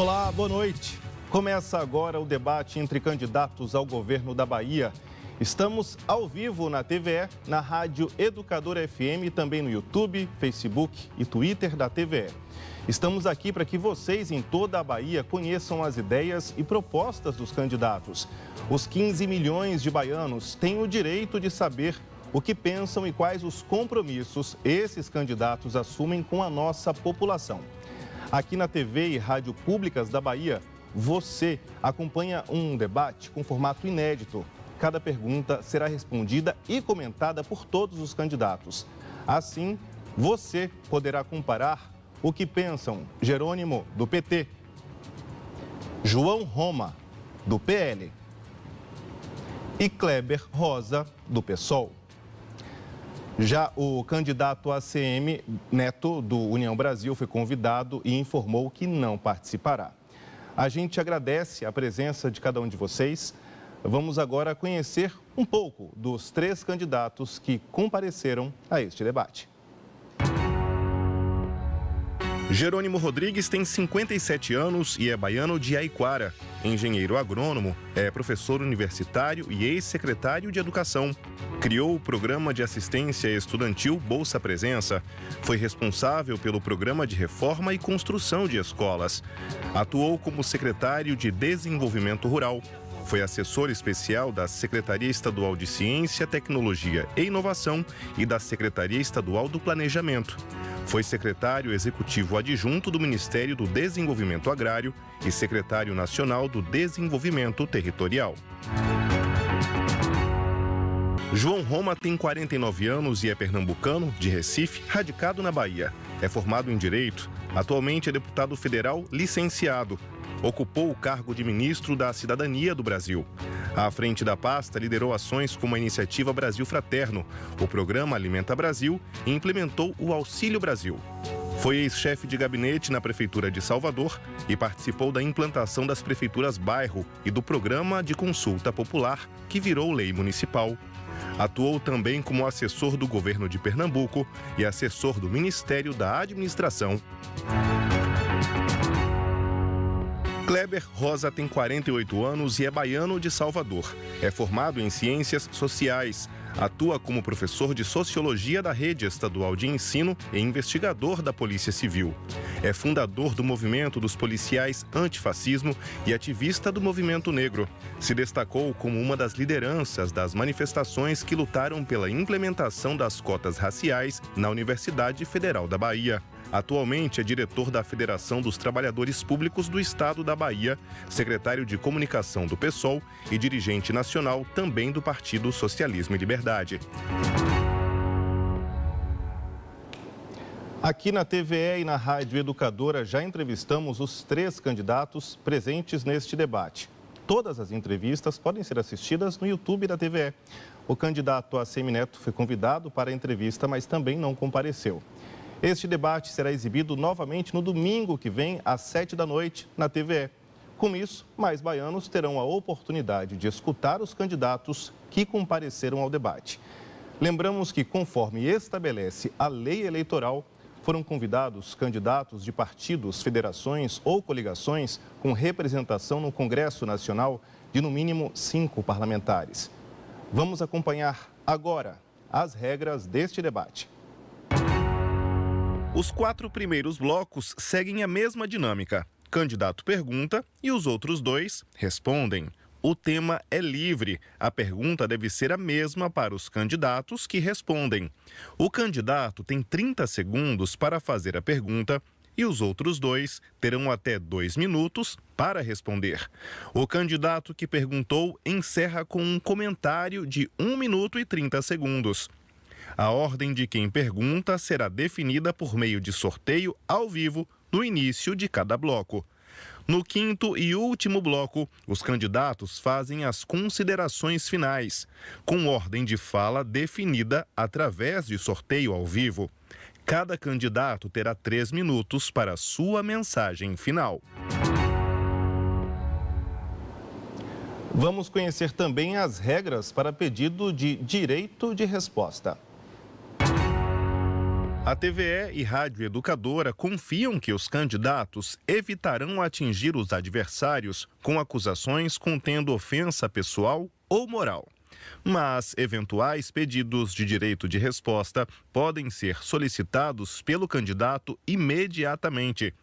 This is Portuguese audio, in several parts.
Olá, boa noite. Começa agora o debate entre candidatos ao governo da Bahia. Estamos ao vivo na TVE, na Rádio Educadora FM e também no YouTube, Facebook e Twitter da TVE. Estamos aqui para que vocês em toda a Bahia conheçam as ideias e propostas dos candidatos. Os 15 milhões de baianos têm o direito de saber o que pensam e quais os compromissos esses candidatos assumem com a nossa população. Aqui na TV e Rádio Públicas da Bahia, você acompanha um debate com formato inédito. Cada pergunta será respondida e comentada por todos os candidatos. Assim, você poderá comparar o que pensam Jerônimo, do PT, João Roma, do PL e Kleber Rosa, do PSOL. Já o candidato ACM Neto, do União Brasil, foi convidado e informou que não participará. A gente agradece a presença de cada um de vocês. Vamos agora conhecer um pouco dos 3 candidatos que compareceram a este debate. Jerônimo Rodrigues tem 57 anos e é baiano de Aiquara. Engenheiro agrônomo, é professor universitário e ex-secretário de Educação. Criou o programa de assistência estudantil Bolsa Presença. Foi responsável pelo programa de reforma e construção de escolas. Atuou como secretário de Desenvolvimento Rural. Foi assessor especial da Secretaria Estadual de Ciência, Tecnologia e Inovação e da Secretaria Estadual do Planejamento. Foi secretário executivo adjunto do Ministério do Desenvolvimento Agrário e secretário nacional do Desenvolvimento Territorial. João Roma tem 49 anos e é pernambucano, de Recife, radicado na Bahia. É formado em Direito. Atualmente é deputado federal licenciado. Ocupou o cargo de ministro da Cidadania do Brasil. À frente da pasta, liderou ações como a Iniciativa Brasil Fraterno, o Programa Alimenta Brasil e implementou o Auxílio Brasil. Foi ex-chefe de gabinete na Prefeitura de Salvador e participou da implantação das prefeituras bairro e do Programa de Consulta Popular, que virou lei municipal. Atuou também como assessor do governo de Pernambuco e assessor do Ministério da Administração. Kleber Rosa tem 48 anos e é baiano de Salvador. É formado em Ciências Sociais. Atua como professor de Sociologia da Rede Estadual de Ensino e investigador da Polícia Civil. É fundador do Movimento dos Policiais Antifascismo e ativista do Movimento Negro. Se destacou como uma das lideranças das manifestações que lutaram pela implementação das cotas raciais na Universidade Federal da Bahia. Atualmente é diretor da Federação dos Trabalhadores Públicos do Estado da Bahia, secretário de Comunicação do PSOL e dirigente nacional também do Partido Socialismo e Liberdade. Aqui na TVE e na Rádio Educadora já entrevistamos os 3 candidatos presentes neste debate. Todas as entrevistas podem ser assistidas no YouTube da TVE. O candidato ACM Neto foi convidado para a entrevista, mas também não compareceu. Este debate será exibido novamente no domingo que vem, às 7 da noite, na TVE. Com isso, mais baianos terão a oportunidade de escutar os candidatos que compareceram ao debate. Lembramos que, conforme estabelece a lei eleitoral, foram convidados candidatos de partidos, federações ou coligações com representação no Congresso Nacional de, no mínimo, 5 parlamentares. Vamos acompanhar agora as regras deste debate. Os 4 primeiros blocos seguem a mesma dinâmica. Candidato pergunta e os outros 2 respondem. O tema é livre. A pergunta deve ser a mesma para os candidatos que respondem. O candidato tem 30 segundos para fazer a pergunta e os outros 2 terão até 2 minutos para responder. O candidato que perguntou encerra com um comentário de 1 minuto e 30 segundos. A ordem de quem pergunta será definida por meio de sorteio ao vivo no início de cada bloco. No 5º e último bloco, os candidatos fazem as considerações finais, com ordem de fala definida através de sorteio ao vivo. Cada candidato terá 3 minutos para sua mensagem final. Vamos conhecer também as regras para pedido de direito de resposta. A TVE e Rádio Educadora confiam que os candidatos evitarão atingir os adversários com acusações contendo ofensa pessoal ou moral. Mas eventuais pedidos de direito de resposta podem ser solicitados pelo candidato imediatamente.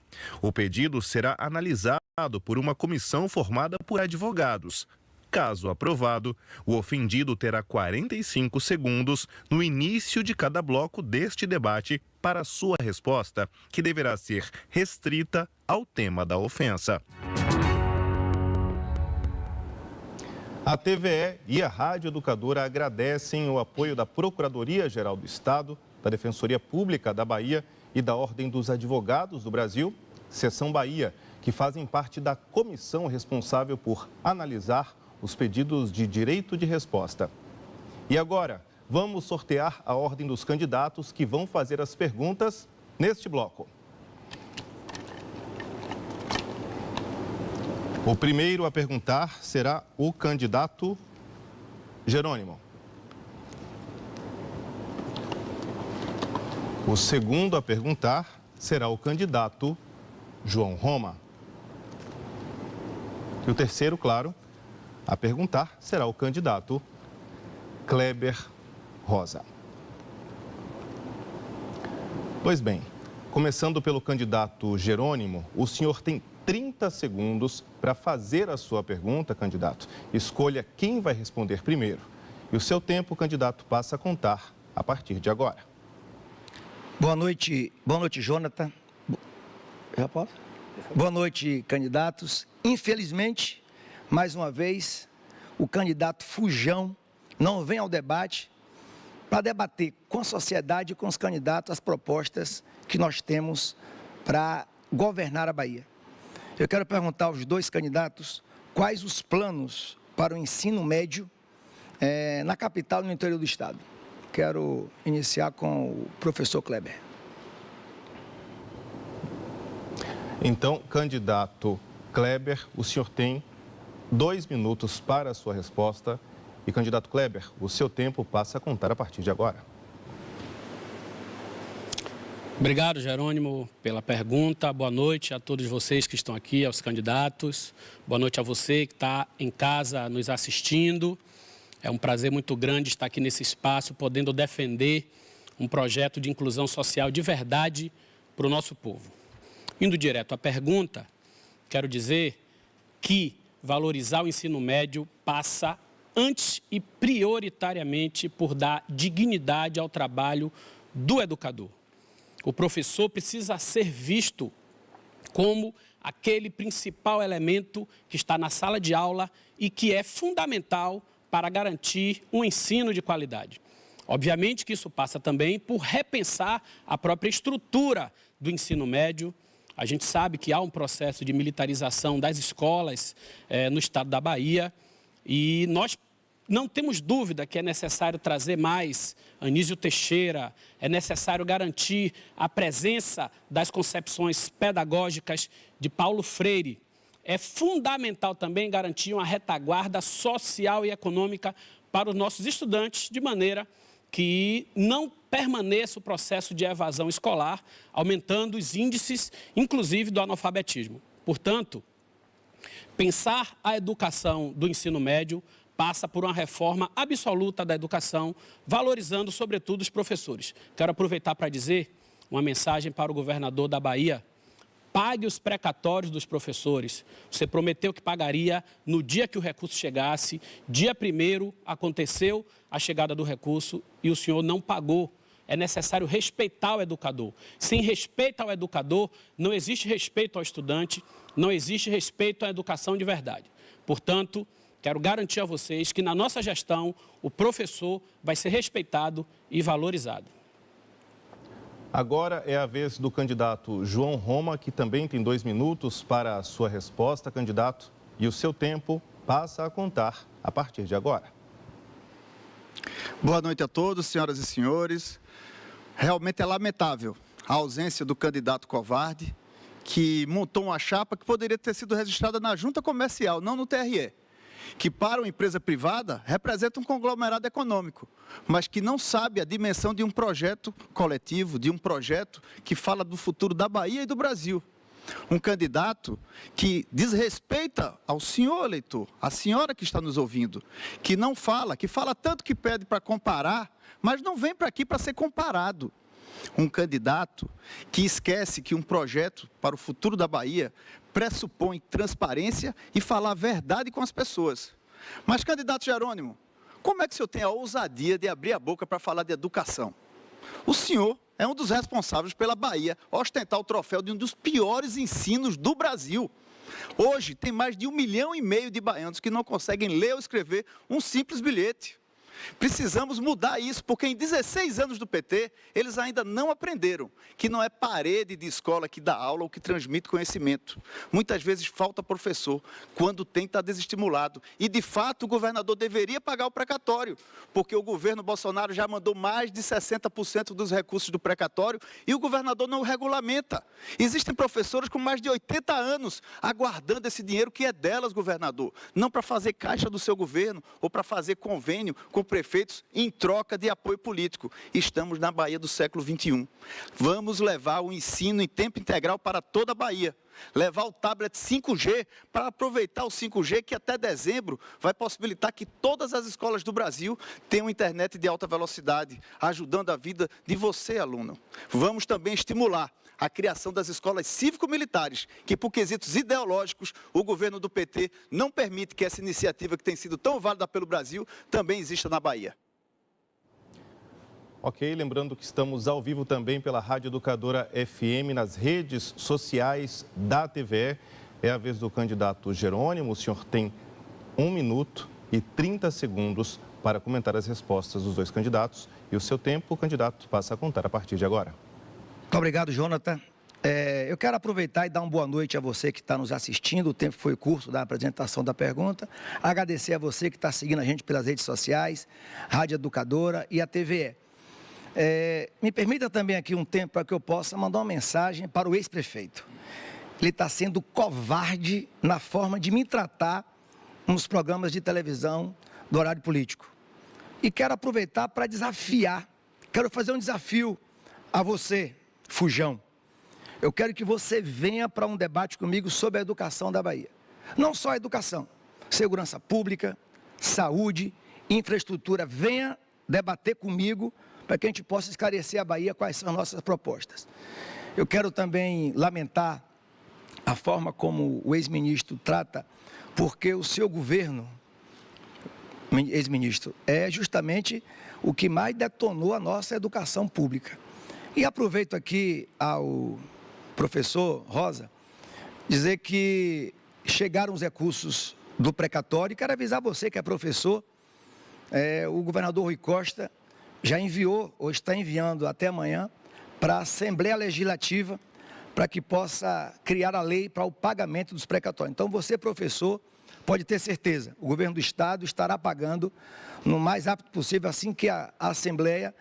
O pedido será analisado por uma comissão formada por advogados. Caso aprovado, o ofendido terá 45 segundos no início de cada bloco deste debate para sua resposta, que deverá ser restrita ao tema da ofensa. A TVE e a Rádio Educadora agradecem o apoio da Procuradoria-Geral do Estado, da Defensoria Pública da Bahia e da Ordem dos Advogados do Brasil, Seção Bahia, que fazem parte da comissão responsável por analisar os pedidos de direito de resposta. E agora, vamos sortear a ordem dos candidatos que vão fazer as perguntas neste bloco. O primeiro a perguntar será o candidato Jerônimo. O segundo a perguntar será o candidato João Roma. E o terceiro, claro, a perguntar será o candidato Kleber Rosa. Pois bem, começando pelo candidato Jerônimo, o senhor tem 30 segundos para fazer a sua pergunta, candidato. Escolha quem vai responder primeiro. E o seu tempo, candidato, passa a contar a partir de agora. Boa noite, Jonathan. Já posso? Boa noite, candidatos. Infelizmente, mais uma vez, o candidato Fujão não vem ao debate para debater com a sociedade e com os candidatos as propostas que nós temos para governar a Bahia. Eu quero perguntar aos dois candidatos quais os planos para o ensino médio na capital e no interior do estado. Quero iniciar com o professor Kleber. Então, candidato Kleber, o senhor tem 2 minutos para a sua resposta. E, candidato Kleber, o seu tempo passa a contar a partir de agora. Obrigado, Jerônimo, pela pergunta. Boa noite a todos vocês que estão aqui, aos candidatos. Boa noite a você que está em casa nos assistindo. É um prazer muito grande estar aqui nesse espaço, podendo defender um projeto de inclusão social de verdade para o nosso povo. Indo direto à pergunta, quero dizer que valorizar o ensino médio passa antes e prioritariamente por dar dignidade ao trabalho do educador. O professor precisa ser visto como aquele principal elemento que está na sala de aula e que é fundamental para garantir um ensino de qualidade. Obviamente que isso passa também por repensar a própria estrutura do ensino médio. A gente sabe que há um processo de militarização das escolas no estado da Bahia e nós não temos dúvida que é necessário trazer mais Anísio Teixeira, é necessário garantir a presença das concepções pedagógicas de Paulo Freire. É fundamental também garantir uma retaguarda social e econômica para os nossos estudantes, de maneira que não permaneça o processo de evasão escolar, aumentando os índices, inclusive do analfabetismo. Portanto, pensar a educação do ensino médio passa por uma reforma absoluta da educação, valorizando, sobretudo, os professores. Quero aproveitar para dizer uma mensagem para o governador da Bahia: pague os precatórios dos professores. Você prometeu que pagaria no dia que o recurso chegasse. Dia 1º aconteceu a chegada do recurso e o senhor não pagou. É necessário respeitar o educador. Sem respeito ao educador, não existe respeito ao estudante, não existe respeito à educação de verdade. Portanto, quero garantir a vocês que na nossa gestão o professor vai ser respeitado e valorizado. Agora é a vez do candidato João Roma, que também tem 2 minutos para a sua resposta, candidato. E o seu tempo passa a contar a partir de agora. Boa noite a todos, senhoras e senhores. Realmente é lamentável a ausência do candidato covarde, que montou uma chapa que poderia ter sido registrada na Junta Comercial, não no TRE. que para uma empresa privada representa um conglomerado econômico, mas que não sabe a dimensão de um projeto coletivo, de um projeto que fala do futuro da Bahia e do Brasil. Um candidato que desrespeita ao senhor eleitor, a senhora que está nos ouvindo, que não fala, que fala tanto que pede para comparar, mas não vem para aqui para ser comparado. Um candidato que esquece que um projeto para o futuro da Bahia pressupõe transparência e falar a verdade com as pessoas. Mas, candidato Jerônimo, como é que o senhor tem a ousadia de abrir a boca para falar de educação? O senhor é um dos responsáveis pela Bahia ostentar o troféu de um dos piores ensinos do Brasil. Hoje, tem mais de 1,5 milhão de baianos que não conseguem ler ou escrever um simples bilhete. Precisamos mudar isso, porque em 16 anos do PT, eles ainda não aprenderam que não é parede de escola que dá aula ou que transmite conhecimento. Muitas vezes falta professor, quando tem está desestimulado. E, de fato, o governador deveria pagar o precatório, porque o governo Bolsonaro já mandou mais de 60% dos recursos do precatório e o governador não o regulamenta. Existem professores com mais de 80 anos aguardando esse dinheiro que é delas, governador, não para fazer caixa do seu governo ou para fazer convênio com prefeitos em troca de apoio político. Estamos na Bahia do século XXI. Vamos levar o ensino em tempo integral para toda a Bahia. Levar o tablet 5G para aproveitar o 5G que até dezembro vai possibilitar que todas as escolas do Brasil tenham internet de alta velocidade, ajudando a vida de você, aluno. Vamos também estimular a criação das escolas cívico-militares, que por quesitos ideológicos, o governo do PT não permite que essa iniciativa que tem sido tão válida pelo Brasil também exista na Bahia. Ok, lembrando que estamos ao vivo também pela Rádio Educadora FM, nas redes sociais da TVE. É a vez do candidato Jerônimo. O senhor tem 1 minuto e 30 segundos para comentar as respostas dos dois candidatos. E o seu tempo, o candidato passa a contar a partir de agora. Muito obrigado, Jonathan. Eu quero aproveitar e dar uma boa noite a você que está nos assistindo. O tempo foi curto da apresentação da pergunta. Agradecer a você que está seguindo a gente pelas redes sociais, Rádio Educadora e a TVE. Me permita também aqui um tempo para que eu possa mandar uma mensagem para o ex-prefeito. Ele está sendo covarde na forma de me tratar nos programas de televisão do horário político. E quero aproveitar para desafiar, quero fazer um desafio a você, Fujão. Eu quero que você venha para um debate comigo sobre a educação da Bahia. Não só a educação, segurança pública, saúde, infraestrutura. Venha debater comigo para que a gente possa esclarecer a Bahia quais são as nossas propostas. Eu quero também lamentar a forma como o ex-ministro trata, porque o seu governo, ex-ministro, é justamente o que mais detonou a nossa educação pública. E aproveito aqui ao professor Rosa, dizer que chegaram os recursos do precatório, e quero avisar você que é professor, o governador Rui Costa já enviou, ou está enviando até amanhã, para a Assembleia Legislativa, para que possa criar a lei para o pagamento dos precatórios. Então, você, professor, pode ter certeza, o governo do Estado estará pagando no mais rápido possível, assim que a Assembleia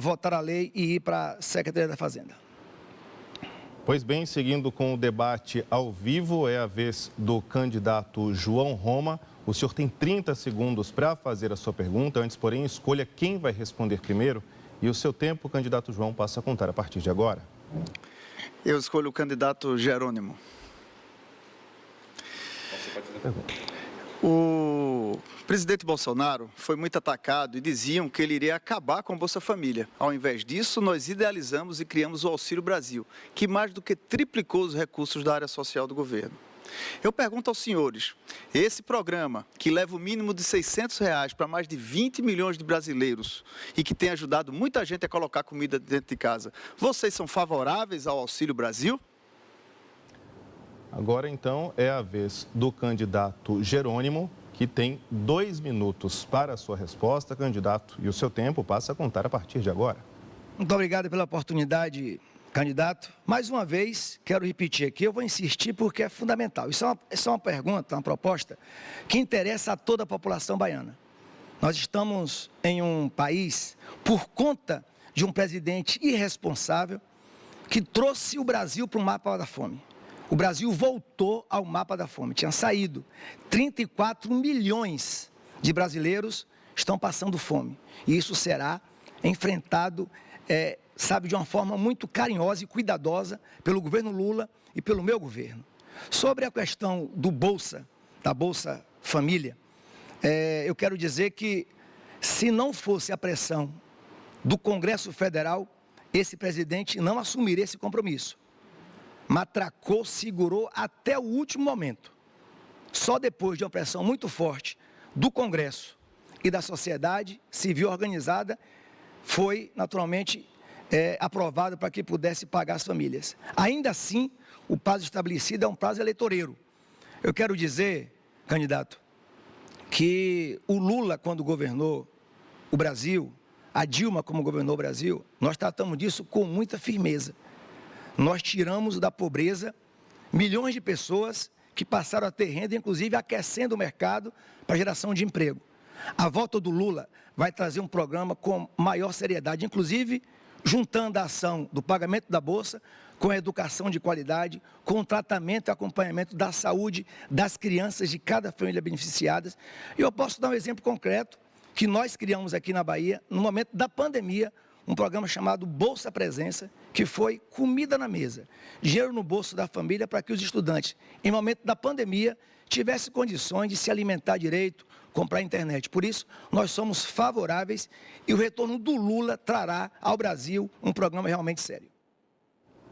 votar a lei e ir para a Secretaria da Fazenda. Pois bem, seguindo com o debate ao vivo, é a vez do candidato João Roma. O senhor tem 30 segundos para fazer a sua pergunta. Antes, porém, escolha quem vai responder primeiro. E o seu tempo, candidato João, passa a contar a partir de agora. Eu escolho o candidato Jerônimo. Você pode fazer a pergunta. O presidente Bolsonaro foi muito atacado e diziam que ele iria acabar com a Bolsa Família. Ao invés disso, nós idealizamos e criamos o Auxílio Brasil, que mais do que triplicou os recursos da área social do governo. Eu pergunto aos senhores, esse programa que leva o mínimo de R$600 para mais de 20 milhões de brasileiros e que tem ajudado muita gente a colocar comida dentro de casa, vocês são favoráveis ao Auxílio Brasil? Agora, então, é a vez do candidato Jerônimo, que tem 2 minutos para a sua resposta, candidato, e o seu tempo passa a contar a partir de agora. Muito obrigado pela oportunidade, candidato. Mais uma vez, quero repetir aqui, eu vou insistir porque é fundamental. Isso é uma pergunta, uma proposta que interessa a toda a população baiana. Nós estamos em um país, por conta de um presidente irresponsável, que trouxe o Brasil para o mapa da fome. o Brasil voltou ao mapa da fome, tinha saído. 34 milhões de brasileiros estão passando fome. E isso será enfrentado, de uma forma muito carinhosa e cuidadosa pelo governo Lula e pelo meu governo. Sobre a questão da Bolsa Família, eu quero dizer que, se não fosse a pressão do Congresso Federal, esse presidente não assumiria esse compromisso. Matracou, segurou até o último momento. Só depois de uma pressão muito forte do Congresso e da sociedade civil organizada, foi naturalmente aprovado para que pudesse pagar as famílias. Ainda assim, o prazo estabelecido é um prazo eleitoreiro. Eu quero dizer, candidato, que o Lula, quando governou o Brasil, a Dilma, como governou o Brasil, nós tratamos disso com muita firmeza. Nós tiramos da pobreza milhões de pessoas que passaram a ter renda, inclusive aquecendo o mercado para geração de emprego. A volta do Lula vai trazer um programa com maior seriedade, inclusive juntando a ação do pagamento da Bolsa com a educação de qualidade, com o tratamento e acompanhamento da saúde das crianças de cada família beneficiada. E eu posso dar um exemplo concreto que nós criamos aqui na Bahia, no momento da pandemia, um programa chamado Bolsa Presença, que foi comida na mesa, dinheiro no bolso da família para que os estudantes, em momento da pandemia, tivessem condições de se alimentar direito, comprar internet. Por isso, nós somos favoráveis e o retorno do Lula trará ao Brasil um programa realmente sério.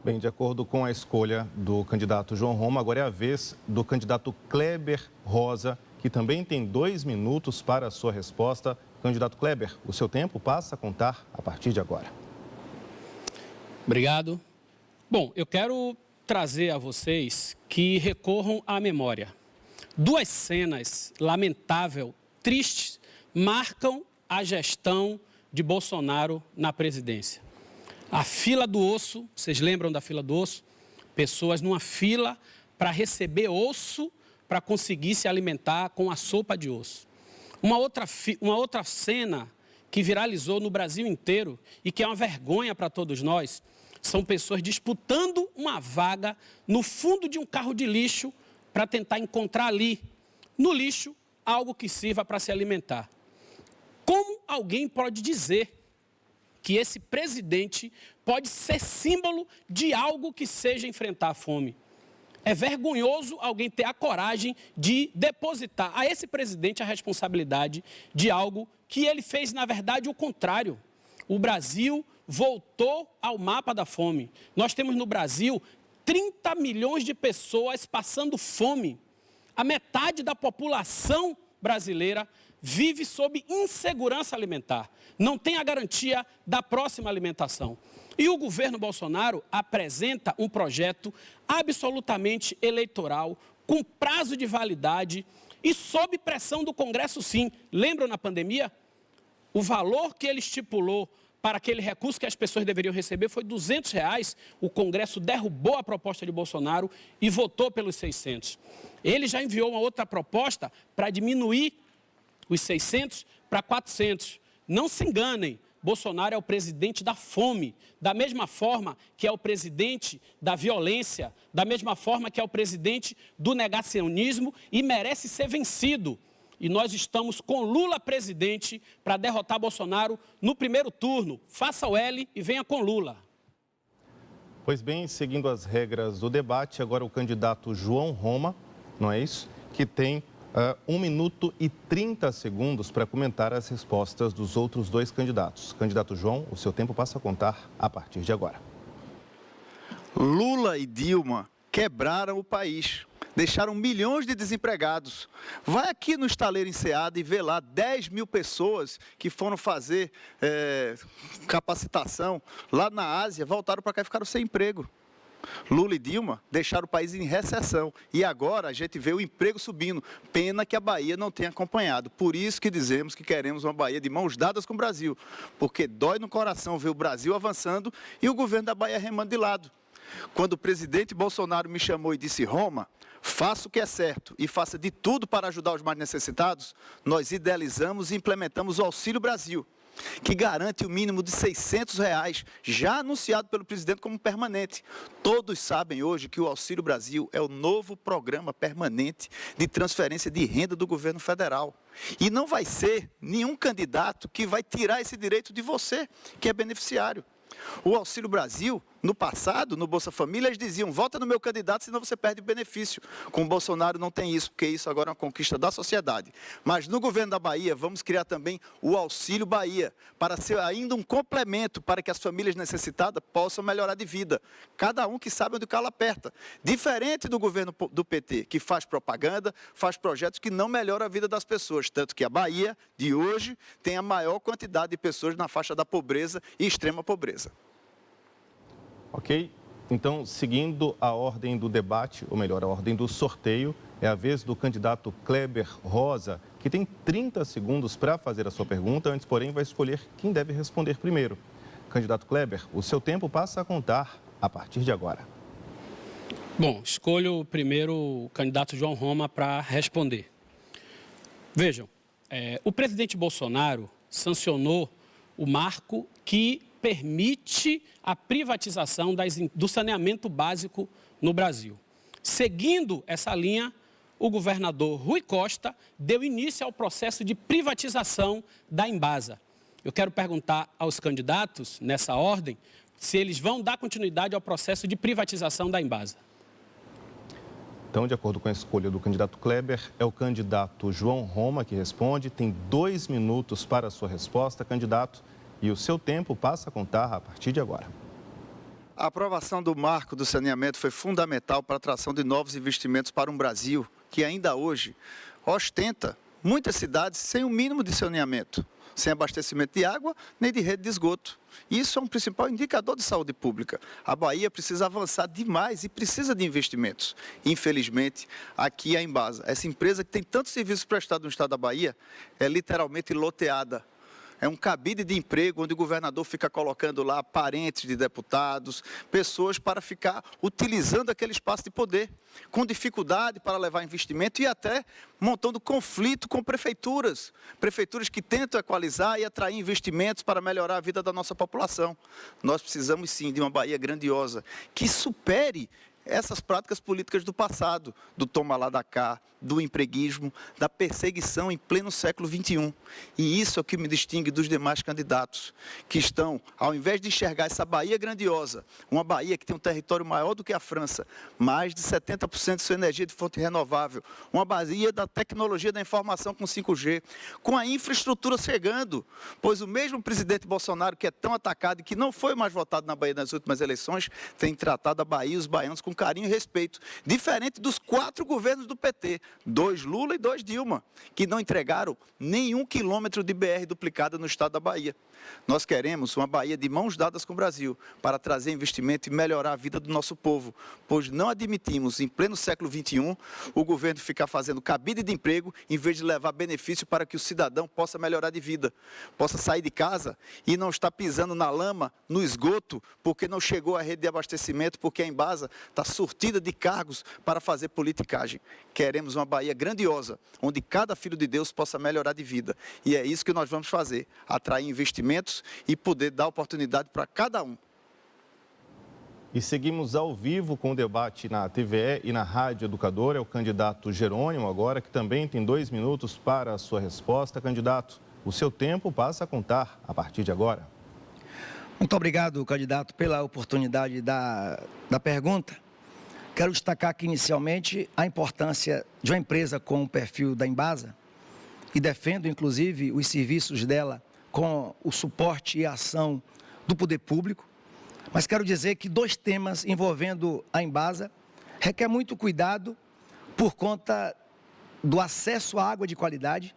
Bem, de acordo com a escolha do candidato João Roma, agora é a vez do candidato Kleber Rosa, que também tem 2 minutos para a sua resposta. Candidato Kleber, o seu tempo passa a contar a partir de agora. Obrigado. Bom, eu quero trazer a vocês que recorram à memória. 2 cenas lamentáveis, tristes, marcam a gestão de Bolsonaro na presidência. A fila do osso, vocês lembram da fila do osso? Pessoas numa fila para receber osso para conseguir se alimentar com a sopa de osso. Uma outra cena que viralizou no Brasil inteiro e que é uma vergonha para todos nós, são pessoas disputando uma vaga no fundo de um carro de lixo para tentar encontrar ali, no lixo, algo que sirva para se alimentar. Como alguém pode dizer que esse presidente pode ser símbolo de algo que seja enfrentar a fome? É vergonhoso alguém ter a coragem de depositar a esse presidente a responsabilidade de algo que ele fez, na verdade, o contrário. O Brasil voltou ao mapa da fome. Nós temos no Brasil 30 milhões de pessoas passando fome. A metade da população brasileira vive sob insegurança alimentar. Não tem a garantia da próxima alimentação. E o governo Bolsonaro apresenta um projeto absolutamente eleitoral, com prazo de validade e sob pressão do Congresso, sim. Lembram na pandemia? O valor que ele estipulou para aquele recurso que as pessoas deveriam receber foi R$200. O Congresso derrubou a proposta de Bolsonaro e votou pelos 600. Ele já enviou uma outra proposta para diminuir os 600 para 400. Não se enganem. Bolsonaro é o presidente da fome, da mesma forma que é o presidente da violência, da mesma forma que é o presidente do negacionismo e merece ser vencido. E nós estamos com Lula presidente para derrotar Bolsonaro no primeiro turno. Faça o L e venha com Lula. Pois bem, seguindo as regras do debate, agora o candidato João Roma, não é isso? Que tem 1 minuto e 30 segundos para comentar as respostas dos outros 2 candidatos. Candidato João, o seu tempo passa a contar a partir de agora. Lula e Dilma quebraram o país, deixaram milhões de desempregados. Vai aqui no estaleiro Enseada e vê lá 10 mil pessoas que foram fazer capacitação lá na Ásia, voltaram para cá e ficaram sem emprego. Lula e Dilma deixaram o país em recessão e agora a gente vê o emprego subindo. Pena que a Bahia não tem acompanhado. Por isso que dizemos que queremos uma Bahia de mãos dadas com o Brasil, porque dói no coração ver o Brasil avançando e o governo da Bahia remando de lado. Quando o presidente Bolsonaro me chamou e disse: Roma, faça o que é certo e faça de tudo para ajudar os mais necessitados, nós idealizamos e implementamos o Auxílio Brasil. que garante o mínimo de R$600, já anunciado pelo presidente como permanente. Todos sabem hoje que o Auxílio Brasil é o novo programa permanente de transferência de renda do governo federal. E não vai ser nenhum candidato que vai tirar esse direito de você, que é beneficiário. O Auxílio Brasil, no passado, no Bolsa Família, eles diziam, vota no meu candidato, senão você perde benefício. Com o Bolsonaro não tem isso, porque isso agora é uma conquista da sociedade. Mas no governo da Bahia, vamos criar também o Auxílio Bahia, para ser ainda um complemento para que as famílias necessitadas possam melhorar de vida. Cada um que sabe onde o calo aperta. Diferente do governo do PT, que faz propaganda, faz projetos que não melhoram a vida das pessoas. Tanto que a Bahia, de hoje, tem a maior quantidade de pessoas na faixa da pobreza e extrema pobreza. Ok, então, seguindo a ordem do debate, ou melhor, a ordem do sorteio, é a vez do candidato Kleber Rosa, que tem 30 segundos para fazer a sua pergunta, antes, porém, vai escolher quem deve responder primeiro. Candidato Kleber, o seu tempo passa a contar a partir de agora. Bom, escolho primeiro o candidato João Roma para responder. Vejam, o presidente Bolsonaro sancionou o marco que permite a privatização do saneamento básico no Brasil. Seguindo essa linha, o governador Rui Costa deu início ao processo de privatização da Embasa. Eu quero perguntar aos candidatos, nessa ordem, se eles vão dar continuidade ao processo de privatização da Embasa. Então, de acordo com a escolha do candidato Kleber, é o candidato João Roma que responde. Tem 2 minutos para a sua resposta, candidato. E o seu tempo passa a contar a partir de agora. A aprovação do marco do saneamento foi fundamental para a atração de novos investimentos para um Brasil que ainda hoje ostenta muitas cidades sem o mínimo de saneamento, sem abastecimento de água nem de rede de esgoto. Isso é um principal indicador de saúde pública. A Bahia precisa avançar demais e precisa de investimentos. Infelizmente, aqui a Embasa, essa empresa que tem tantos serviços prestados no estado da Bahia, é literalmente loteada. É um cabide de emprego onde o governador fica colocando lá parentes de deputados, pessoas para ficar utilizando aquele espaço de poder, com dificuldade para levar investimento e até montando conflito com prefeituras. Prefeituras que tentam equalizar e atrair investimentos para melhorar a vida da nossa população. Nós precisamos sim de uma Bahia grandiosa, que supere essas práticas políticas do passado, do toma lá da cá, do empreguismo, da perseguição em pleno século XXI. E isso é o que me distingue dos demais candidatos, que estão, ao invés de enxergar essa Bahia grandiosa, uma Bahia que tem um território maior do que a França, mais de 70% de sua energia de fonte renovável, uma Bahia da tecnologia da informação com 5G, com a infraestrutura chegando, pois o mesmo presidente Bolsonaro, que é tão atacado e que não foi mais votado na Bahia nas últimas eleições, tem tratado a Bahia e os baianos com carinho e respeito, diferente dos 4 governos do PT, 2 Lula e 2 Dilma, que não entregaram nenhum quilômetro de BR duplicada no estado da Bahia. Nós queremos uma Bahia de mãos dadas com o Brasil, para trazer investimento e melhorar a vida do nosso povo, pois não admitimos, em pleno século XXI, o governo ficar fazendo cabide de emprego, em vez de levar benefício para que o cidadão possa melhorar de vida, possa sair de casa e não estar pisando na lama, no esgoto, porque não chegou a rede de abastecimento, porque a Embasa está surtida de cargos para fazer politicagem. Queremos uma Bahia grandiosa, onde cada filho de Deus possa melhorar de vida. E é isso que nós vamos fazer, atrair investimentos e poder dar oportunidade para cada um. E seguimos ao vivo com o debate na TVE e na Rádio Educadora. É o candidato Jerônimo agora, que também tem 2 minutos para a sua resposta. Candidato, o seu tempo passa a contar a partir de agora. Muito obrigado, candidato, pela oportunidade da pergunta. Quero destacar aqui inicialmente a importância de uma empresa com o perfil da Embasa e defendo, inclusive, os serviços dela com o suporte e a ação do poder público. Mas quero dizer que 2 temas envolvendo a Embasa requer muito cuidado por conta do acesso à água de qualidade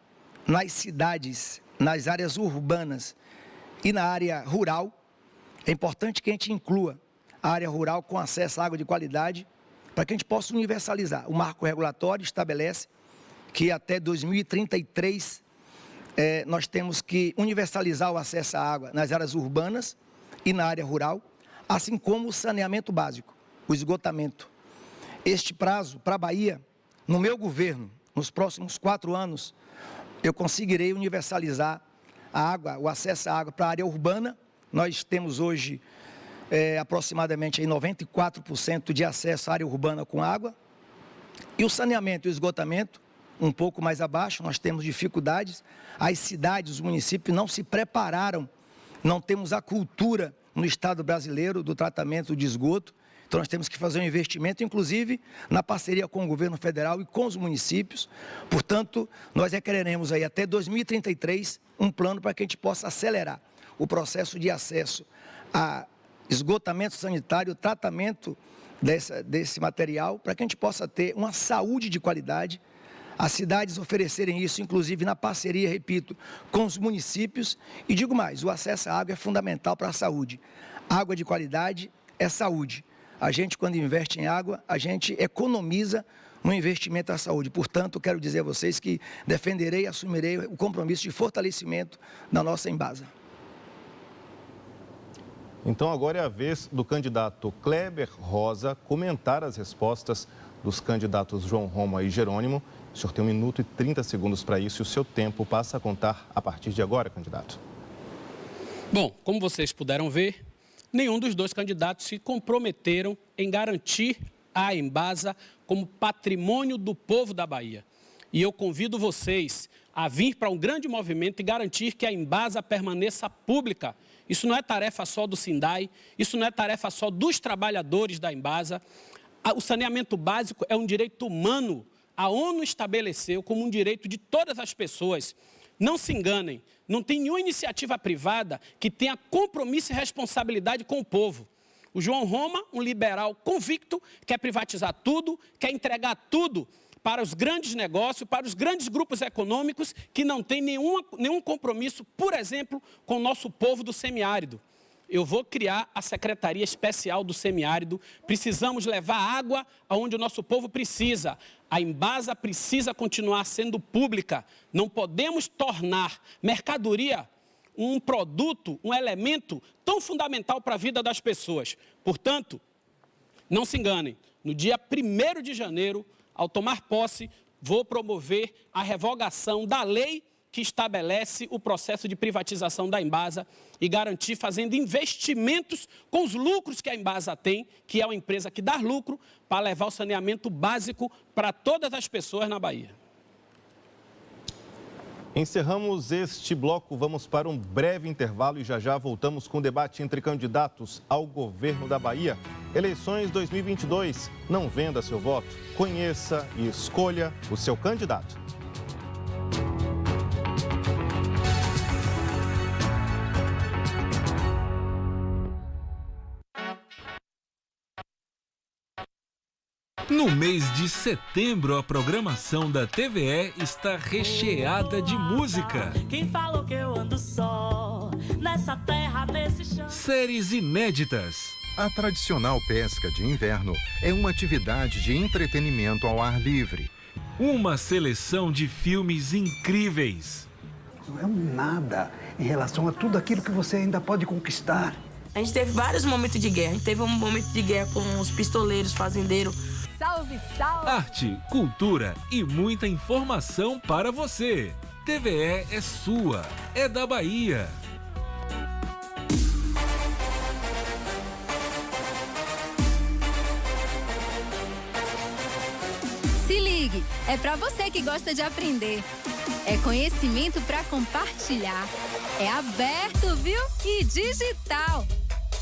nas cidades, nas áreas urbanas e na área rural. É importante que a gente inclua a área rural com acesso à água de qualidade para que a gente possa universalizar. O marco regulatório estabelece que até 2033 nós temos que universalizar o acesso à água nas áreas urbanas e na área rural, assim como o saneamento básico, o esgotamento. Este prazo para a Bahia, no meu governo, nos próximos 4 anos, eu conseguirei universalizar o acesso à água para a área urbana. Nós temos hoje aproximadamente aí 94% de acesso à área urbana com água. E o saneamento e o esgotamento, um pouco mais abaixo, nós temos dificuldades. As cidades, os municípios não se prepararam, não temos a cultura no Estado brasileiro do tratamento de esgoto. Então, nós temos que fazer um investimento, inclusive, na parceria com o governo federal e com os municípios. Portanto, nós requereremos aí até 2033 um plano para que a gente possa acelerar o processo de acesso a esgotamento sanitário, tratamento desse material, para que a gente possa ter uma saúde de qualidade. As cidades oferecerem isso, inclusive na parceria, repito, com os municípios. E digo mais, o acesso à água é fundamental para a saúde. Água de qualidade é saúde. A gente, quando investe em água, a gente economiza no investimento à saúde. Portanto, quero dizer a vocês que defenderei e assumirei o compromisso de fortalecimento da nossa Embasa. Então, agora é a vez do candidato Kleber Rosa comentar as respostas dos candidatos João Roma e Jerônimo. O senhor tem 1 minuto e 30 segundos para isso e o seu tempo passa a contar a partir de agora, candidato. Bom, como vocês puderam ver, nenhum dos dois candidatos se comprometeram em garantir a Embasa como patrimônio do povo da Bahia. E eu convido vocês a vir para um grande movimento e garantir que a Embasa permaneça pública. Isso não é tarefa só do Sindai, isso não é tarefa só dos trabalhadores da Embasa. O saneamento básico é um direito humano. A ONU estabeleceu como um direito de todas as pessoas. Não se enganem, não tem nenhuma iniciativa privada que tenha compromisso e responsabilidade com o povo. O João Roma, um liberal convicto, quer privatizar tudo, quer entregar tudo para os grandes negócios, para os grandes grupos econômicos que não têm nenhum compromisso, por exemplo, com o nosso povo do semiárido. Eu vou criar a Secretaria Especial do Semiárido. Precisamos levar água aonde o nosso povo precisa. A Embasa precisa continuar sendo pública. Não podemos tornar mercadoria um produto, um elemento tão fundamental para a vida das pessoas. Portanto, não se enganem. No dia 1º de janeiro, ao tomar posse, vou promover a revogação da lei que estabelece o processo de privatização da Embasa e garantir fazendo investimentos com os lucros que a Embasa tem, que é uma empresa que dá lucro, para levar o saneamento básico para todas as pessoas na Bahia. Encerramos este bloco, vamos para um breve intervalo e já voltamos com o debate entre candidatos ao governo da Bahia. Eleições 2022, não venda seu voto, conheça e escolha o seu candidato. No mês de setembro, a programação da TVE está recheada de música. Quem falou que eu ando só nessa terra, nesse chão? Séries inéditas. A tradicional pesca de inverno é uma atividade de entretenimento ao ar livre. Uma seleção de filmes incríveis. Não é um nada em relação a tudo aquilo que você ainda pode conquistar. A gente teve vários momentos de guerra. A gente teve um momento de guerra com os pistoleiros, fazendeiros. Salve, salve! Arte, cultura e muita informação para você. TVE é sua, é da Bahia. Se ligue, é pra você que gosta de aprender. É conhecimento pra compartilhar. É aberto, viu? E digital.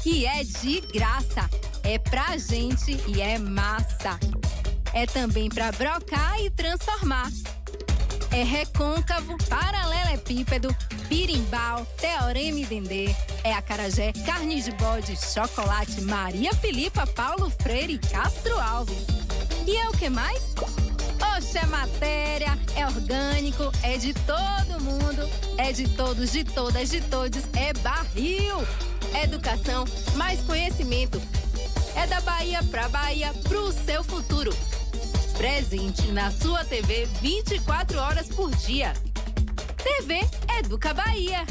E é de graça. É pra gente e é massa. É também pra brocar e transformar. É recôncavo, paralelepípedo, birimbau, teorema e dendê. É acarajé, carne de bode, chocolate, Maria Filipa, Paulo Freire e Castro Alves. E é o que mais? Oxe, é matéria, é orgânico, é de todo mundo, é de todos, de todas, de todos, é barril. Educação, mais conhecimento. É da Bahia pra Bahia, pro seu futuro. Presente na sua TV 24 horas por dia. TV Educa Bahia.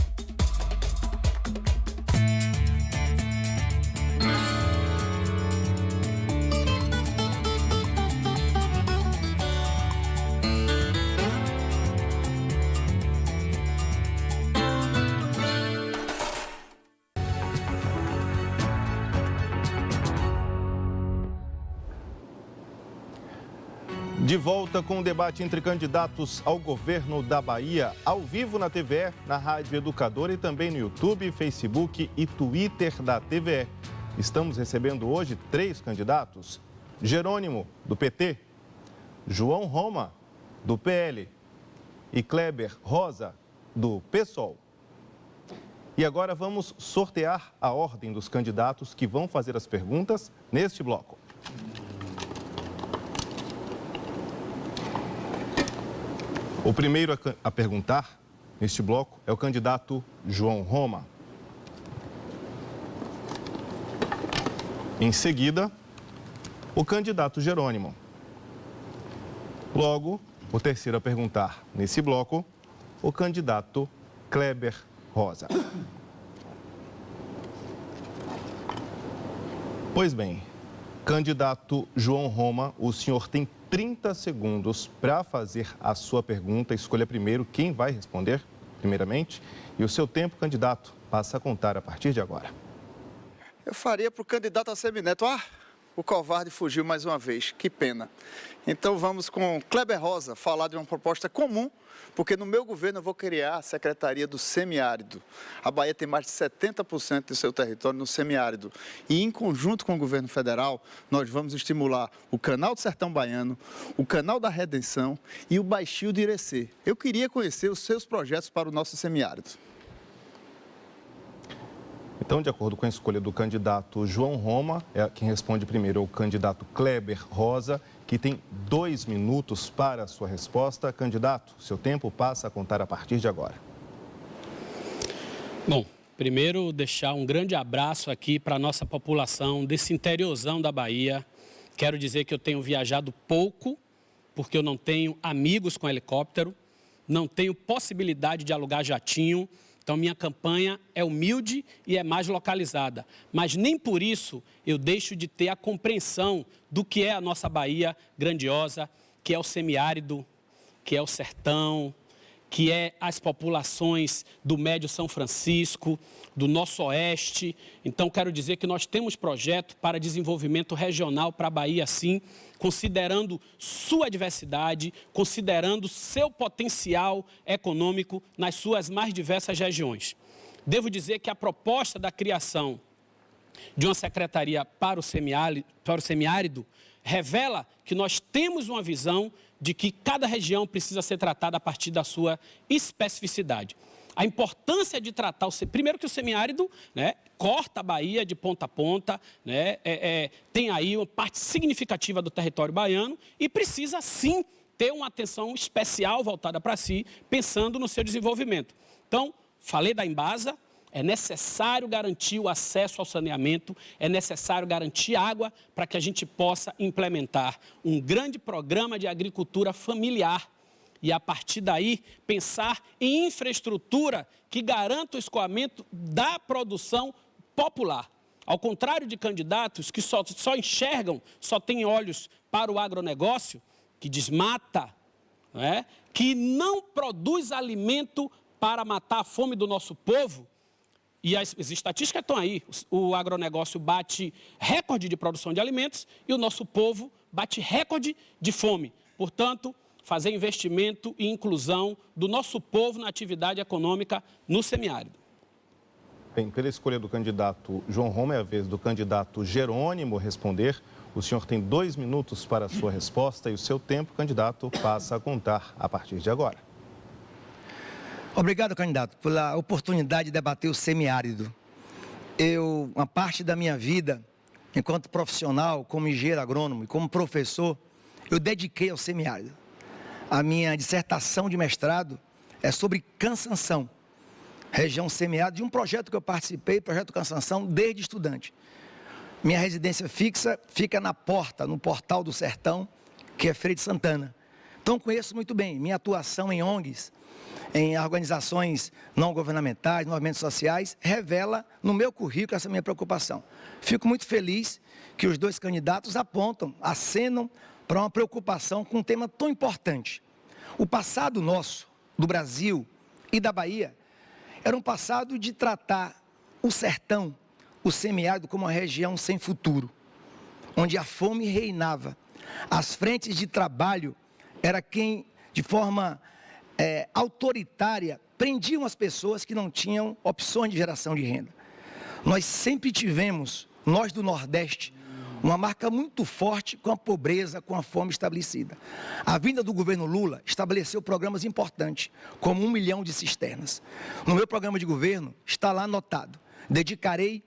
De volta com o debate entre candidatos ao governo da Bahia, ao vivo na TVE, na Rádio Educadora e também no YouTube, Facebook e Twitter da TVE. Estamos recebendo hoje 3 candidatos: Jerônimo, do PT, João Roma, do PL e Kleber Rosa, do PSOL. E agora vamos sortear a ordem dos candidatos que vão fazer as perguntas neste bloco. O primeiro a perguntar neste bloco é o candidato João Roma. Em seguida, o candidato Jerônimo. Logo, o terceiro a perguntar nesse bloco, o candidato Kleber Rosa. Pois bem, candidato João Roma, o senhor tem 30 segundos para fazer a sua pergunta. Escolha primeiro quem vai responder, primeiramente. E o seu tempo, candidato, passa a contar a partir de agora. Eu faria para o candidato Assemineto. O covarde fugiu mais uma vez, que pena. Então vamos com Kleber Rosa falar de uma proposta comum, porque no meu governo eu vou criar a Secretaria do Semiárido. A Bahia tem mais de 70% do seu território no semiárido. E em conjunto com o governo federal, nós vamos estimular o Canal do Sertão Baiano, o Canal da Redenção e o Baixio de Irecê. Eu queria conhecer os seus projetos para o nosso semiárido. Então, de acordo com a escolha do candidato João Roma, quem responde primeiro é o candidato Kleber Rosa, que tem 2 minutos para a sua resposta. Candidato, seu tempo passa a contar a partir de agora. Bom, primeiro deixar um grande abraço aqui para a nossa população desse interiorzão da Bahia. Quero dizer que eu tenho viajado pouco, porque eu não tenho amigos com helicóptero, não tenho possibilidade de alugar jatinho. Então, minha campanha é humilde e é mais localizada. Mas nem por isso eu deixo de ter a compreensão do que é a nossa Bahia grandiosa, que é o semiárido, que é o sertão, que é as populações do Médio São Francisco, do nosso oeste. Então, quero dizer que nós temos projeto para desenvolvimento regional para a Bahia, sim, considerando sua diversidade, considerando seu potencial econômico nas suas mais diversas regiões. Devo dizer que a proposta da criação de uma secretaria para o semiárido revela que nós temos uma visão de que cada região precisa ser tratada a partir da sua especificidade. A importância de tratar, primeiro que o semiárido, né, corta a Bahia de ponta a ponta, né, tem aí uma parte significativa do território baiano e precisa sim ter uma atenção especial voltada para si, pensando no seu desenvolvimento. Então, falei da Embasa. É necessário garantir o acesso ao saneamento, é necessário garantir água para que a gente possa implementar um grande programa de agricultura familiar e, a partir daí, pensar em infraestrutura que garanta o escoamento da produção popular. Ao contrário de candidatos que só enxergam, só têm olhos para o agronegócio, que desmata, né? Que não produz alimento para matar a fome do nosso povo. E as estatísticas estão aí. O agronegócio bate recorde de produção de alimentos e o nosso povo bate recorde de fome. Portanto, fazer investimento e inclusão do nosso povo na atividade econômica no semiárido. Bem, pela escolha do candidato João Roma, é a vez do candidato Jerônimo responder. O senhor tem 2 minutos para a sua resposta e o seu tempo, candidato, passa a contar a partir de agora. Obrigado, candidato, pela oportunidade de debater o semiárido. Uma parte da minha vida, enquanto profissional, como engenheiro agrônomo e como professor, eu dediquei ao semiárido. A minha dissertação de mestrado é sobre Cansanção, região semiárida, de um projeto que eu participei, projeto Cansanção, desde estudante. Minha residência fixa fica no Portal do Sertão, que é Feira de Santana. Então, conheço muito bem. Minha atuação em ONGs, em organizações não governamentais, movimentos sociais, revela no meu currículo essa minha preocupação. Fico muito feliz que os 2 candidatos acenam para uma preocupação com um tema tão importante. O passado nosso, do Brasil e da Bahia, era um passado de tratar o sertão, o semiárido, como uma região sem futuro, onde a fome reinava. As frentes de trabalho era quem, de forma autoritária, prendiam as pessoas que não tinham opções de geração de renda. Nós sempre tivemos, nós do Nordeste, uma marca muito forte com a pobreza, com a fome estabelecida. A vinda do governo Lula estabeleceu programas importantes, como 1 milhão de cisternas. No meu programa de governo está lá anotado: dedicarei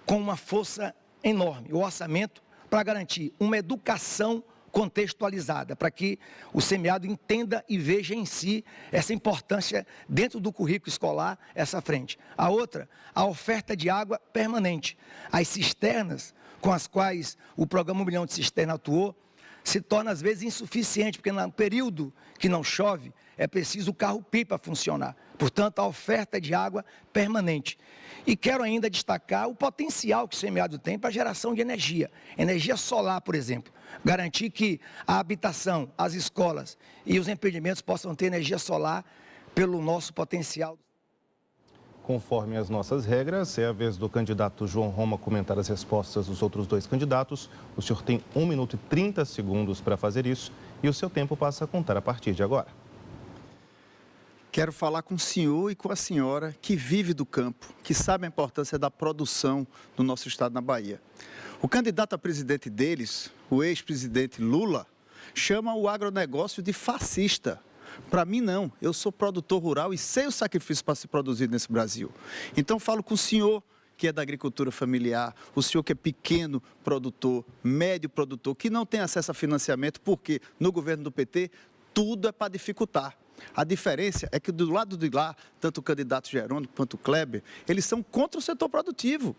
com uma força enorme o orçamento para garantir uma educação contextualizada, para que o semiárido entenda e veja em si essa importância dentro do currículo escolar, essa frente. A outra, a oferta de água permanente. As cisternas com as quais o programa 1 milhão de cisterna atuou, se torna às vezes insuficiente, porque no período que não chove, é preciso o carro-pipa funcionar. Portanto, a oferta de água permanente. E quero ainda destacar o potencial que o semiárido tem para a geração de energia. Energia solar, por exemplo. Garantir que a habitação, as escolas e os empreendimentos possam ter energia solar pelo nosso potencial. Conforme as nossas regras, é a vez do candidato João Roma comentar as respostas dos outros dois candidatos. O senhor tem 1 minuto e 30 segundos para fazer isso e o seu tempo passa a contar a partir de agora. Quero falar com o senhor e com a senhora que vive do campo, que sabe a importância da produção no nosso estado, na Bahia. O candidato a presidente deles, o ex-presidente Lula, chama o agronegócio de fascista. Para mim, não. Eu sou produtor rural e sei o sacrifício para se produzir nesse Brasil. Então, falo com o senhor, que é da agricultura familiar, o senhor que é pequeno produtor, médio produtor, que não tem acesso a financiamento, porque no governo do PT, tudo é para dificultar. A diferença é que do lado de lá, tanto o candidato Jerônimo quanto o Kleber, eles são contra o setor produtivo.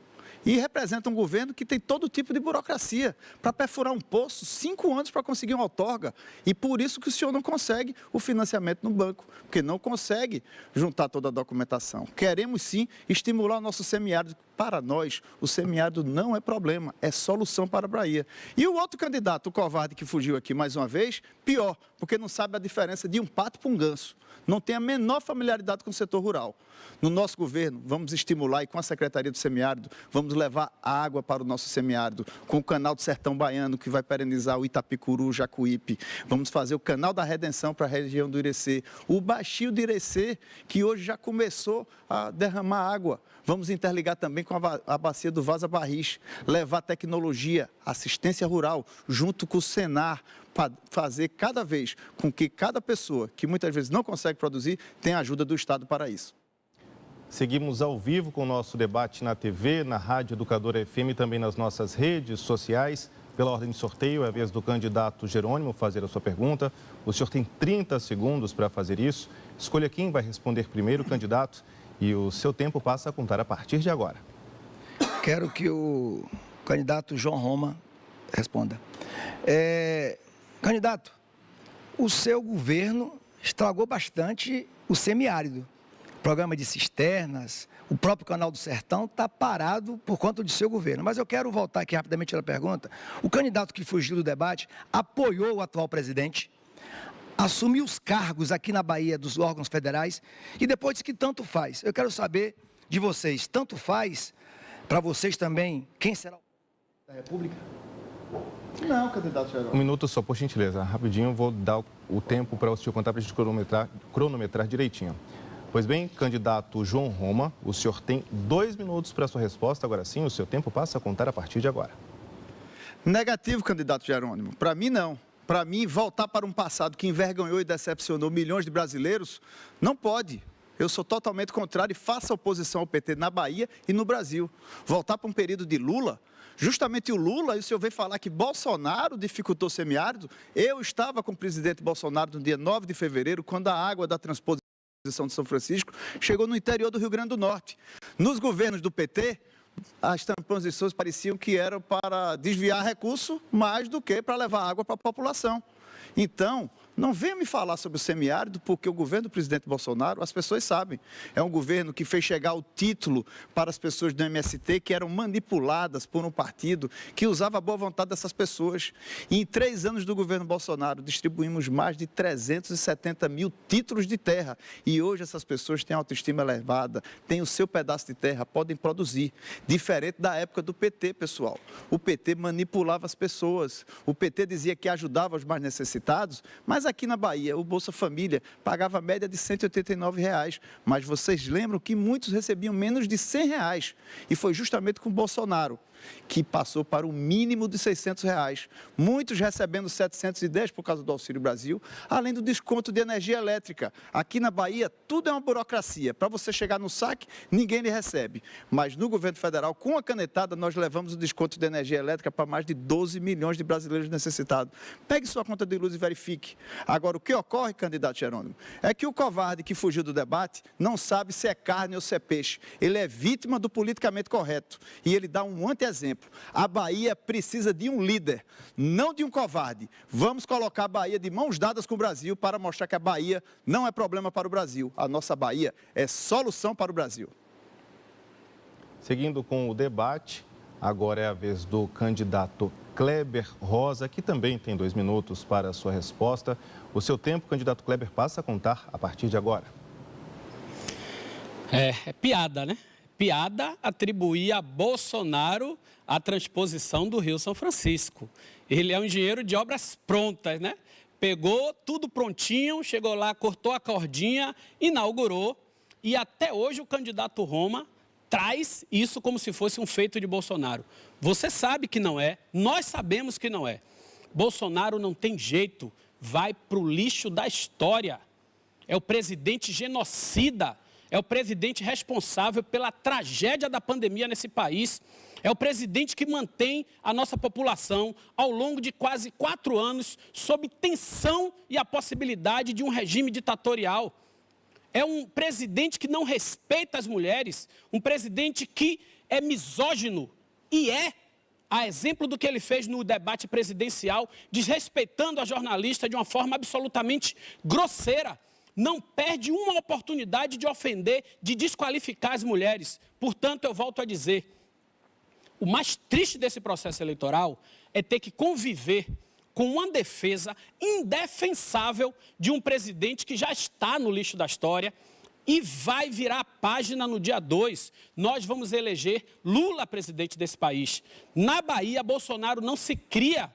E representam um governo que tem todo tipo de burocracia. Para perfurar um poço, 5 anos para conseguir uma outorga. E por isso que o senhor não consegue o financiamento no banco, porque não consegue juntar toda a documentação. Queremos sim estimular o nosso semiárido. Para nós, o semiárido não é problema, é solução para a Bahia. E o outro candidato, o covarde que fugiu aqui mais uma vez, pior, porque não sabe a diferença de um pato para um ganso. Não tem a menor familiaridade com o setor rural. No nosso governo, vamos estimular e com a Secretaria do Semiárido, vamos levar água para o nosso semiárido, com o Canal do Sertão Baiano, que vai perenizar o Itapicuru, Jacuípe. Vamos fazer o Canal da Redenção para a região do Irecê. O Baixio do Irecê, que hoje já começou a derramar água. Vamos interligar também com a bacia do Vaza Barris, levar tecnologia, assistência rural, junto com o Senar, para fazer cada vez com que cada pessoa, que muitas vezes não consegue produzir, tenha ajuda do Estado para isso. Seguimos ao vivo com o nosso debate na TV, na Rádio Educadora FM e também nas nossas redes sociais. Pela ordem de sorteio, é a vez do candidato Jerônimo fazer a sua pergunta. O senhor tem 30 segundos para fazer isso. Escolha quem vai responder primeiro, candidato, e o seu tempo passa a contar a partir de agora. Quero que o candidato João Roma responda. Candidato, o seu governo estragou bastante o semiárido. O programa de cisternas, o próprio Canal do Sertão está parado por conta do seu governo. Mas eu quero voltar aqui rapidamente na pergunta. O candidato que fugiu do debate apoiou o atual presidente, assumiu os cargos aqui na Bahia dos órgãos federais e depois disse que tanto faz. Eu quero saber de vocês, tanto faz para vocês também quem será o presidente da República? Não, candidato Jerônimo. 1 minuto só, por gentileza. Rapidinho, vou dar o tempo para o senhor contar para a gente cronometrar direitinho. Pois bem, candidato João Roma, o senhor tem 2 minutos para a sua resposta. Agora sim, o seu tempo passa a contar a partir de agora. Negativo, candidato Jerônimo. Para mim, não. Para mim, voltar para um passado que envergonhou e decepcionou milhões de brasileiros, não pode. Eu sou totalmente contrário e faço oposição ao PT na Bahia e no Brasil. Voltar para um período de Lula, justamente o Lula, e o senhor veio falar que Bolsonaro dificultou o semiárido. Eu estava com o presidente Bolsonaro no dia 9 de fevereiro, quando a água da transposição de São Francisco chegou no interior do Rio Grande do Norte. Nos governos do PT, as transposições pareciam que eram para desviar recurso mais do que para levar água para a população. Então, não venha me falar sobre o semiárido, porque o governo do presidente Bolsonaro, as pessoas sabem, é um governo que fez chegar o título para as pessoas do MST que eram manipuladas por um partido que usava a boa vontade dessas pessoas. E em 3 anos do governo Bolsonaro, distribuímos mais de 370 mil títulos de terra. E hoje essas pessoas têm autoestima elevada, têm o seu pedaço de terra, podem produzir. Diferente da época do PT, pessoal. O PT manipulava as pessoas. O PT dizia que ajudava os mais necessitados, mas Mas aqui na Bahia, o Bolsa Família pagava a média de R$ 189, mas vocês lembram que muitos recebiam menos de R$ 100, e foi justamente com o Bolsonaro que passou para o mínimo de R$ 600. Muitos recebendo 710 por causa do Auxílio Brasil, além do desconto de energia elétrica. Aqui na Bahia, tudo é uma burocracia. Para você chegar no saque, ninguém lhe recebe. Mas no governo federal, com a canetada, nós levamos o desconto de energia elétrica para mais de 12 milhões de brasileiros necessitados. Pegue sua conta de luz e verifique. Agora, o que ocorre, candidato Jerônimo, é que o covarde que fugiu do debate não sabe se é carne ou se é peixe. Ele é vítima do politicamente correto. E ele dá um exemplo. A Bahia precisa de um líder, não de um covarde. Vamos colocar a Bahia de mãos dadas com o Brasil para mostrar que a Bahia não é problema para o Brasil. A nossa Bahia é solução para o Brasil. Seguindo com o debate, agora é a vez do candidato Kleber Rosa, que também tem 2 minutos para a sua resposta. O seu tempo, candidato Kleber, passa a contar a partir de agora. É piada, né? Piada atribuir a Bolsonaro a transposição do Rio São Francisco. Ele é um engenheiro de obras prontas, né? Pegou tudo prontinho, chegou lá, cortou a cordinha, inaugurou, e até hoje o candidato Roma traz isso como se fosse um feito de Bolsonaro. Você sabe que não é, nós sabemos que não é. Bolsonaro não tem jeito, vai para o lixo da história. É o presidente genocida. É o presidente responsável pela tragédia da pandemia nesse país. É o presidente que mantém a nossa população ao longo de quase 4 anos sob tensão e a possibilidade de um regime ditatorial. É um presidente que não respeita as mulheres, um presidente que é misógino e a exemplo do que ele fez no debate presidencial, desrespeitando a jornalista de uma forma absolutamente grosseira. Não perde uma oportunidade de ofender, de desqualificar as mulheres. Portanto, eu volto a dizer, o mais triste desse processo eleitoral é ter que conviver com uma defesa indefensável de um presidente que já está no lixo da história e vai virar a página no dia 2. Nós vamos eleger Lula presidente desse país. Na Bahia, Bolsonaro não se cria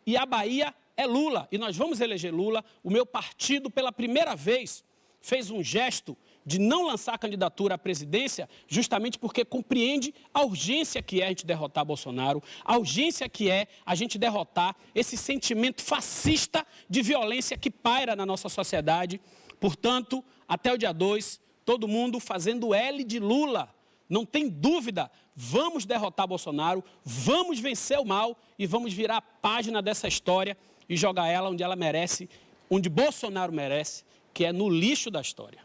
e a Bahia é Lula, e nós vamos eleger Lula. O meu partido, pela primeira vez, fez um gesto de não lançar candidatura à presidência, justamente porque compreende a urgência que é a gente derrotar Bolsonaro, a urgência que é a gente derrotar esse sentimento fascista de violência que paira na nossa sociedade. Portanto, até o dia 2, todo mundo fazendo L de Lula. Não tem dúvida, vamos derrotar Bolsonaro, vamos vencer o mal e vamos virar a página dessa história e jogar ela onde ela merece, onde Bolsonaro merece, que é no lixo da história.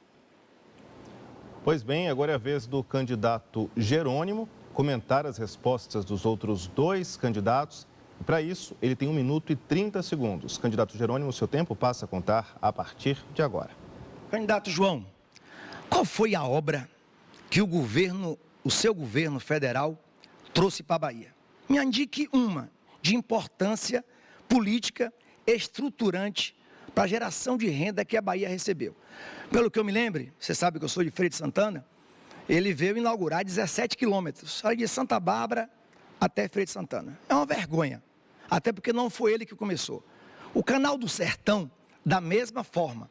Pois bem, agora é a vez do candidato Jerônimo comentar as respostas dos outros 2 candidatos. E para isso, ele tem 1 minuto e 30 segundos. Candidato Jerônimo, seu tempo passa a contar a partir de agora. Candidato João, qual foi a obra que o seu governo federal trouxe para a Bahia? Me indique uma de importância política estruturante para a geração de renda que a Bahia recebeu. Pelo que eu me lembre, você sabe que eu sou de Feira de Santana, ele veio inaugurar 17 quilômetros, de Santa Bárbara até Feira de Santana. É uma vergonha, até porque não foi ele que começou. O Canal do Sertão, da mesma forma.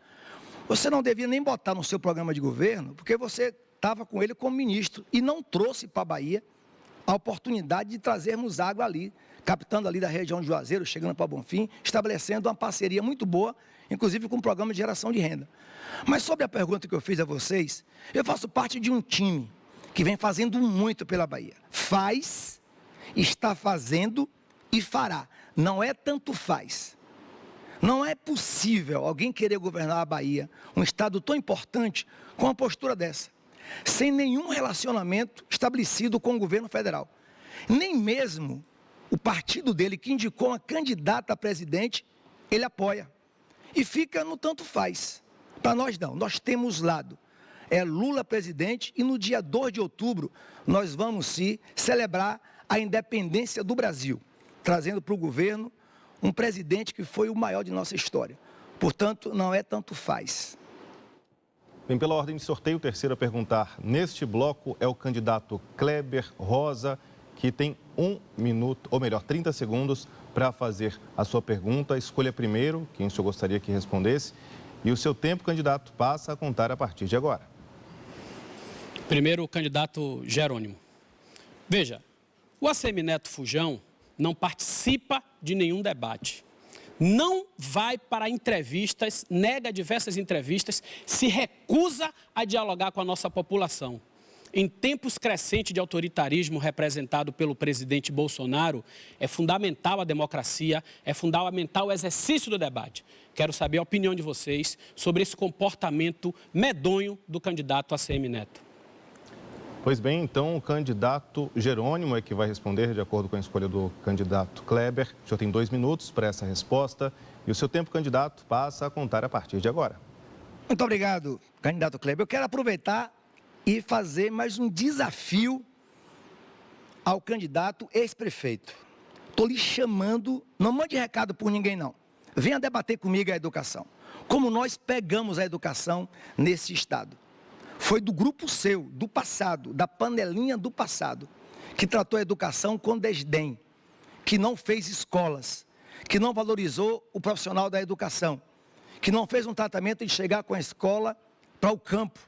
Você não devia nem botar no seu programa de governo, porque você estava com ele como ministro e não trouxe para a Bahia a oportunidade de trazermos água ali, captando ali da região de Juazeiro, chegando para Bonfim, estabelecendo uma parceria muito boa, inclusive com o programa de geração de renda. Mas sobre a pergunta que eu fiz a vocês, eu faço parte de um time que vem fazendo muito pela Bahia. Faz, está fazendo e fará. Não é tanto faz. Não é possível alguém querer governar a Bahia, um estado tão importante, com uma postura dessa, sem nenhum relacionamento estabelecido com o governo federal. Nem mesmo o partido dele, que indicou uma candidata a presidente, ele apoia. E fica no tanto faz. Para nós não, nós temos lado. É Lula presidente e no dia 2 de outubro nós vamos sim celebrar a independência do Brasil, trazendo para o governo um presidente que foi o maior de nossa história. Portanto, não é tanto faz. Bem, pela ordem de sorteio, o terceiro a perguntar neste bloco é o candidato Kleber Rosa, que tem 1 minuto, ou melhor, 30 segundos para fazer a sua pergunta. Escolha primeiro quem o senhor gostaria que respondesse. E o seu tempo, candidato, passa a contar a partir de agora. Primeiro, o candidato Jerônimo. Veja, o Assemineto Fujão não participa de nenhum debate. Não vai para entrevistas, nega diversas entrevistas, se recusa a dialogar com a nossa população. Em tempos crescentes de autoritarismo representado pelo presidente Bolsonaro, é fundamental a democracia, é fundamental o exercício do debate. Quero saber a opinião de vocês sobre esse comportamento medonho do candidato ACM Neto. Pois bem, então o candidato Jerônimo é que vai responder de acordo com a escolha do candidato Kleber. O senhor tem 2 minutos para essa resposta e o seu tempo, candidato, passa a contar a partir de agora. Muito obrigado, candidato Kleber. Eu quero aproveitar e fazer mais um desafio ao candidato ex-prefeito. Estou lhe chamando, não mande recado por ninguém não. Venha debater comigo a educação. Como nós pegamos a educação nesse estado. Foi do grupo seu, do passado, da panelinha do passado, que tratou a educação com desdém, que não fez escolas, que não valorizou o profissional da educação, que não fez um tratamento de chegar com a escola para o campo.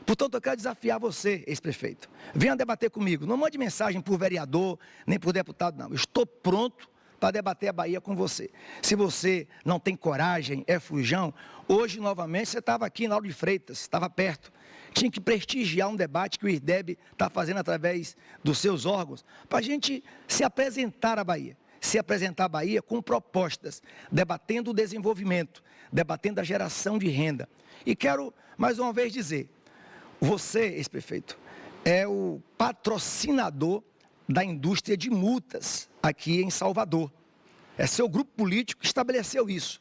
Portanto, eu quero desafiar você, ex-prefeito. Venha debater comigo. Não mande mensagem por vereador, nem por deputado, não. Eu estou pronto para debater a Bahia com você. Se você não tem coragem, é fujão, hoje, novamente, você estava aqui na Lauro de Freitas, estava perto. Tinha que prestigiar um debate que o IRDEB está fazendo através dos seus órgãos, para a gente se apresentar à Bahia. Se apresentar à Bahia com propostas, debatendo o desenvolvimento, debatendo a geração de renda. E quero, mais uma vez, dizer, você, ex-prefeito, é o patrocinador da indústria de multas aqui em Salvador. É seu grupo político que estabeleceu isso.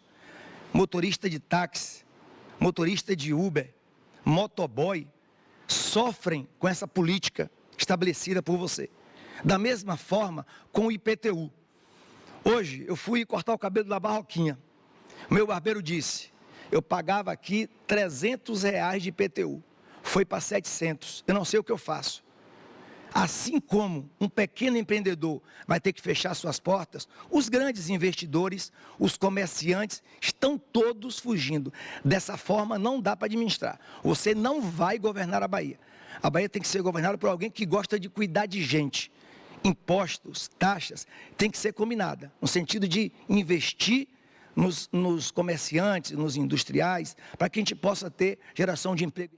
Motorista de táxi, motorista de Uber, motoboy, sofrem com essa política estabelecida por você. Da mesma forma com o IPTU. Hoje eu fui cortar o cabelo da Barroquinha. O meu barbeiro disse, eu pagava aqui R$300 de IPTU. Foi para 700, eu não sei o que eu faço. Assim como um pequeno empreendedor vai ter que fechar suas portas, os grandes investidores, os comerciantes, estão todos fugindo. Dessa forma não dá para administrar. Você não vai governar a Bahia. A Bahia tem que ser governada por alguém que gosta de cuidar de gente. Impostos, taxas, tem que ser combinada, no sentido de investir nos comerciantes, nos industriais, para que a gente possa ter geração de emprego.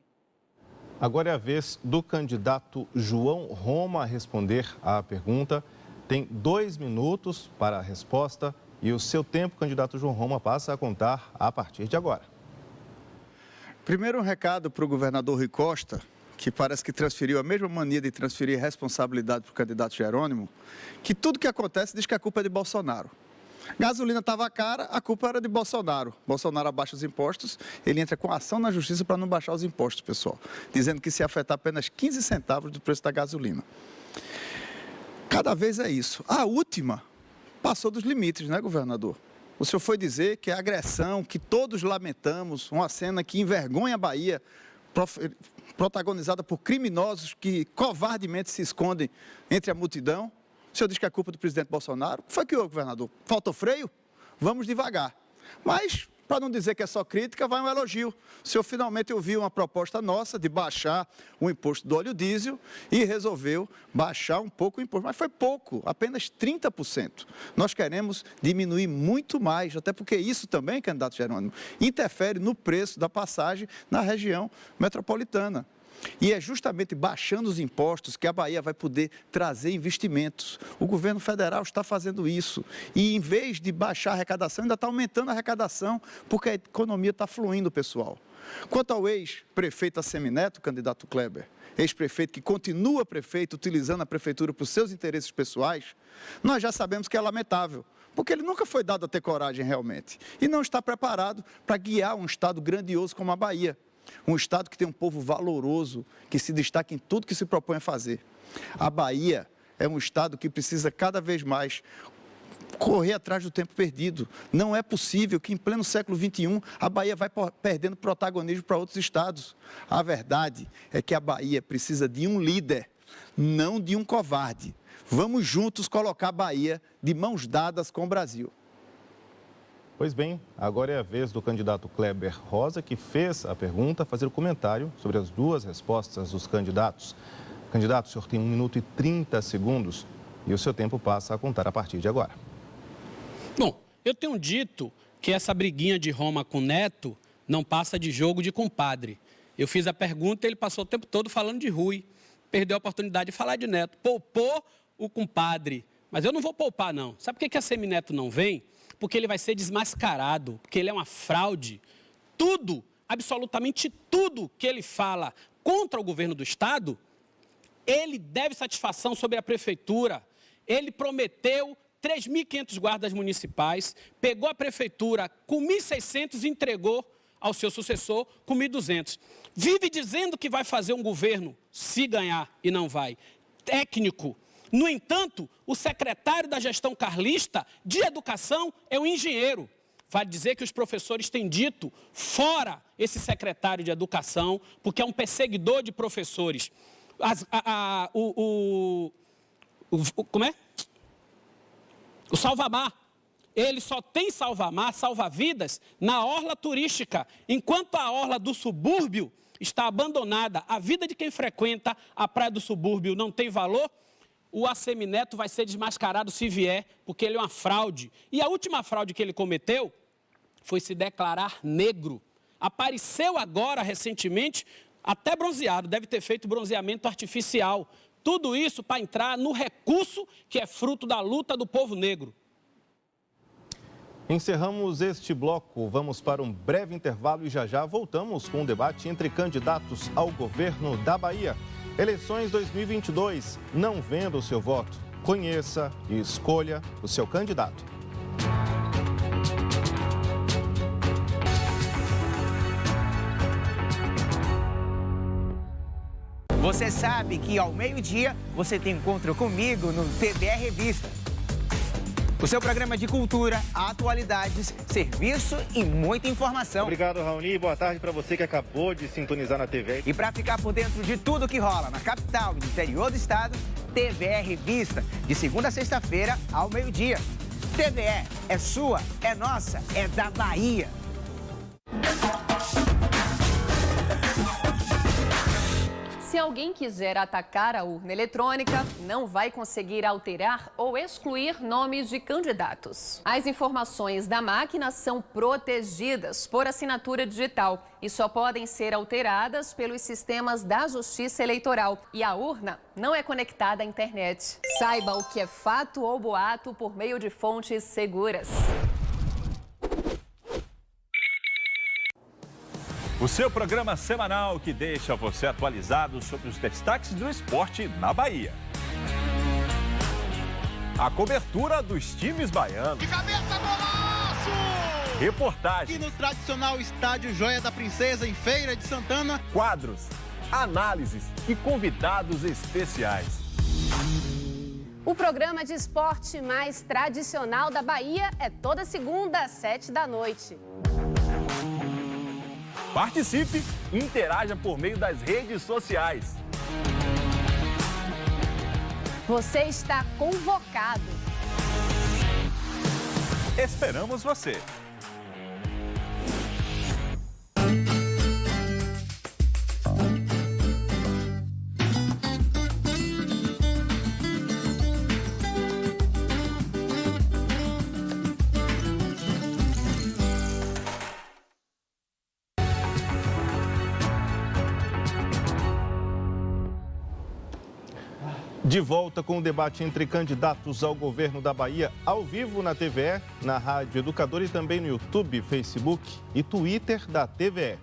Agora é a vez do candidato João Roma responder à pergunta. Tem 2 minutos para a resposta e o seu tempo, candidato João Roma, passa a contar a partir de agora. Primeiro, um recado para o governador Rui Costa, que parece que transferiu a mesma mania de transferir responsabilidade para o candidato Jerônimo, que tudo que acontece diz que a culpa é de Bolsonaro. Gasolina estava cara, a culpa era de Bolsonaro. Bolsonaro abaixa os impostos, ele entra com ação na justiça para não baixar os impostos, pessoal. Dizendo que se afetar apenas 15 centavos do preço da gasolina. Cada vez é isso. A última passou dos limites, né, governador? O senhor foi dizer que a agressão, que todos lamentamos, uma cena que envergonha a Bahia, protagonizada por criminosos que covardemente se escondem entre a multidão. O senhor diz que é culpa do presidente Bolsonaro. O que foi que houve, governador? Faltou freio? Vamos devagar. Mas, para não dizer que é só crítica, vai um elogio. O senhor finalmente ouviu uma proposta nossa de baixar o imposto do óleo diesel e resolveu baixar um pouco o imposto. Mas foi pouco, apenas 30%. Nós queremos diminuir muito mais, até porque isso também, candidato Jerônimo, interfere no preço da passagem na região metropolitana. E é justamente baixando os impostos que a Bahia vai poder trazer investimentos. O governo federal está fazendo isso. E em vez de baixar a arrecadação, ainda está aumentando a arrecadação, porque a economia está fluindo, pessoal. Quanto ao ex-prefeito ACM Neto, candidato Kleber, ex-prefeito que continua prefeito, utilizando a prefeitura para os seus interesses pessoais, nós já sabemos que é lamentável. Porque ele nunca foi dado a ter coragem realmente. E não está preparado para guiar um estado grandioso como a Bahia. Um estado que tem um povo valoroso, que se destaca em tudo que se propõe a fazer. A Bahia é um estado que precisa cada vez mais correr atrás do tempo perdido. Não é possível que em pleno século XXI a Bahia vai perdendo protagonismo para outros estados. A verdade é que a Bahia precisa de um líder, não de um covarde. Vamos juntos colocar a Bahia de mãos dadas com o Brasil. Pois bem, agora é a vez do candidato Kleber Rosa, que fez a pergunta, fazer o comentário sobre as duas respostas dos candidatos. Candidato, o senhor tem 1 minuto e 30 segundos e o seu tempo passa a contar a partir de agora. Bom, eu tenho dito que essa briguinha de Roma com Neto não passa de jogo de compadre. Eu fiz a pergunta e ele passou o tempo todo falando de Rui. Perdeu a oportunidade de falar de Neto. Poupou o compadre. Mas eu não vou poupar, não. Sabe por que a Semineto não vem? Porque ele vai ser desmascarado, porque ele é uma fraude. Tudo, absolutamente tudo que ele fala contra o governo do Estado, ele deve satisfação sobre a prefeitura. Ele prometeu 3.500 guardas municipais, pegou a prefeitura com 1.600 e entregou ao seu sucessor com 1.200. Vive dizendo que vai fazer um governo, se ganhar, e não vai. Técnico. No entanto, o secretário da gestão carlista de educação é um engenheiro. Vale dizer que os professores têm dito, fora esse secretário de educação, porque é um perseguidor de professores. Como é? O Salvamar. Ele só tem Salvamar, salva-vidas, na orla turística, enquanto a orla do subúrbio está abandonada. A vida de quem frequenta a praia do subúrbio não tem valor. O Assemineto vai ser desmascarado se vier, porque ele é uma fraude. E a última fraude que ele cometeu foi se declarar negro. Apareceu agora, recentemente, até bronzeado, deve ter feito bronzeamento artificial. Tudo isso para entrar no recurso que é fruto da luta do povo negro. Encerramos este bloco, vamos para um breve intervalo e já voltamos com um debate entre candidatos ao governo da Bahia. Eleições 2022, não venda o seu voto, conheça e escolha o seu candidato. Você sabe que ao meio-dia você tem encontro comigo no TVE Revista. O seu programa de cultura, atualidades, serviço e muita informação. Obrigado, Raoni. Boa tarde para você que acabou de sintonizar na TV. E para ficar por dentro de tudo que rola na capital e no interior do estado, TVE Revista, de segunda a sexta-feira ao meio-dia. TVE é sua, é nossa, é da Bahia. Se alguém quiser atacar a urna eletrônica, não vai conseguir alterar ou excluir nomes de candidatos. As informações da máquina são protegidas por assinatura digital e só podem ser alteradas pelos sistemas da Justiça Eleitoral. E a urna não é conectada à internet. Saiba o que é fato ou boato por meio de fontes seguras. O seu programa semanal que deixa você atualizado sobre os destaques do esporte na Bahia. A cobertura dos times baianos. De cabeça, golaço! Reportagem. E no tradicional estádio Joia da Princesa, em Feira de Santana. Quadros, análises e convidados especiais. O programa de esporte mais tradicional da Bahia é toda segunda às 19h. Participe e interaja por meio das redes sociais. Você está convocado. Esperamos você. De volta com o debate entre candidatos ao governo da Bahia, ao vivo na TVE, na Rádio Educadora e também no YouTube, Facebook e Twitter da TVE.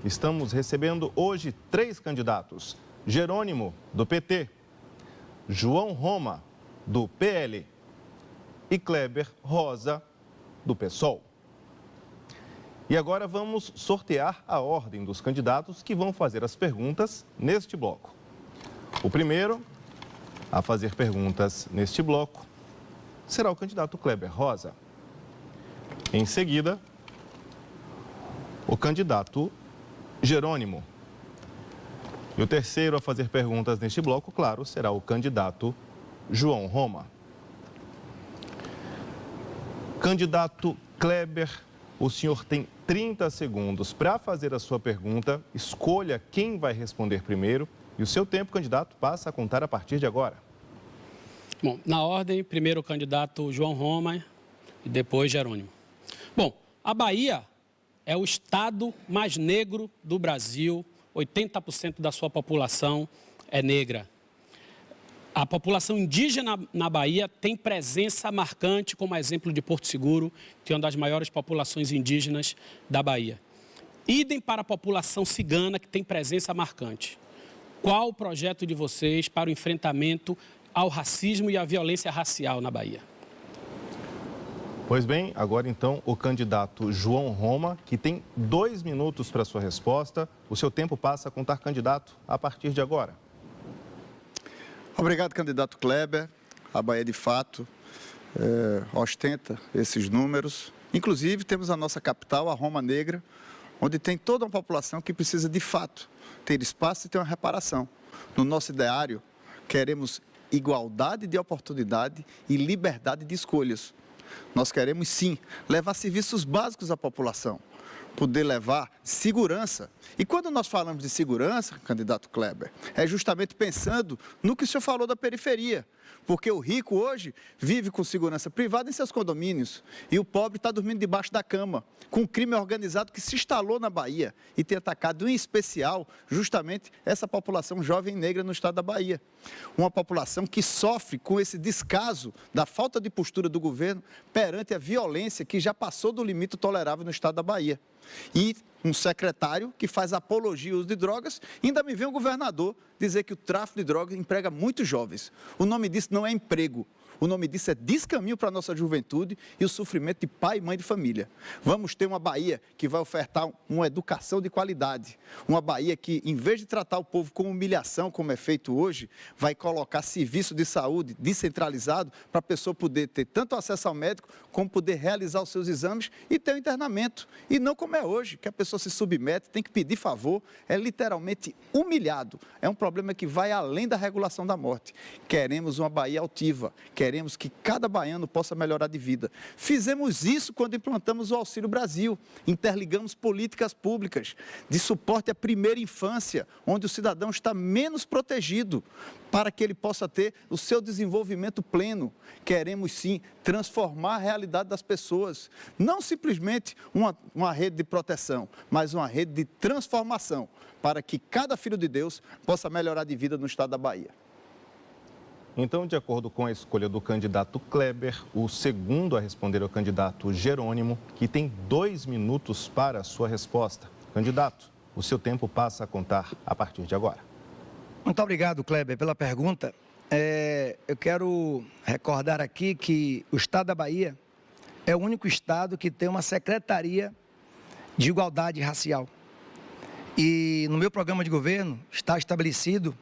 Estamos recebendo hoje 3 candidatos: Jerônimo, do PT, João Roma, do PL e Kleber Rosa, do PSOL. E agora vamos sortear a ordem dos candidatos que vão fazer as perguntas neste bloco. O primeiro a fazer perguntas neste bloco será o candidato Kleber Rosa. Em seguida, o candidato Jerônimo. E o terceiro a fazer perguntas neste bloco, claro, será o candidato João Roma. Candidato Kleber, o senhor tem 30 segundos para fazer a sua pergunta. Escolha quem vai responder primeiro e o seu tempo, candidato, passa a contar a partir de agora. Bom, na ordem, primeiro o candidato João Roma e depois Jerônimo. Bom, a Bahia é o estado mais negro do Brasil, 80% da sua população é negra. A população indígena na Bahia tem presença marcante, como exemplo de Porto Seguro, que é uma das maiores populações indígenas da Bahia. Idem para a população cigana, que tem presença marcante. Qual o projeto de vocês para o enfrentamento ao racismo e à violência racial na Bahia? Pois bem, agora então o candidato João Roma, que tem 2 minutos para sua resposta. O seu tempo passa a contar, candidato, a partir de agora. Obrigado, candidato Kleber. A Bahia, de fato, ostenta esses números. Inclusive, temos a nossa capital, a Roma Negra, onde tem toda uma população que precisa, de fato, ter espaço e ter uma reparação. No nosso ideário, queremos igualdade de oportunidade e liberdade de escolhas. Nós queremos, sim, levar serviços básicos à população, poder levar segurança. E quando nós falamos de segurança, candidato Kleber, é justamente pensando no que o senhor falou da periferia. Porque o rico hoje vive com segurança privada em seus condomínios e o pobre está dormindo debaixo da cama, com um crime organizado que se instalou na Bahia e tem atacado em especial justamente essa população jovem negra no estado da Bahia. Uma população que sofre com esse descaso da falta de postura do governo perante a violência que já passou do limite tolerável no estado da Bahia. E um secretário que faz apologia ao uso de drogas, ainda me vem um governador dizer que o tráfico de drogas emprega muitos jovens. O nome disso não é emprego. O nome disso é descaminho para a nossa juventude e o sofrimento de pai e mãe de família. Vamos ter uma Bahia que vai ofertar uma educação de qualidade. Uma Bahia que, em vez de tratar o povo com humilhação, como é feito hoje, vai colocar serviço de saúde descentralizado para a pessoa poder ter tanto acesso ao médico, como poder realizar os seus exames e ter o internamento. E não como é hoje, que a pessoa se submete, tem que pedir favor, é literalmente humilhado. É um problema que vai além da regulação da morte. Queremos uma Bahia altiva, queremos que cada baiano possa melhorar de vida. Fizemos isso quando implantamos o Auxílio Brasil. Interligamos políticas públicas de suporte à primeira infância, onde o cidadão está menos protegido, para que ele possa ter o seu desenvolvimento pleno. Queremos, sim, transformar a realidade das pessoas. Não simplesmente uma rede de proteção, mas uma rede de transformação, para que cada filho de Deus possa melhorar de vida no estado da Bahia. Então, de acordo com a escolha do candidato Kleber, o segundo a responder é o candidato Jerônimo, que tem 2 minutos para a sua resposta. Candidato, o seu tempo passa a contar a partir de agora. Muito obrigado, Kleber, pela pergunta. Eu quero recordar aqui que o estado da Bahia é o único estado que tem uma secretaria de igualdade racial. E no meu programa de governo está estabelecido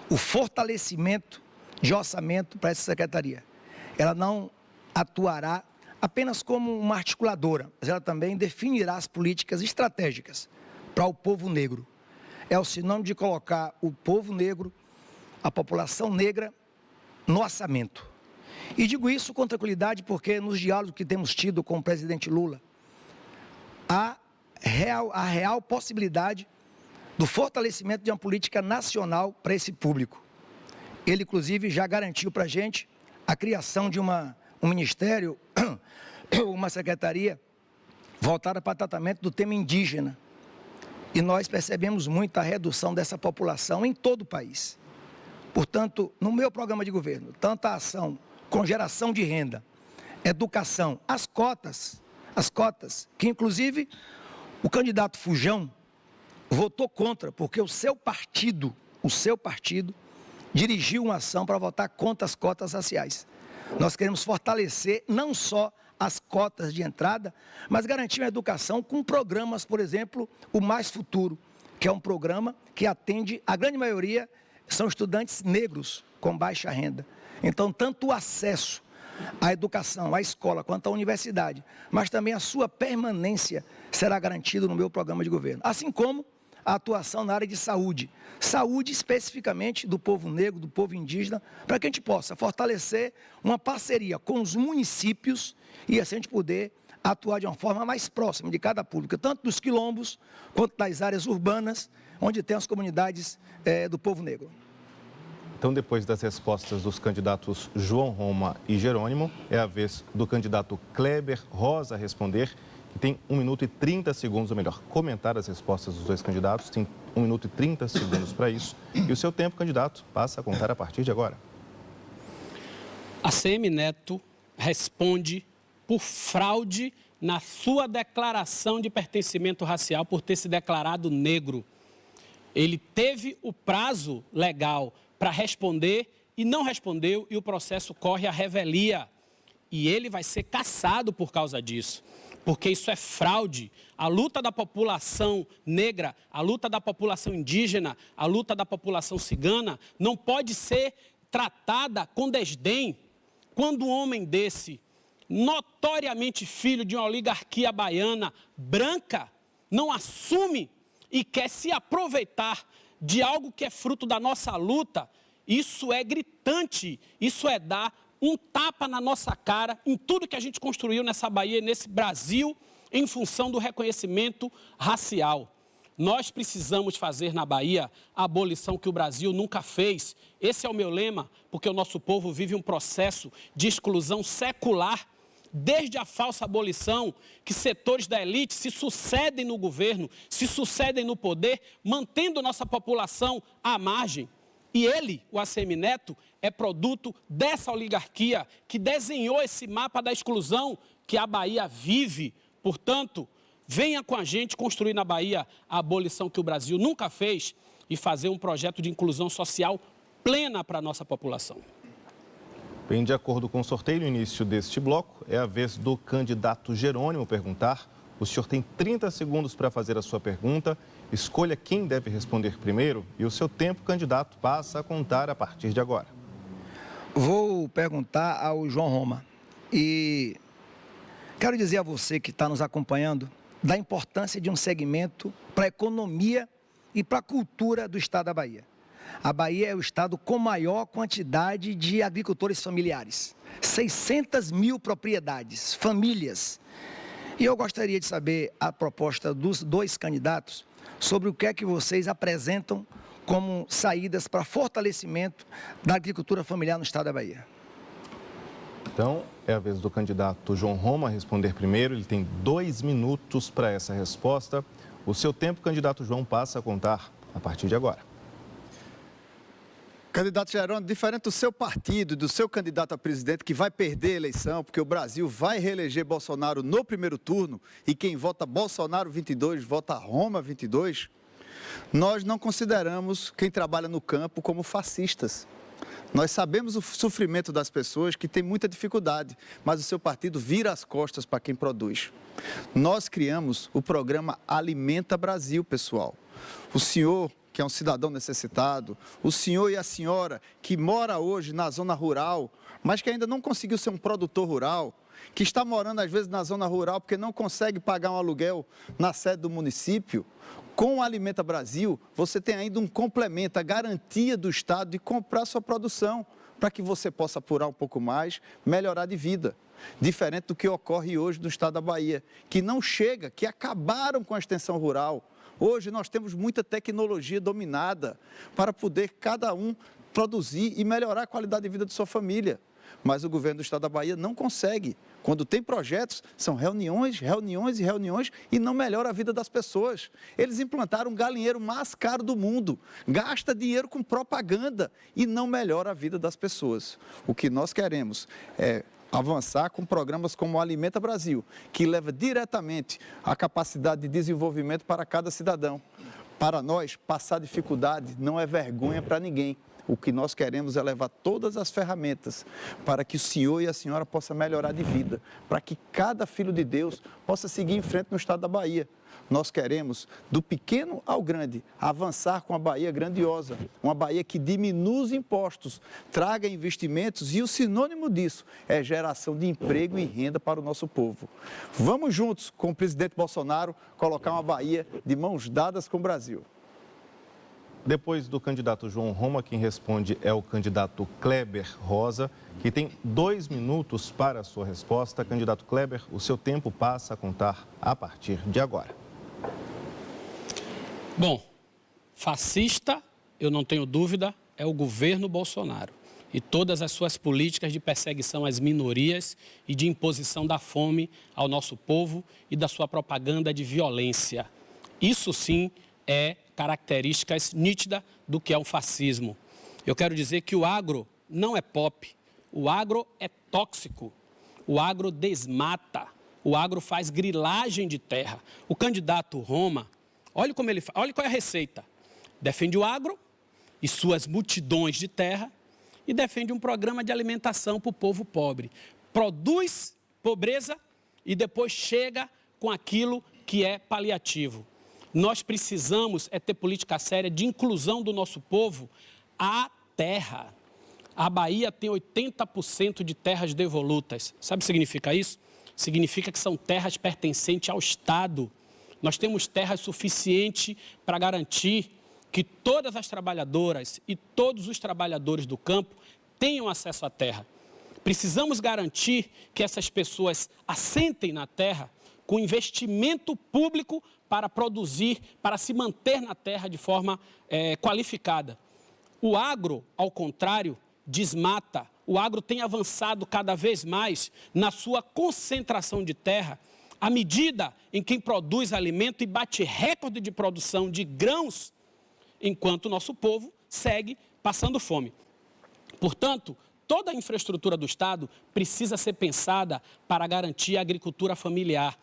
o fortalecimento de orçamento para essa secretaria. Ela não atuará apenas como uma articuladora, mas ela também definirá as políticas estratégicas para o povo negro. É o sinônimo de colocar o povo negro, a população negra, no orçamento. E digo isso com tranquilidade porque nos diálogos que temos tido com o presidente Lula, há a real possibilidade do fortalecimento de uma política nacional para esse público. Ele, inclusive, já garantiu para a gente a criação de um ministério, uma secretaria voltada para tratamento do tema indígena. E nós percebemos muito a redução dessa população em todo o país. Portanto, no meu programa de governo, tanto a ação com geração de renda, educação, as cotas, que inclusive o candidato Fujão votou contra, porque o seu partido dirigiu uma ação para votar contra as cotas raciais. Nós queremos fortalecer não só as cotas de entrada, mas garantir uma educação com programas, por exemplo, o Mais Futuro, que é um programa que atende, a grande maioria são estudantes negros com baixa renda. Então, tanto o acesso à educação, à escola, quanto à universidade, mas também a sua permanência será garantido no meu programa de governo. Assim como a atuação na área de saúde. Saúde especificamente do povo negro, do povo indígena, para que a gente possa fortalecer uma parceria com os municípios e assim a gente poder atuar de uma forma mais próxima de cada público, tanto dos quilombos quanto das áreas urbanas, onde tem as comunidades do povo negro. Então, depois das respostas dos candidatos João Roma e Jerônimo, é a vez do candidato Kleber Rosa responder, que tem 1 minuto e 30 segundos, ou melhor, comentar as respostas dos dois candidatos, tem 1 minuto e 30 segundos para isso. E o seu tempo, candidato, passa a contar a partir de agora. ACM Neto responde por fraude na sua declaração de pertencimento racial por ter se declarado negro. Ele teve o prazo legal para responder e não respondeu e o processo corre à revelia. E ele vai ser cassado por causa disso, porque isso é fraude. A luta da população negra, a luta da população indígena, a luta da população cigana não pode ser tratada com desdém quando um homem desse, notoriamente filho de uma oligarquia baiana branca, não assume e quer se aproveitar de algo que é fruto da nossa luta. Isso é gritante, isso é dar um tapa na nossa cara em tudo que a gente construiu nessa Bahia e nesse Brasil em função do reconhecimento racial. Nós precisamos fazer na Bahia a abolição que o Brasil nunca fez. Esse é o meu lema, porque o nosso povo vive um processo de exclusão secular, desde a falsa abolição, que setores da elite se sucedem no governo, se sucedem no poder, mantendo nossa população à margem. E ele, o ACM Neto, é produto dessa oligarquia que desenhou esse mapa da exclusão que a Bahia vive. Portanto, venha com a gente construir na Bahia a abolição que o Brasil nunca fez e fazer um projeto de inclusão social plena para a nossa população. Bem, de acordo com o sorteio no início deste bloco, é a vez do candidato Jerônimo perguntar. O senhor tem 30 segundos para fazer a sua pergunta. Escolha quem deve responder primeiro e o seu tempo, candidato, passa a contar a partir de agora. Vou perguntar ao João Roma e quero dizer a você que está nos acompanhando da importância de um segmento para a economia e para a cultura do estado da Bahia. A Bahia é o estado com maior quantidade de agricultores familiares, 600 mil propriedades, famílias. E eu gostaria de saber a proposta dos dois candidatos sobre o que é que vocês apresentam como saídas para fortalecimento da agricultura familiar no estado da Bahia. Então, é a vez do candidato João Roma responder primeiro. Ele tem 2 minutos para essa resposta. O seu tempo, candidato João, passa a contar a partir de agora. Candidato Jerônimo, diferente do seu partido, do seu candidato a presidente, que vai perder a eleição, porque o Brasil vai reeleger Bolsonaro no primeiro turno, e quem vota Bolsonaro 22, vota Roma 22, nós não consideramos quem trabalha no campo como fascistas. Nós sabemos o sofrimento das pessoas que têm muita dificuldade, mas o seu partido vira as costas para quem produz. Nós criamos o programa Alimenta Brasil, pessoal. O senhor, que é um cidadão necessitado, o senhor e a senhora que mora hoje na zona rural, mas que ainda não conseguiu ser um produtor rural, que está morando às vezes na zona rural porque não consegue pagar um aluguel na sede do município, com o Alimenta Brasil, você tem ainda um complemento, a garantia do Estado de comprar sua produção, para que você possa apurar um pouco mais, melhorar de vida. Diferente do que ocorre hoje no estado da Bahia, que não chega, que acabaram com a extensão rural. Hoje nós temos muita tecnologia dominada para poder cada um produzir e melhorar a qualidade de vida de sua família. Mas o governo do estado da Bahia não consegue. Quando tem projetos, são reuniões, reuniões e reuniões e não melhora a vida das pessoas. Eles implantaram o galinheiro mais caro do mundo, gasta dinheiro com propaganda e não melhora a vida das pessoas. O que nós queremos é avançar com programas como o Alimenta Brasil, que leva diretamente a capacidade de desenvolvimento para cada cidadão. Para nós, passar dificuldade não é vergonha para ninguém. O que nós queremos é levar todas as ferramentas para que o senhor e a senhora possam melhorar de vida, para que cada filho de Deus possa seguir em frente no estado da Bahia. Nós queremos, do pequeno ao grande, avançar com a Bahia grandiosa, uma Bahia que diminua os impostos, traga investimentos e o sinônimo disso é geração de emprego e renda para o nosso povo. Vamos juntos com o presidente Bolsonaro colocar uma Bahia de mãos dadas com o Brasil. Depois do candidato João Roma, quem responde é o candidato Kleber Rosa, que tem 2 minutos para a sua resposta. Candidato Kleber, o seu tempo passa a contar a partir de agora. Bom, fascista, eu não tenho dúvida, é o governo Bolsonaro e todas as suas políticas de perseguição às minorias e de imposição da fome ao nosso povo e da sua propaganda de violência. Isso sim é características nítidas do que é um fascismo. Eu quero dizer que o agro não é pop, o agro é tóxico, o agro desmata, o agro faz grilagem de terra. O candidato Roma, olha como ele faz, olha qual é a receita. Defende o agro e suas multidões de terra e defende um programa de alimentação para o povo pobre. Produz pobreza e depois chega com aquilo que é paliativo. Nós precisamos ter política séria de inclusão do nosso povo à terra. A Bahia tem 80% de terras devolutas. Sabe o que significa isso? Significa que são terras pertencentes ao Estado. Nós temos terras suficientes para garantir que todas as trabalhadoras e todos os trabalhadores do campo tenham acesso à terra. Precisamos garantir que essas pessoas assentem na terra com investimento público para produzir, para se manter na terra de forma qualificada. O agro, ao contrário, desmata. O agro tem avançado cada vez mais na sua concentração de terra, à medida em que produz alimento e bate recorde de produção de grãos, enquanto o nosso povo segue passando fome. Portanto, toda a infraestrutura do Estado precisa ser pensada para garantir a agricultura familiar.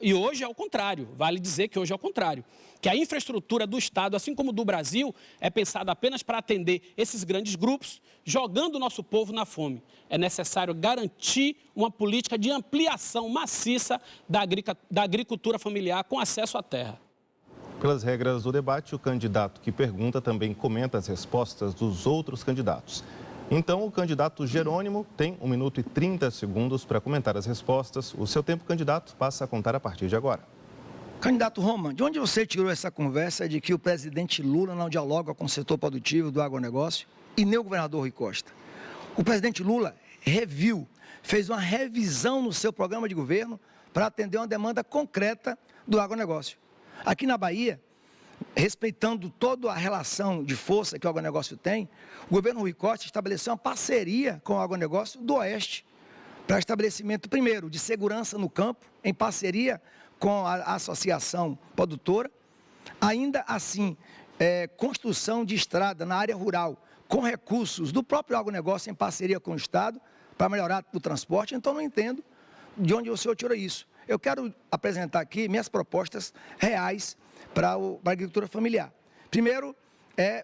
E hoje é o contrário, vale dizer que hoje é o contrário. Que a infraestrutura do Estado, assim como do Brasil, é pensada apenas para atender esses grandes grupos, jogando o nosso povo na fome. É necessário garantir uma política de ampliação maciça da agricultura familiar com acesso à terra. Pelas regras do debate, o candidato que pergunta também comenta as respostas dos outros candidatos. Então, o candidato Jerônimo tem 1 minuto e 30 segundos para comentar as respostas. O seu tempo, candidato, passa a contar a partir de agora. Candidato Roma, de onde você tirou essa conversa de que o presidente Lula não dialoga com o setor produtivo do agronegócio e nem o governador Rui Costa? O presidente Lula fez uma revisão no seu programa de governo para atender uma demanda concreta do agronegócio. Aqui na Bahia, respeitando toda a relação de força que o agronegócio tem, o governo Rui Costa estabeleceu uma parceria com o agronegócio do Oeste para estabelecimento, primeiro, de segurança no campo, em parceria com a associação produtora, ainda assim, construção de estrada na área rural, com recursos do próprio agronegócio em parceria com o Estado, para melhorar o transporte. Então, não entendo de onde o senhor tirou isso. Eu quero apresentar aqui minhas propostas reais para a agricultura familiar. Primeiro,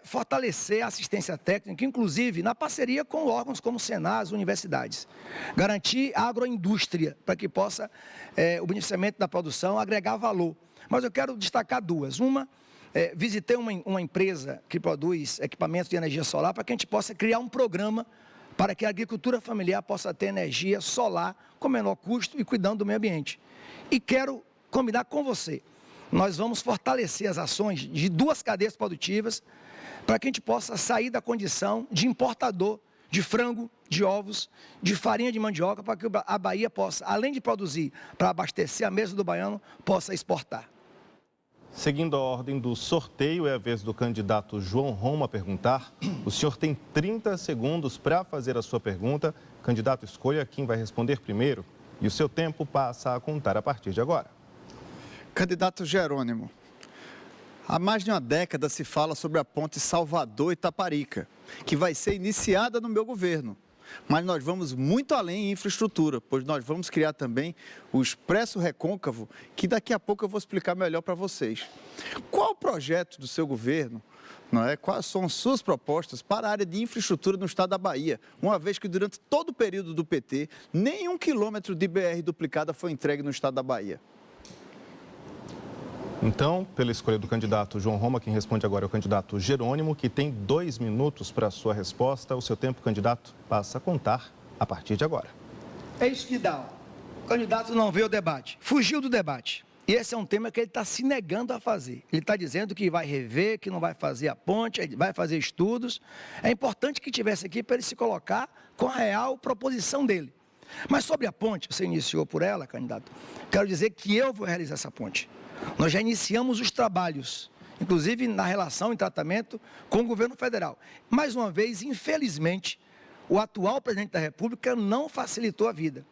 fortalecer a assistência técnica, inclusive na parceria com órgãos como o Senai, as universidades. Garantir a agroindústria, para que possa o beneficiamento da produção agregar valor. Mas eu quero destacar duas. Uma, visitei uma empresa que produz equipamentos de energia solar para que a gente possa criar um programa para que a agricultura familiar possa ter energia solar com menor custo e cuidando do meio ambiente. E quero combinar com você. Nós vamos fortalecer as ações de 2 cadeias produtivas para que a gente possa sair da condição de importador de frango, de ovos, de farinha de mandioca, para que a Bahia possa, além de produzir para abastecer a mesa do baiano, possa exportar. Seguindo a ordem do sorteio, é a vez do candidato João Roma perguntar. O senhor tem 30 segundos para fazer a sua pergunta. Candidato, escolha quem vai responder primeiro e o seu tempo passa a contar a partir de agora. Candidato Jerônimo, há mais de uma década se fala sobre a ponte Salvador-Itaparica, que vai ser iniciada no meu governo. Mas nós vamos muito além em infraestrutura, pois nós vamos criar também o Expresso Recôncavo, que daqui a pouco eu vou explicar melhor para vocês. Qual o projeto do seu governo, quais são suas propostas para a área de infraestrutura no estado da Bahia, uma vez que durante todo o período do PT, nenhum quilômetro de BR duplicada foi entregue no estado da Bahia? Então, pela escolha do candidato João Roma, quem responde agora é o candidato Jerônimo, que tem 2 minutos para a sua resposta. O seu tempo, candidato, passa a contar a partir de agora. É isso que dá. O candidato não veio ao debate, fugiu do debate. E esse é um tema que ele está se negando a fazer. Ele está dizendo que vai rever, que não vai fazer a ponte, vai fazer estudos. É importante que tivesse aqui para ele se colocar com a real proposição dele. Mas sobre a ponte, você iniciou por ela, candidato, quero dizer que eu vou realizar essa ponte. Nós já iniciamos os trabalhos, inclusive na relação e tratamento com o governo federal. Mais uma vez, infelizmente, o atual presidente da República não facilitou a vida.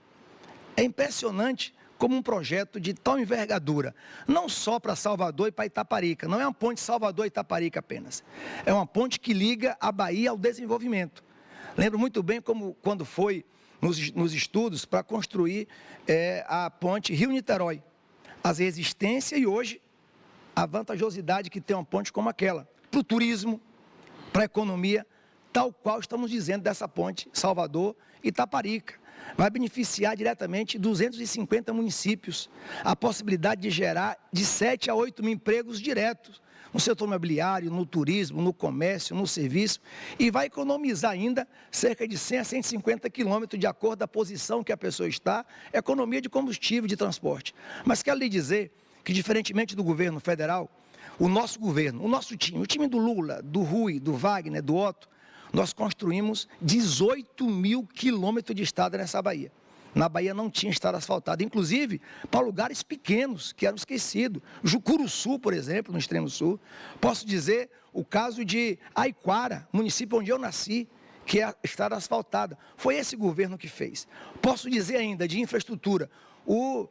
É impressionante como um projeto de tal envergadura, não só para Salvador e para Itaparica, não é uma ponte Salvador-Itaparica apenas, é uma ponte que liga a Bahia ao desenvolvimento. Lembro muito bem como quando foi nos estudos para construir a ponte Rio-Niterói, as resistências e hoje a vantajosidade que tem uma ponte como aquela, para o turismo, para a economia, tal qual estamos dizendo dessa ponte Salvador-Itaparica. Vai beneficiar diretamente 250 municípios, a possibilidade de gerar de 7 a 8 mil empregos diretos no setor imobiliário, no turismo, no comércio, no serviço, e vai economizar ainda cerca de 100 a 150 quilômetros de acordo com a posição que a pessoa está, economia de combustível, de transporte. Mas quero lhe dizer que, diferentemente do governo federal, o nosso governo, o nosso time, o time do Lula, do Rui, do Wagner, do Otto, nós construímos 18 mil quilômetros de estrada nessa Bahia. Na Bahia não tinha estrada asfaltada, inclusive para lugares pequenos que eram esquecidos. Jucuruçu, por exemplo, no extremo sul. Posso dizer o caso de Aiquara, município onde eu nasci, que é a estrada asfaltada. Foi esse governo que fez. Posso dizer ainda de infraestrutura, o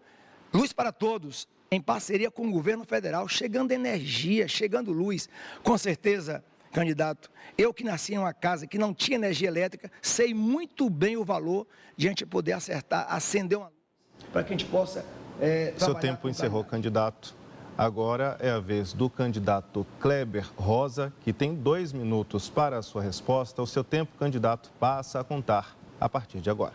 Luz para Todos, em parceria com o governo federal, chegando energia, chegando luz, com certeza. Candidato, eu que nasci em uma casa que não tinha energia elétrica, sei muito bem o valor de a gente poder acender uma luz para que a gente possa Seu tempo encerrou, candidato. Agora é a vez do candidato Kleber Rosa, que tem 2 minutos para a sua resposta. O seu tempo, candidato, passa a contar a partir de agora.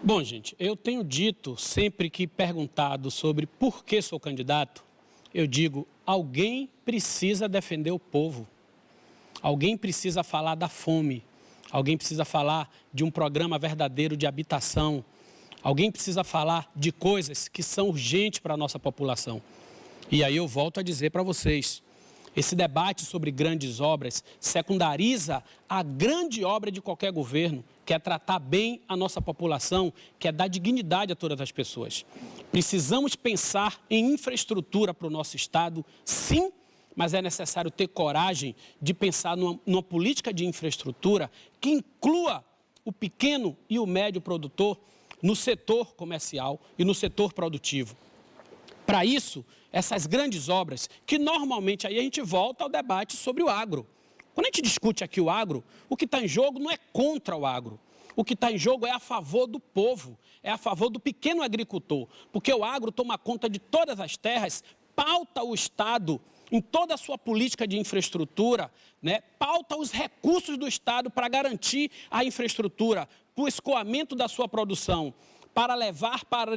Bom, gente, eu tenho dito sempre que perguntado sobre por que sou candidato, eu digo, alguém precisa defender o povo, alguém precisa falar da fome, alguém precisa falar de um programa verdadeiro de habitação, alguém precisa falar de coisas que são urgentes para a nossa população. E aí eu volto a dizer para vocês, esse debate sobre grandes obras secundariza a grande obra de qualquer governo, que é tratar bem a nossa população, que é dar dignidade a todas as pessoas. Precisamos pensar em infraestrutura para o nosso Estado, sim, mas é necessário ter coragem de pensar numa política de infraestrutura que inclua o pequeno e o médio produtor no setor comercial e no setor produtivo. Para isso, essas grandes obras, que normalmente aí a gente volta ao debate sobre o agro. Quando a gente discute aqui o agro, o que está em jogo não é contra o agro. O que está em jogo é a favor do povo, é a favor do pequeno agricultor. Porque o agro toma conta de todas as terras, pauta o Estado em toda a sua política de infraestrutura, né? Pauta os recursos do Estado para garantir a infraestrutura, para o escoamento da sua produção, para levar, para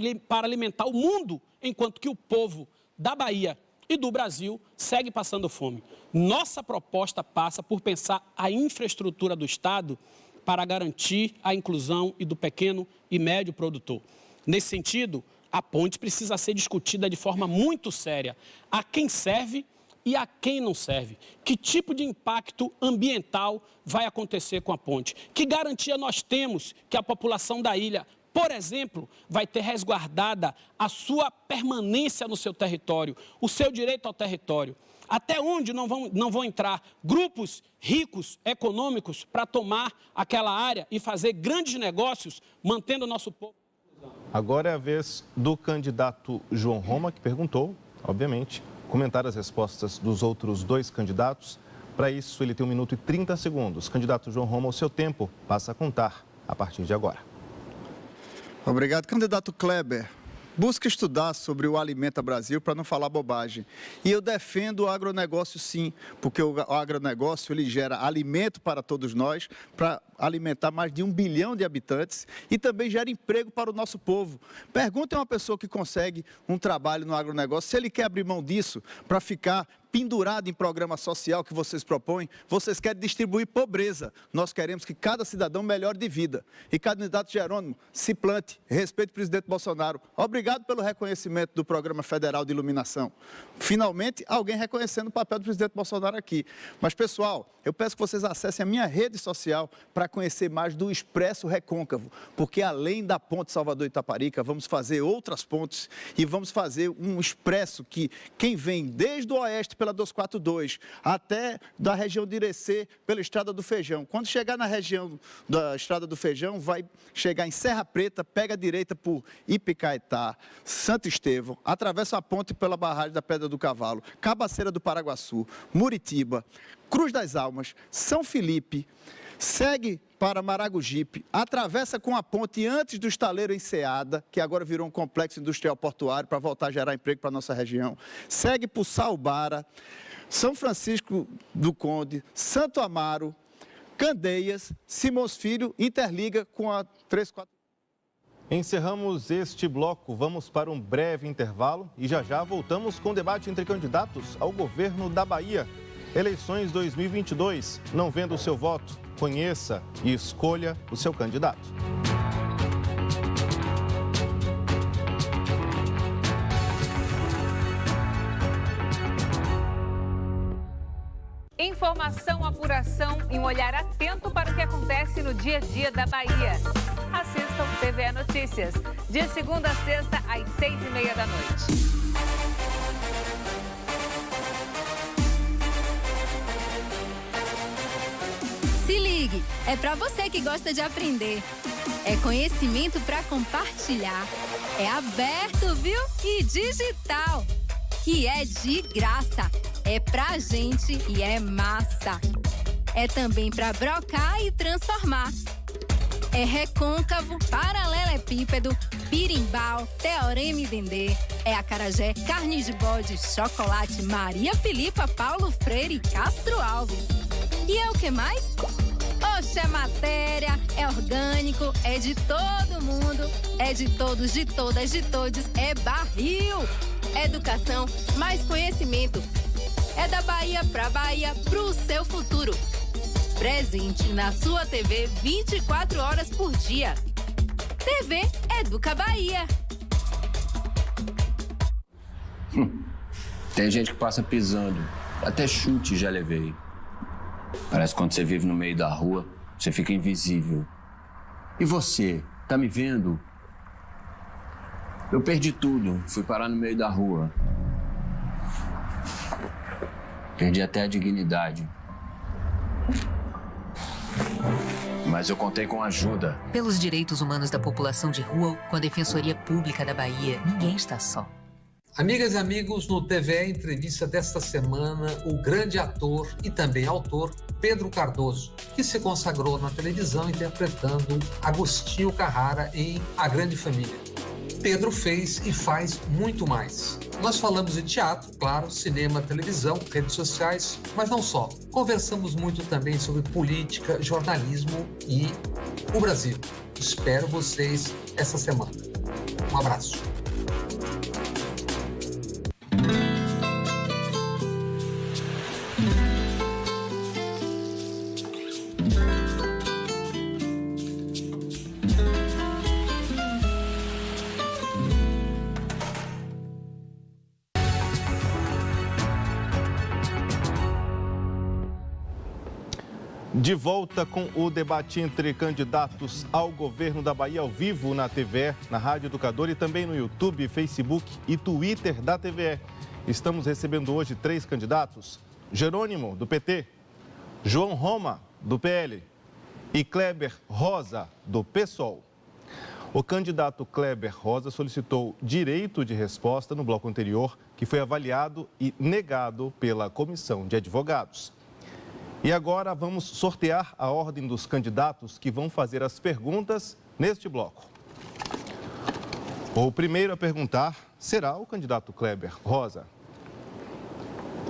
alimentar o mundo, enquanto que o povo da Bahia e do Brasil segue passando fome. Nossa proposta passa por pensar a infraestrutura do Estado para garantir a inclusão e do pequeno e médio produtor. Nesse sentido, a ponte precisa ser discutida de forma muito séria. A quem serve e a quem não serve. Que tipo de impacto ambiental vai acontecer com a ponte? Que garantia nós temos que a população da ilha, por exemplo, vai ter resguardada a sua permanência no seu território, o seu direito ao território? Até onde não vão entrar grupos ricos, econômicos, para tomar aquela área e fazer grandes negócios, mantendo o nosso povo? Agora é a vez do candidato João Roma, que perguntou, obviamente, comentar as respostas dos outros 2 candidatos. Para isso, ele tem 1 minuto e 30 segundos. Candidato João Roma, o seu tempo passa a contar a partir de agora. Obrigado, candidato Kleber. Busca estudar sobre o Alimenta Brasil para não falar bobagem. E eu defendo o agronegócio sim, porque o agronegócio ele gera alimento para todos nós, para alimentar mais de 1 bilhão de habitantes e também gera emprego para o nosso povo. Perguntem a uma pessoa que consegue um trabalho no agronegócio se ele quer abrir mão disso para ficar pendurado em programa social que vocês propõem. Vocês querem distribuir pobreza. Nós queremos que cada cidadão melhore de vida. E candidato Jerônimo, se plante, respeite o presidente Bolsonaro. Obrigado pelo reconhecimento do Programa Federal de Iluminação. Finalmente, alguém reconhecendo o papel do presidente Bolsonaro aqui. Mas, pessoal, eu peço que vocês acessem a minha rede social para conhecer mais do Expresso Recôncavo, porque além da ponte Salvador-Itaparica, vamos fazer outras pontes e vamos fazer um expresso que quem vem desde o oeste pela 242, até da região de Irecê, pela Estrada do Feijão. Quando chegar na região da Estrada do Feijão, vai chegar em Serra Preta, pega a direita por Ipicaetá, Santo Estevão, atravessa a ponte pela barragem da Pedra do Cavalo, Cabaceira do Paraguaçu, Muritiba, Cruz das Almas, São Felipe, segue para Maragogipe, atravessa com a ponte antes do estaleiro Enseada, que agora virou um complexo industrial portuário para voltar a gerar emprego para a nossa região, segue por Saubara, São Francisco do Conde, Santo Amaro, Candeias, Simões Filho, interliga com a 34... Encerramos este bloco, vamos para um breve intervalo e já voltamos com o debate entre candidatos ao governo da Bahia. Eleições 2022, não venda o seu voto, conheça e escolha o seu candidato. Informação, apuração e um olhar atento para o que acontece no dia a dia da Bahia. Assistam TVE Notícias, de segunda a sexta, às 6h30 da noite. Se ligue, é para você que gosta de aprender. É conhecimento para compartilhar. É aberto, viu? E digital. E é de graça. É pra gente e é massa. É também para brocar e transformar. É recôncavo, paralelepípedo, birimbau, teorema e dendê. É acarajé, carne de bode, chocolate, Maria Filipa, Paulo Freire e Castro Alves. E é o que mais? Oxe, é matéria, é orgânico, é de todo mundo, é de todos, de todas, de todos, é barril. Educação, mais conhecimento. É da Bahia pra Bahia, pro seu futuro. Presente na sua TV 24 horas por dia. TV Educa Bahia. Tem gente que passa pisando. Até chute já levei. Parece que quando você vive no meio da rua, você fica invisível. E você, tá me vendo? Eu perdi tudo, fui parar no meio da rua. Perdi até a dignidade. Mas eu contei com ajuda. Pelos direitos humanos da população de rua, com a Defensoria Pública da Bahia, ninguém está só. Amigas e amigos, no TVE Entrevista desta semana, o grande ator e também autor Pedro Cardoso, que se consagrou na televisão interpretando Agostinho Carrara em A Grande Família. Pedro fez e faz muito mais. Nós falamos de teatro, claro, cinema, televisão, redes sociais, mas não só. Conversamos muito também sobre política, jornalismo e o Brasil. Espero vocês essa semana. Um abraço. De volta com o debate entre candidatos ao governo da Bahia ao vivo na TVE, na Rádio Educadora e também no YouTube, Facebook e Twitter da TVE. Estamos recebendo hoje 3 candidatos: Jerônimo, do PT, João Roma, do PL e Kleber Rosa, do PSOL. O candidato Kleber Rosa solicitou direito de resposta no bloco anterior, que foi avaliado e negado pela Comissão de Advogados. E agora vamos sortear a ordem dos candidatos que vão fazer as perguntas neste bloco. O primeiro a perguntar será o candidato Kleber Rosa.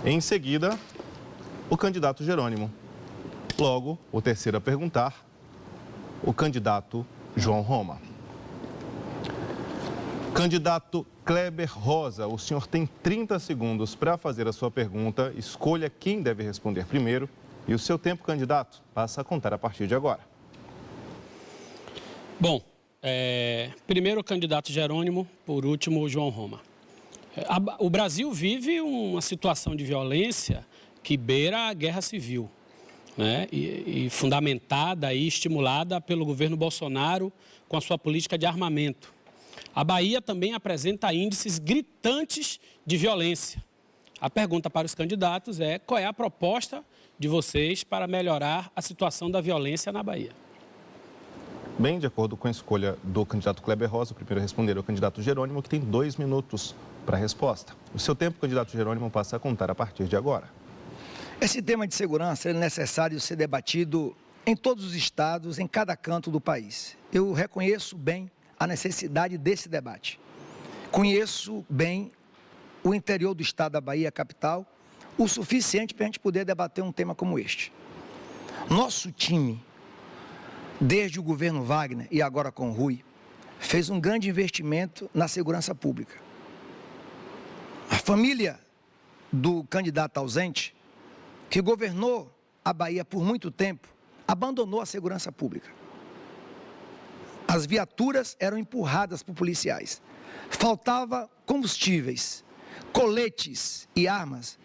Em seguida, o candidato Jerônimo. Logo, o terceiro a perguntar o candidato João Roma. Candidato Kleber Rosa, o senhor tem 30 segundos para fazer a sua pergunta. Escolha quem deve responder primeiro e o seu tempo, candidato, passa a contar a partir de agora. Bom, primeiro o candidato Jerônimo, por último o João Roma. O Brasil vive uma situação de violência que beira a guerra civil, né? E fundamentada e estimulada pelo governo Bolsonaro com a sua política de armamento. A Bahia também apresenta índices gritantes de violência. A pergunta para os candidatos é: qual é a proposta de vocês para melhorar a situação da violência na Bahia? Bem, de acordo com a escolha do candidato Kleber Rosa, o primeiro a responder é o candidato Jerônimo, que tem 2 minutos para a resposta. O seu tempo, candidato Jerônimo, passa a contar a partir de agora. Esse tema de segurança é necessário ser debatido em todos os estados, em cada canto do país. Eu reconheço bem a necessidade desse debate. Conheço bem o interior do estado da Bahia, a capital, o suficiente para a gente poder debater um tema como este. Nosso time, desde o governo Wagner e agora com o Rui, fez um grande investimento na segurança pública. A família do candidato ausente, que governou a Bahia por muito tempo, abandonou a segurança pública. As viaturas eram empurradas por policiais. Faltava combustíveis, coletes e armas.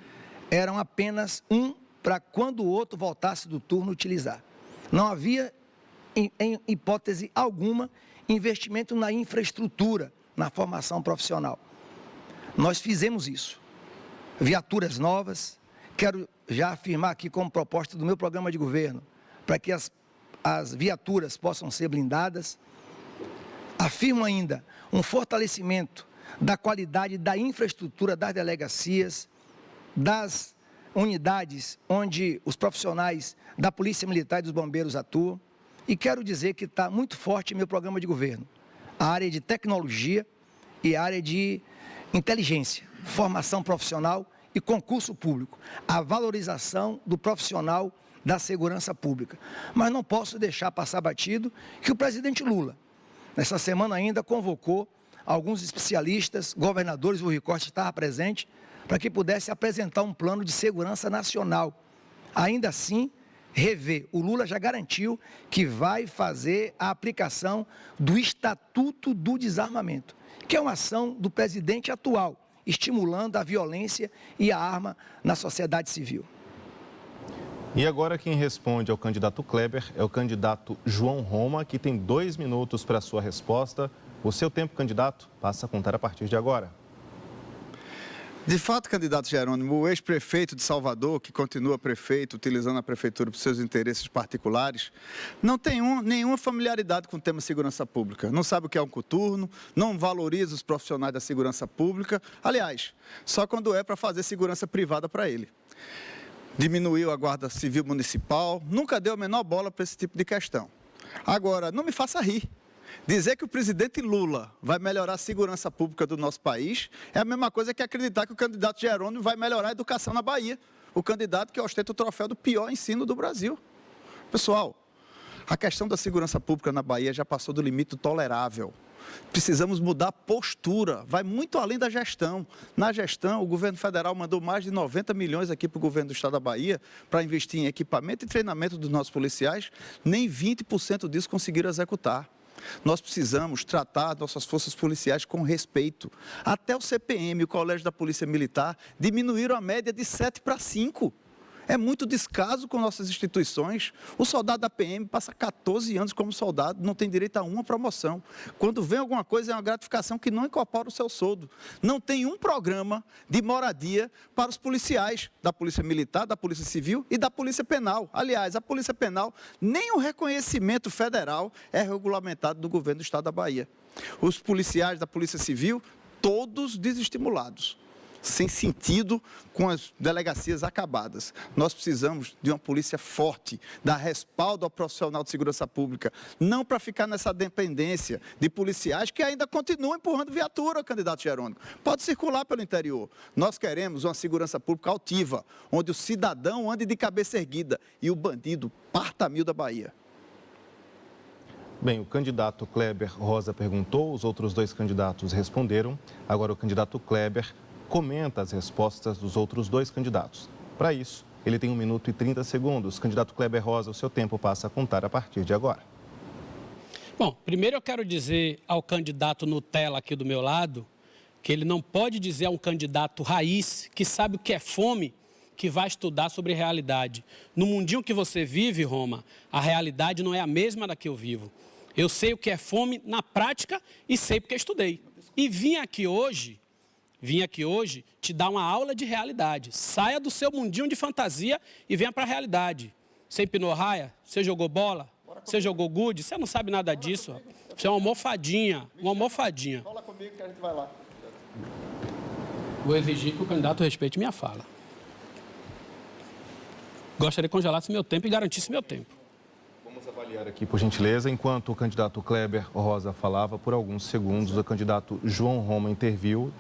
Eram apenas um para quando o outro voltasse do turno utilizar. Não havia, em hipótese alguma, investimento na infraestrutura, na formação profissional. Nós fizemos isso. Viaturas novas. Quero já afirmar aqui como proposta do meu programa de governo, para que as viaturas possam ser blindadas. Afirmo ainda um fortalecimento da qualidade da infraestrutura das delegacias, das unidades onde os profissionais da Polícia Militar e dos Bombeiros atuam. E quero dizer que está muito forte meu programa de governo. A área de tecnologia e a área de inteligência, formação profissional e concurso público. A valorização do profissional da segurança pública. Mas não posso deixar passar batido que o presidente Lula, nessa semana ainda, convocou alguns especialistas, governadores, o Rui Costa estava presente, para que pudesse apresentar um plano de segurança nacional. Ainda assim, rever. O Lula já garantiu que vai fazer a aplicação do Estatuto do Desarmamento, que é uma ação do presidente atual, estimulando a violência e a arma na sociedade civil. E agora quem responde ao candidato Kleber é o candidato João Roma, que tem 2 minutos para a sua resposta. O seu tempo, candidato, passa a contar a partir de agora. De fato, candidato Jerônimo, o ex-prefeito de Salvador, que continua prefeito, utilizando a prefeitura para seus interesses particulares, não tem nenhuma familiaridade com o tema segurança pública. Não sabe o que é um coturno, não valoriza os profissionais da segurança pública. Aliás, só quando é para fazer segurança privada para ele. Diminuiu a Guarda Civil Municipal, nunca deu a menor bola para esse tipo de questão. Agora, não me faça rir. Dizer que o presidente Lula vai melhorar a segurança pública do nosso país é a mesma coisa que acreditar que o candidato Jerônimo vai melhorar a educação na Bahia. O candidato que ostenta o troféu do pior ensino do Brasil. Pessoal, a questão da segurança pública na Bahia já passou do limite tolerável. Precisamos mudar a postura, vai muito além da gestão. Na gestão, o governo federal mandou mais de 90 milhões aqui para o governo do estado da Bahia para investir em equipamento e treinamento dos nossos policiais, nem 20% disso conseguiram executar. Nós precisamos tratar nossas forças policiais com respeito. Até o CPM, o Colégio da Polícia Militar, diminuíram a média de 7 para 5. É muito descaso com nossas instituições. O soldado da PM passa 14 anos como soldado, não tem direito a uma promoção. Quando vem alguma coisa, é uma gratificação que não incorpora o seu soldo. Não tem um programa de moradia para os policiais da Polícia Militar, da Polícia Civil e da Polícia Penal. Aliás, a Polícia Penal, nem o reconhecimento federal é regulamentado do governo do estado da Bahia. Os policiais da Polícia Civil, todos desestimulados. Sem sentido, com as delegacias acabadas. Nós precisamos de uma polícia forte, dar respaldo ao profissional de segurança pública, não para ficar nessa dependência de policiais que ainda continuam empurrando viatura, candidato Jerônimo. Pode circular pelo interior. Nós queremos uma segurança pública altiva, onde o cidadão ande de cabeça erguida e o bandido parta a mil da Bahia. Bem, o candidato Kleber Rosa perguntou, os outros dois candidatos responderam. Agora o candidato Kleber comenta as respostas dos outros dois candidatos. Para isso, ele tem 1 minuto e 30 segundos. Candidato Kleber Rosa, o seu tempo passa a contar a partir de agora. Bom, primeiro eu quero dizer ao candidato Nutella aqui do meu lado que ele não pode dizer a um candidato raiz que sabe o que é fome, que vai estudar sobre realidade. No mundinho que você vive, Roma, a realidade não é a mesma da que eu vivo. Eu sei o que é fome na prática e sei porque estudei. E vim aqui hoje te dar uma aula de realidade. Saia do seu mundinho de fantasia e venha para a realidade. Você empinou raia? Você jogou bola? Você jogou gude? Você não sabe nada disso. Você é uma almofadinha, uma almofadinha. Fala comigo que a gente vai lá. Vou exigir que o candidato respeite minha fala. Gostaria que congelasse meu tempo e garantisse meu tempo. Vamos avaliar aqui, por gentileza, enquanto o candidato Kleber Rosa falava, por alguns segundos, o candidato João Roma interviu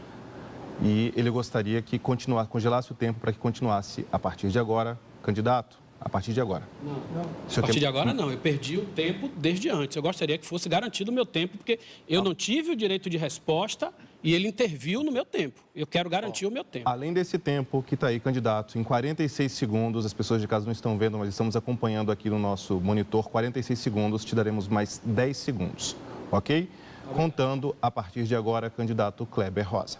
e ele gostaria que congelasse o tempo para que continuasse a partir de agora. Candidato, a partir de agora. Não. A partir de agora não, eu perdi o tempo desde antes. Eu gostaria que fosse garantido o meu tempo, porque eu não tive o direito de resposta e ele interviu no meu tempo. Eu quero garantir o meu tempo. Além desse tempo que está aí, candidato, em 46 segundos, as pessoas de casa não estão vendo, mas estamos acompanhando aqui no nosso monitor, 46 segundos, te daremos mais 10 segundos, ok? Contando a partir de agora, candidato Kleber Rosa.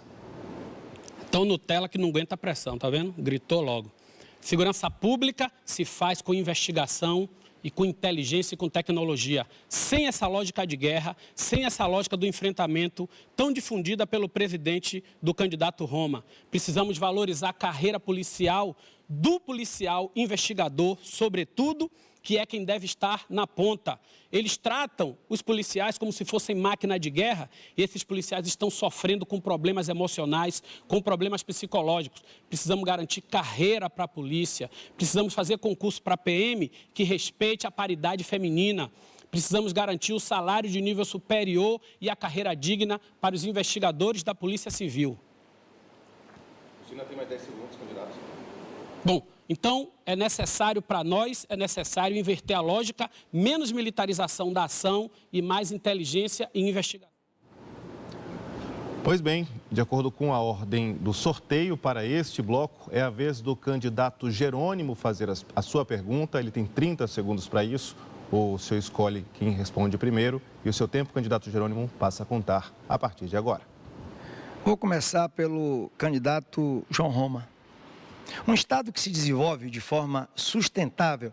Então, Nutella que não aguenta a pressão, tá vendo? Gritou logo. Segurança pública se faz com investigação e com inteligência e com tecnologia. Sem essa lógica de guerra, sem essa lógica do enfrentamento tão difundida pelo presidente do candidato Roma. Precisamos valorizar a carreira policial, do policial investigador, sobretudo, que é quem deve estar na ponta. Eles tratam os policiais como se fossem máquina de guerra e esses policiais estão sofrendo com problemas emocionais, com problemas psicológicos. Precisamos garantir carreira para a polícia, precisamos fazer concurso para a PM que respeite a paridade feminina. Precisamos garantir o salário de nível superior e a carreira digna para os investigadores da Polícia Civil. O senhor tem mais 10 segundos, candidato. Bom, então é necessário para nós, é necessário inverter a lógica, menos militarização da ação e mais inteligência e investigação. Pois bem, de acordo com a ordem do sorteio para este bloco, é a vez do candidato Jerônimo fazer a sua pergunta. Ele tem 30 segundos para isso. O senhor escolhe quem responde primeiro e o seu tempo, candidato Jerônimo, passa a contar a partir de agora. Vou começar pelo candidato João Roma. Um Estado que se desenvolve de forma sustentável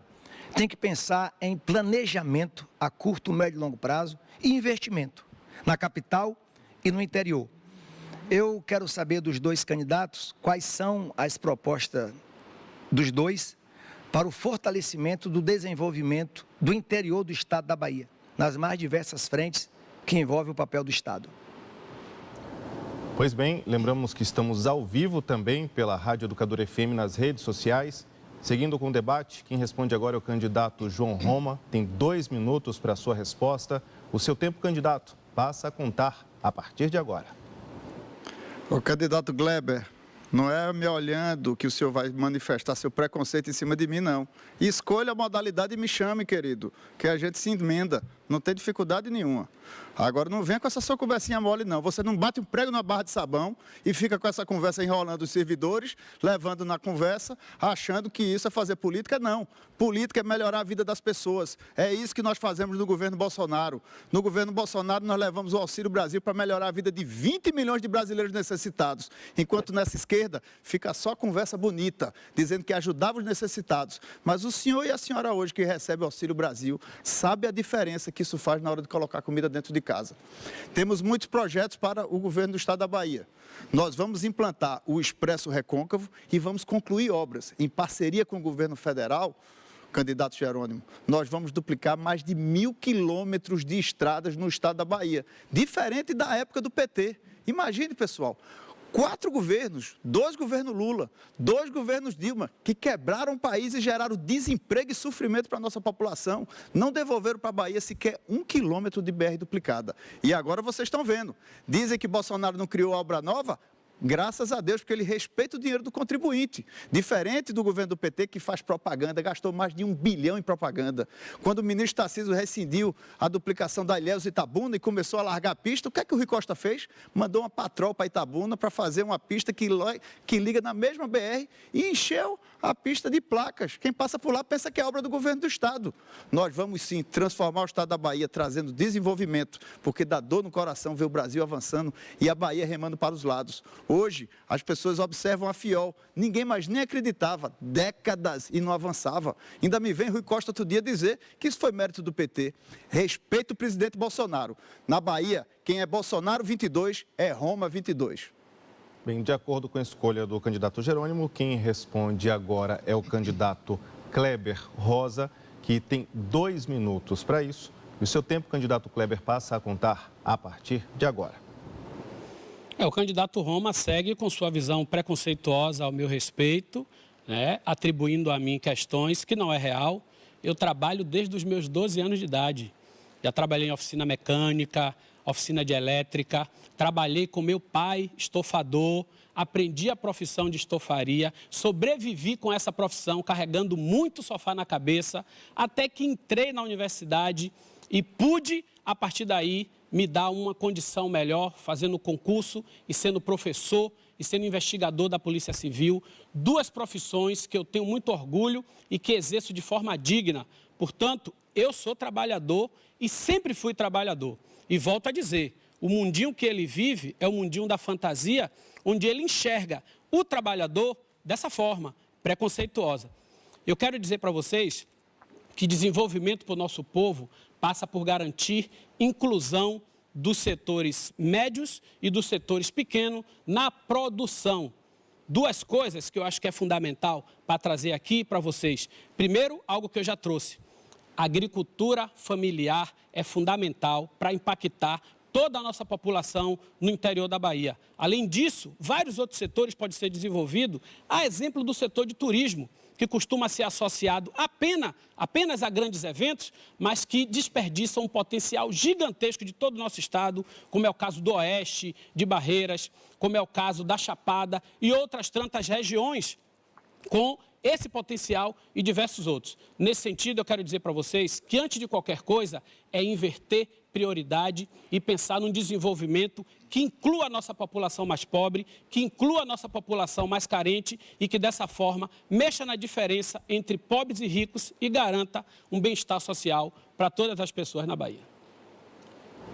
tem que pensar em planejamento a curto, médio e longo prazo e investimento na capital e no interior. Eu quero saber dos dois candidatos quais são as propostas dos dois para o fortalecimento do desenvolvimento do interior do Estado da Bahia, nas mais diversas frentes que envolvem o papel do Estado. Pois bem, lembramos que estamos ao vivo também pela Rádio Educadora FM nas redes sociais. Seguindo com o debate, quem responde agora é o candidato João Roma. Tem 2 minutos para a sua resposta. O seu tempo, candidato, passa a contar a partir de agora. O candidato Kleber, não é me olhando que o senhor vai manifestar seu preconceito em cima de mim, não. Escolha a modalidade e me chame, querido, que a gente se emenda. Não tem dificuldade nenhuma. Agora não venha com essa sua conversinha mole, não. Você não bate um prego na barra de sabão e fica com essa conversa enrolando os servidores, levando na conversa, achando que isso é fazer política. Não. Política é melhorar a vida das pessoas. É isso que nós fazemos no governo Bolsonaro. No governo Bolsonaro, nós levamos o Auxílio Brasil para melhorar a vida de 20 milhões de brasileiros necessitados. Enquanto nessa esquerda fica só conversa bonita, dizendo que ajudava os necessitados. Mas o senhor e a senhora hoje que recebe o Auxílio Brasil, sabe a diferença que isso faz na hora de colocar comida dentro de casa. Temos muitos projetos para o governo do Estado da Bahia. Nós vamos implantar o Expresso Recôncavo e vamos concluir obras em parceria com o governo federal. Candidato Jerônimo, nós vamos duplicar mais de 1.000 quilômetros de estradas no Estado da Bahia, diferente da época do PT. Imagine, pessoal, 4 governos, 2 governos Lula, 2 governos Dilma, que quebraram o país e geraram desemprego e sofrimento para a nossa população. Não devolveram para a Bahia sequer 1 quilômetro de BR duplicada. E agora vocês estão vendo. Dizem que Bolsonaro não criou obra nova. Graças a Deus, porque ele respeita o dinheiro do contribuinte. Diferente do governo do PT, que faz propaganda, gastou mais de 1 bilhão em propaganda. Quando o ministro Tarcísio rescindiu a duplicação da Ilhéus Itabuna e começou a largar a pista, o que é que o Rui Costa fez? Mandou uma patrol para Itabuna para fazer uma pista que liga na mesma BR e encheu a pista de placas. Quem passa por lá pensa que é obra do governo do Estado. Nós vamos sim transformar o Estado da Bahia, trazendo desenvolvimento, porque dá dor no coração ver o Brasil avançando e a Bahia remando para os lados. Hoje, as pessoas observam a FIOL. Ninguém mais nem acreditava, décadas, e não avançava. Ainda me vem Rui Costa outro dia dizer que isso foi mérito do PT. Respeito o presidente Bolsonaro. Na Bahia, quem é Bolsonaro 22 é Roma 22. Bem, de acordo com a escolha do candidato Jerônimo, quem responde agora é o candidato Kleber Rosa, que tem 2 minutos para isso. E o seu tempo, candidato Kleber, passa a contar a partir de agora. O candidato Roma segue com sua visão preconceituosa ao meu respeito, né, atribuindo a mim questões que não é real. Eu trabalho desde os meus 12 anos de idade. Já trabalhei em oficina mecânica, oficina de elétrica, trabalhei com meu pai, estofador, aprendi a profissão de estofaria, sobrevivi com essa profissão, carregando muito sofá na cabeça, até que entrei na universidade e pude, a partir daí, me dar uma condição melhor, fazendo concurso e sendo professor e sendo investigador da Polícia Civil. 2 profissões que eu tenho muito orgulho e que exerço de forma digna. Portanto, eu sou trabalhador e sempre fui trabalhador. E volto a dizer, o mundinho que ele vive é o mundinho da fantasia, onde ele enxerga o trabalhador dessa forma, preconceituosa. Eu quero dizer para vocês que desenvolvimento para o nosso povo passa por garantir inclusão dos setores médios e dos setores pequenos na produção. 2 coisas que eu acho que é fundamental para trazer aqui para vocês. Primeiro, algo que eu já trouxe. A agricultura familiar é fundamental para impactar toda a nossa população no interior da Bahia. Além disso, vários outros setores podem ser desenvolvidos, a exemplo do setor de turismo, que costuma ser associado apenas a grandes eventos, mas que desperdiçam um potencial gigantesco de todo o nosso estado, como é o caso do Oeste, de Barreiras, como é o caso da Chapada e outras tantas regiões com esse potencial e diversos outros. Nesse sentido, eu quero dizer para vocês que, antes de qualquer coisa, é inverter prioridade e pensar num desenvolvimento que inclua a nossa população mais pobre, que inclua a nossa população mais carente e que, dessa forma, mexa na diferença entre pobres e ricos e garanta um bem-estar social para todas as pessoas na Bahia.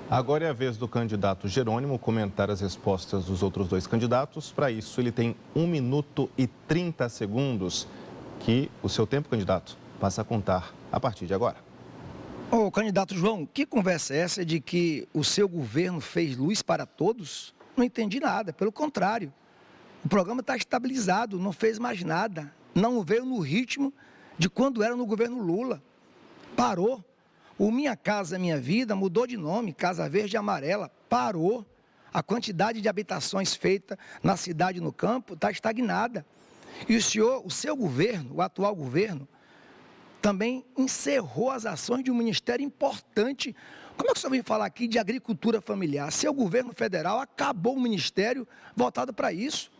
Agora é a vez do candidato Jerônimo comentar as respostas dos outros 2 candidatos. Para isso, ele tem 1 minuto e 30 segundos, que o seu tempo, candidato, passa a contar a partir de agora. Ô, candidato João, que conversa é essa de que o seu governo fez luz para todos? Não entendi nada, pelo contrário. O programa está estabilizado, não fez mais nada. Não veio no ritmo de quando era no governo Lula. Parou. O Minha Casa Minha Vida mudou de nome, Casa Verde e Amarela. Parou. A quantidade de habitações feita na cidade e no campo está estagnada. E o seu governo, o atual governo, também encerrou as ações de um ministério importante. Como é que o senhor vem falar aqui de agricultura familiar? Seu governo federal acabou o ministério voltado para isso.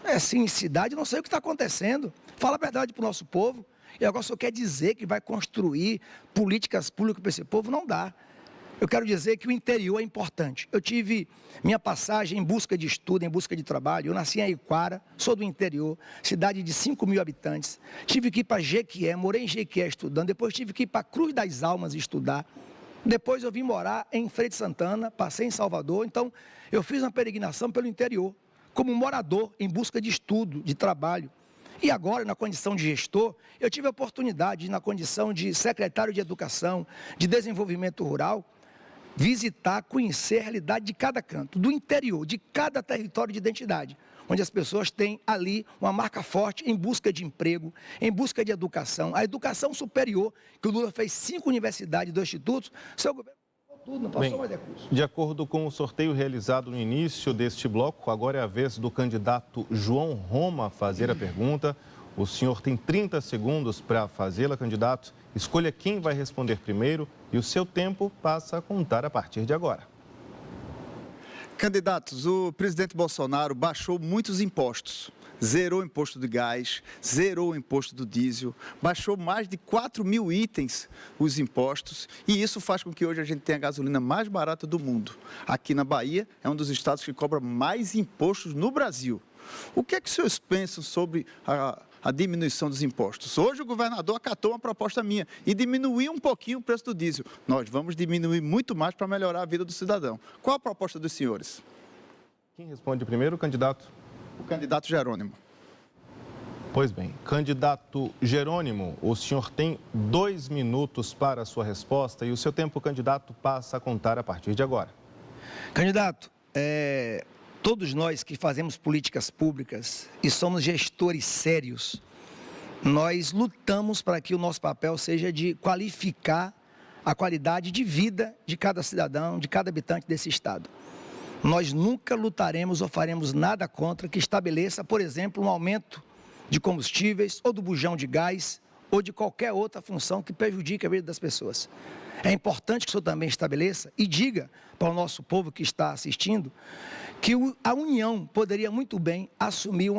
É cinicidade, não sei o que está acontecendo. Fala a verdade para o nosso povo. E agora o senhor quer dizer que vai construir políticas públicas para esse povo? Não dá. Eu quero dizer que o interior é importante. Eu tive minha passagem em busca de estudo, em busca de trabalho. Eu nasci em Aiquara, sou do interior, cidade de 5.000 habitantes. Tive que ir para Jequié, morei em Jequié estudando. Depois tive que ir para Cruz das Almas estudar. Depois eu vim morar em Feira de Santana, passei em Salvador. Então, eu fiz uma peregrinação pelo interior, como morador, em busca de estudo, de trabalho. E agora, na condição de gestor, eu tive a oportunidade, na condição de secretário de Educação, de Desenvolvimento Rural, visitar, conhecer a realidade de cada canto, do interior, de cada território de identidade, onde as pessoas têm ali uma marca forte em busca de emprego, em busca de educação. A educação superior, que o Lula fez 5 universidades e 2 institutos, seu governo tudo, não passou mais recurso. De acordo com o sorteio realizado no início deste bloco, agora é a vez do candidato João Roma fazer a pergunta. O senhor tem 30 segundos para fazê-la, candidato. Escolha quem vai responder primeiro e o seu tempo passa a contar a partir de agora. Candidatos, o presidente Bolsonaro baixou muitos impostos. Zerou o imposto de gás, zerou o imposto do diesel, baixou mais de 4 mil itens os impostos e isso faz com que hoje a gente tenha a gasolina mais barata do mundo. Aqui na Bahia é um dos estados que cobra mais impostos no Brasil. O que é que os senhores pensam sobre a diminuição dos impostos? Hoje o governador acatou uma proposta minha e diminuiu um pouquinho o preço do diesel. Nós vamos diminuir muito mais para melhorar a vida do cidadão. Qual a proposta dos senhores? Quem responde primeiro, candidato? O candidato Jerônimo. Pois bem, candidato Jerônimo, o senhor tem 2 minutos para a sua resposta e o seu tempo, candidato, passa a contar a partir de agora. Candidato, todos nós que fazemos políticas públicas e somos gestores sérios, nós lutamos para que o nosso papel seja de qualificar a qualidade de vida de cada cidadão, de cada habitante desse estado. Nós nunca lutaremos ou faremos nada contra que estabeleça, por exemplo, um aumento de combustíveis ou do bujão de gás ou de qualquer outra função que prejudique a vida das pessoas. É importante que o senhor também estabeleça e diga para o nosso povo que está assistindo que a União poderia muito bem assumir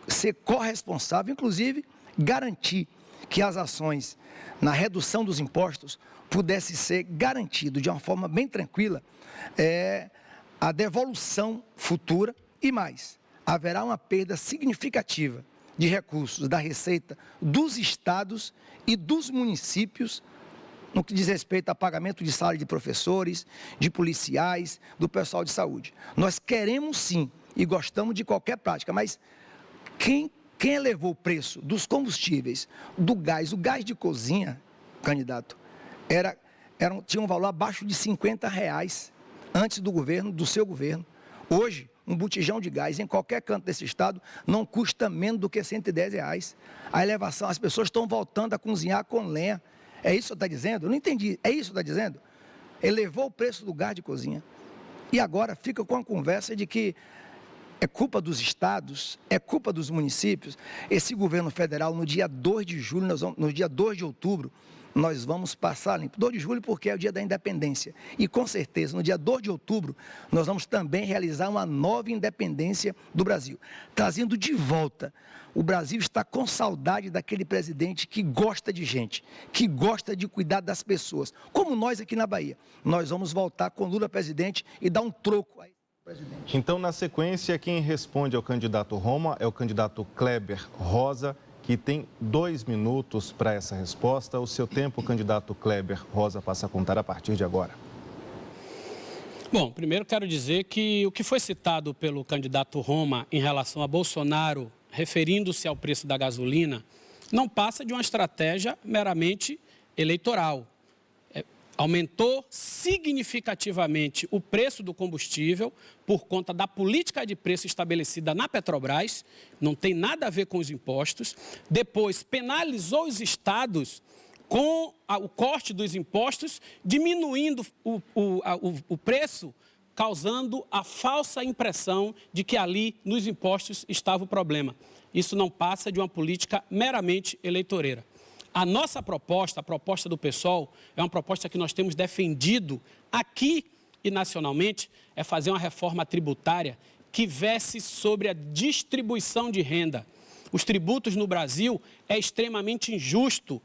ser corresponsável, inclusive garantir que as ações na redução dos impostos pudesse ser garantido de uma forma bem tranquila a devolução futura e mais, haverá uma perda significativa de recursos da receita dos estados e dos municípios no que diz respeito a pagamento de salário de professores, de policiais, do pessoal de saúde. Nós queremos sim e gostamos de qualquer prática, mas quem elevou o preço dos combustíveis, do gás, o gás de cozinha, candidato, tinha um valor abaixo de R$50 antes do seu governo. Hoje, um botijão de gás em qualquer canto desse estado não custa menos do que R$110. A elevação, as pessoas estão voltando a cozinhar com lenha. É isso que você está dizendo? Eu não entendi. É isso que você está dizendo? Elevou o preço do gás de cozinha. E agora fica com a conversa de que é culpa dos estados, é culpa dos municípios. Esse governo federal, no dia 2 de julho, no dia 2 de outubro, nós vamos passar limpo. 2 de julho porque é o dia da independência. E com certeza, no dia 2 de outubro, nós vamos também realizar uma nova independência do Brasil. Trazendo de volta. O Brasil está com saudade daquele presidente que gosta de gente, que gosta de cuidar das pessoas. Como nós aqui na Bahia. Nós vamos voltar com Lula presidente e dar um troco aí. Presidente. Então, na sequência, quem responde ao candidato Roma é o candidato Kleber Rosa, que tem 2 minutos para essa resposta. O seu tempo, candidato Kleber Rosa, passa a contar a partir de agora. Bom, primeiro quero dizer que o que foi citado pelo candidato Roma em relação a Bolsonaro, referindo-se ao preço da gasolina, não passa de uma estratégia meramente eleitoral. Aumentou significativamente o preço do combustível por conta da política de preço estabelecida na Petrobras, não tem nada a ver com os impostos. Depois, penalizou os estados com o corte dos impostos, diminuindo o preço, causando a falsa impressão de que ali nos impostos estava o problema. Isso não passa de uma política meramente eleitoreira. A nossa proposta, a proposta do PSOL, é uma proposta que nós temos defendido aqui e nacionalmente, é fazer uma reforma tributária que verse sobre a distribuição de renda. Os tributos no Brasil é extremamente injusto.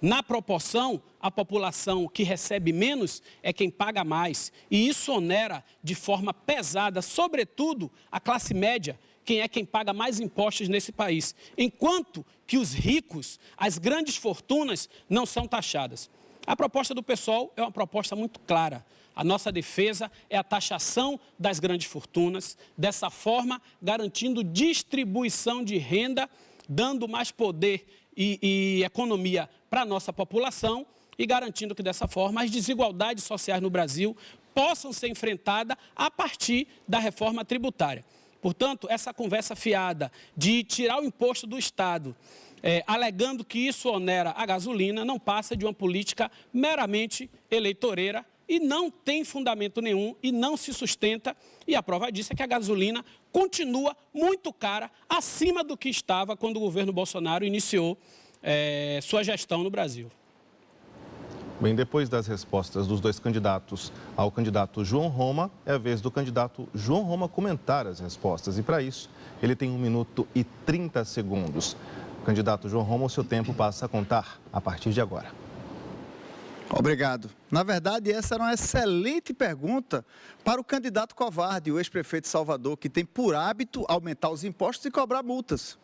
Na proporção, a população que recebe menos é quem paga mais. E isso onera de forma pesada, sobretudo, a classe média, quem paga mais impostos nesse país, enquanto que os ricos, as grandes fortunas, não são taxadas. A proposta do PSOL é uma proposta muito clara. A nossa defesa é a taxação das grandes fortunas, dessa forma garantindo distribuição de renda, dando mais poder e economia para a nossa população e garantindo que dessa forma as desigualdades sociais no Brasil possam ser enfrentadas a partir da reforma tributária. Portanto, essa conversa fiada de tirar o imposto do Estado, alegando que isso onera a gasolina, não passa de uma política meramente eleitoreira e não tem fundamento nenhum e não se sustenta. E a prova disso é que a gasolina continua muito cara, acima do que estava quando o governo Bolsonaro iniciou sua gestão no Brasil. Bem, depois das respostas dos dois candidatos ao candidato João Roma, é a vez do candidato João Roma comentar as respostas. E para isso, ele tem 1 minuto e 30 segundos. Candidato João Roma, o seu tempo passa a contar a partir de agora. Obrigado. Na verdade, essa era uma excelente pergunta para o candidato covarde, o ex-prefeito de Salvador, que tem por hábito aumentar os impostos e cobrar multas.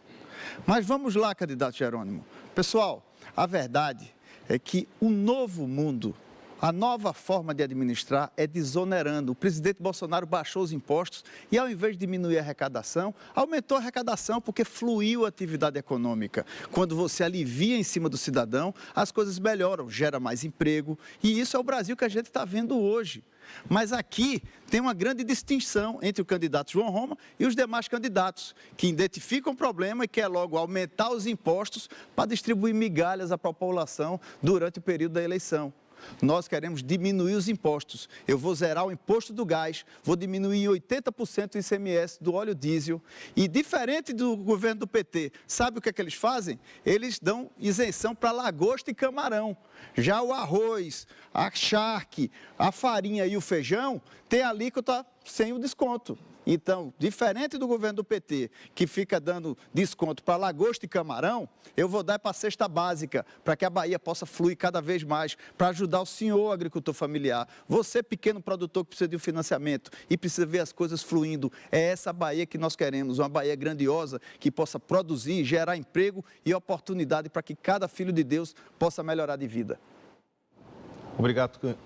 Mas vamos lá, candidato Jerônimo. Pessoal, a verdade é que o novo mundo, a nova forma de administrar é desonerando. O presidente Bolsonaro baixou os impostos e, ao invés de diminuir a arrecadação, aumentou a arrecadação porque fluiu a atividade econômica. Quando você alivia em cima do cidadão, as coisas melhoram, gera mais emprego. E isso é o Brasil que a gente está vendo hoje. Mas aqui tem uma grande distinção entre o candidato João Roma e os demais candidatos, que identificam o problema e quer logo aumentar os impostos para distribuir migalhas à população durante o período da eleição. Nós queremos diminuir os impostos. Eu vou zerar o imposto do gás, vou diminuir 80% o ICMS do óleo diesel. E diferente do governo do PT, sabe o que é que eles fazem? Eles dão isenção para lagosta e camarão. Já o arroz, a charque, a farinha e o feijão tem alíquota sem o desconto. Então, diferente do governo do PT, que fica dando desconto para lagosta e camarão, eu vou dar para a cesta básica, para que a Bahia possa fluir cada vez mais, para ajudar o senhor agricultor familiar. Você, pequeno produtor que precisa de um financiamento e precisa ver as coisas fluindo, é essa Bahia que nós queremos, uma Bahia grandiosa, que possa produzir, gerar emprego e oportunidade para que cada filho de Deus possa melhorar de vida.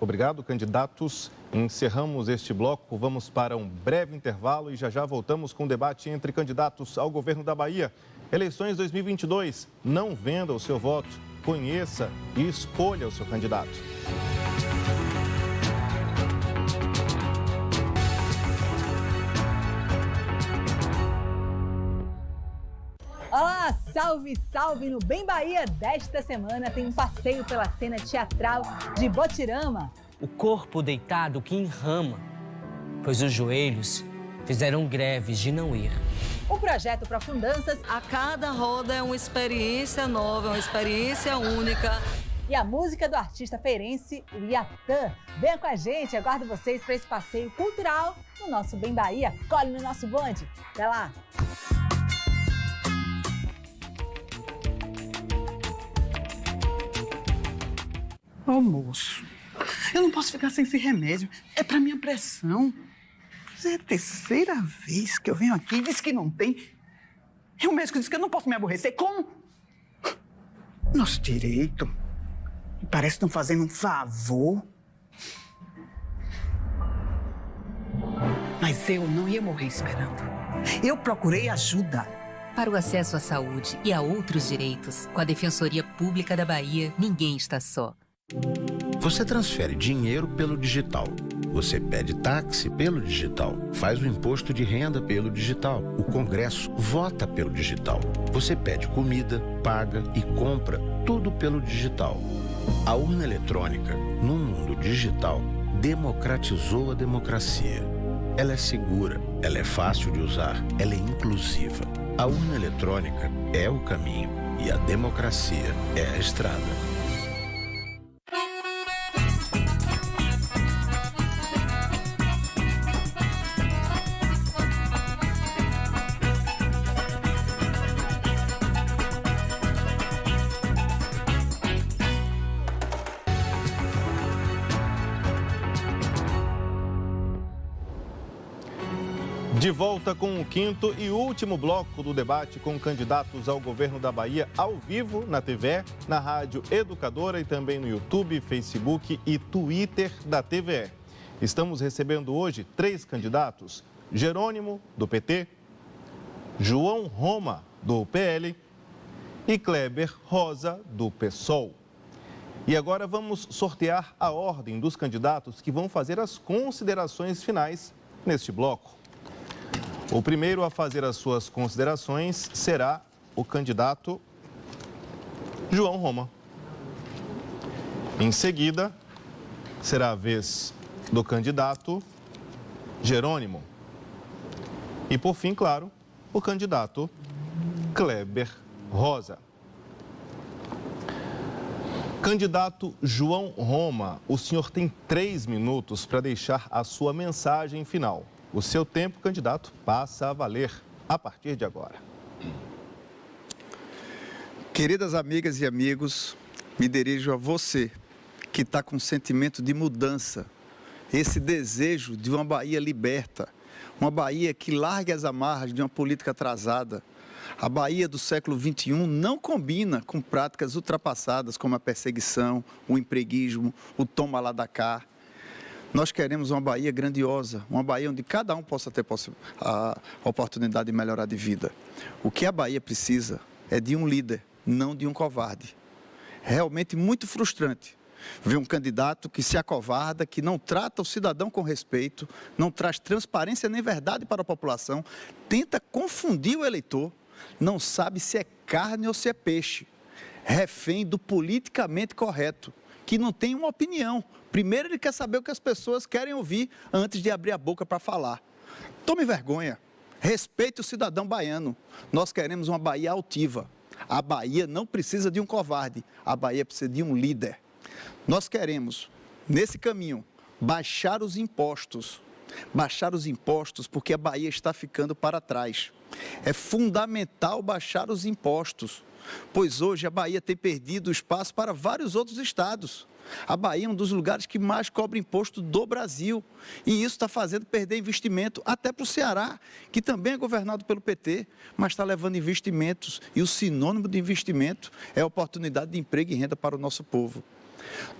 Obrigado, candidatos. Encerramos este bloco, vamos para um breve intervalo e já voltamos com o debate entre candidatos ao governo da Bahia. Eleições 2022, não venda o seu voto, conheça e escolha o seu candidato. Olá, salve, salve! No Bem Bahia desta semana tem um passeio pela cena teatral de Botirama. O corpo deitado que enrama, pois os joelhos fizeram greves de não ir. O projeto Profundanças. A cada roda é uma experiência nova, uma experiência única. E a música do artista feirense, o Iatã. Venha com a gente, aguardo vocês para esse passeio cultural no nosso Bem Bahia. Colhe no nosso bonde. Até lá! Ô, moço, eu não posso ficar sem esse remédio. É pra minha pressão. É a terceira vez que eu venho aqui e diz que não tem. E o médico disse que eu não posso me aborrecer. Como? Nosso direito. Parece que estão fazendo um favor. Mas eu não ia morrer esperando. Eu procurei ajuda. Para o acesso à saúde e a outros direitos, com a Defensoria Pública da Bahia, ninguém está só. Você transfere dinheiro pelo digital. Você pede táxi pelo digital. Faz o imposto de renda pelo digital. O Congresso vota pelo digital. Você pede comida, paga e compra tudo pelo digital. A urna eletrônica, no mundo digital, democratizou a democracia. Ela é segura, ela é fácil de usar, ela é inclusiva. A urna eletrônica é o caminho e a democracia é a estrada. De volta com o quinto e último bloco do debate com candidatos ao governo da Bahia, ao vivo na TVE, na Rádio Educadora e também no YouTube, Facebook e Twitter da TVE. Estamos recebendo hoje 3 candidatos: Jerônimo, do PT, João Roma, do PL e Kleber Rosa, do PSOL. E agora vamos sortear a ordem dos candidatos que vão fazer as considerações finais neste bloco. O primeiro a fazer as suas considerações será o candidato João Roma. Em seguida, será a vez do candidato Jerônimo. E, por fim, claro, o candidato Kleber Rosa. Candidato João Roma, o senhor tem 3 minutos para deixar a sua mensagem final. O seu tempo, candidato, passa a valer a partir de agora. Queridas amigas e amigos, me dirijo a você que está com sentimento de mudança, esse desejo de uma Bahia liberta, uma Bahia que largue as amarras de uma política atrasada. A Bahia do século XXI não combina com práticas ultrapassadas como a perseguição, o empreguismo, o toma lá da cá. Nós queremos uma Bahia grandiosa, uma Bahia onde cada um possa ter a oportunidade de melhorar de vida. O que a Bahia precisa é de um líder, não de um covarde. Realmente muito frustrante ver um candidato que se acovarda, que não trata o cidadão com respeito, não traz transparência nem verdade para a população, tenta confundir o eleitor, não sabe se é carne ou se é peixe, refém do politicamente correto, que não tem uma opinião. Primeiro ele quer saber o que as pessoas querem ouvir antes de abrir a boca para falar. Tome vergonha, respeite o cidadão baiano. Nós queremos uma Bahia altiva. A Bahia não precisa de um covarde, a Bahia precisa de um líder. Nós queremos, nesse caminho, baixar os impostos porque a Bahia está ficando para trás. É fundamental baixar os impostos, pois hoje a Bahia tem perdido espaço para vários outros estados. A Bahia é um dos lugares que mais cobra imposto do Brasil. E isso está fazendo perder investimento até para o Ceará, que também é governado pelo PT, mas está levando investimentos. E o sinônimo de investimento é oportunidade de emprego e renda para o nosso povo.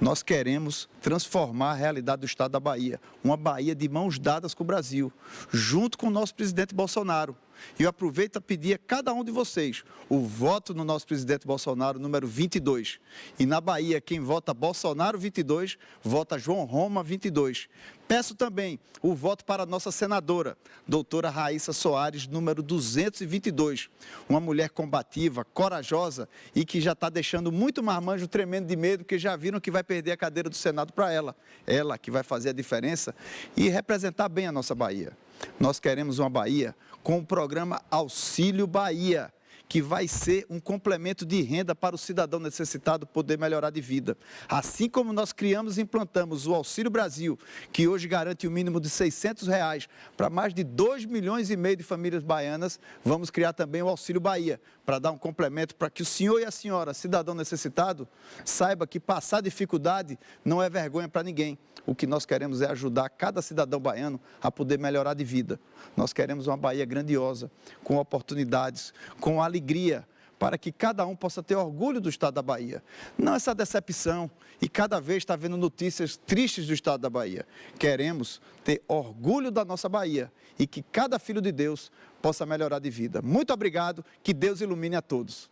Nós queremos transformar a realidade do estado da Bahia, uma Bahia de mãos dadas com o Brasil, junto com o nosso presidente Bolsonaro. E eu aproveito a pedir a cada um de vocês o voto no nosso presidente Bolsonaro, número 22. E na Bahia, quem vota Bolsonaro 22, vota João Roma 22. Peço também o voto para a nossa senadora, doutora Raíssa Soares, número 222. Uma mulher combativa, corajosa e que já está deixando muito marmanjo tremendo de medo, porque já viram que vai perder a cadeira do Senado para ela. Ela que vai fazer a diferença e representar bem a nossa Bahia. Nós queremos uma Bahia com o programa Auxílio Bahia, que vai ser um complemento de renda para o cidadão necessitado poder melhorar de vida. Assim como nós criamos e implantamos o Auxílio Brasil, que hoje garante o mínimo de R$600 para mais de 2,5 milhões de famílias baianas, vamos criar também o Auxílio Bahia, para dar um complemento para que o senhor e a senhora, cidadão necessitado, saiba que passar dificuldade não é vergonha para ninguém. O que nós queremos é ajudar cada cidadão baiano a poder melhorar de vida. Nós queremos uma Bahia grandiosa, com oportunidades, com alegria, para que cada um possa ter orgulho do estado da Bahia. Não essa decepção e cada vez está vendo notícias tristes do estado da Bahia. Queremos ter orgulho da nossa Bahia e que cada filho de Deus possa melhorar de vida. Muito obrigado, que Deus ilumine a todos.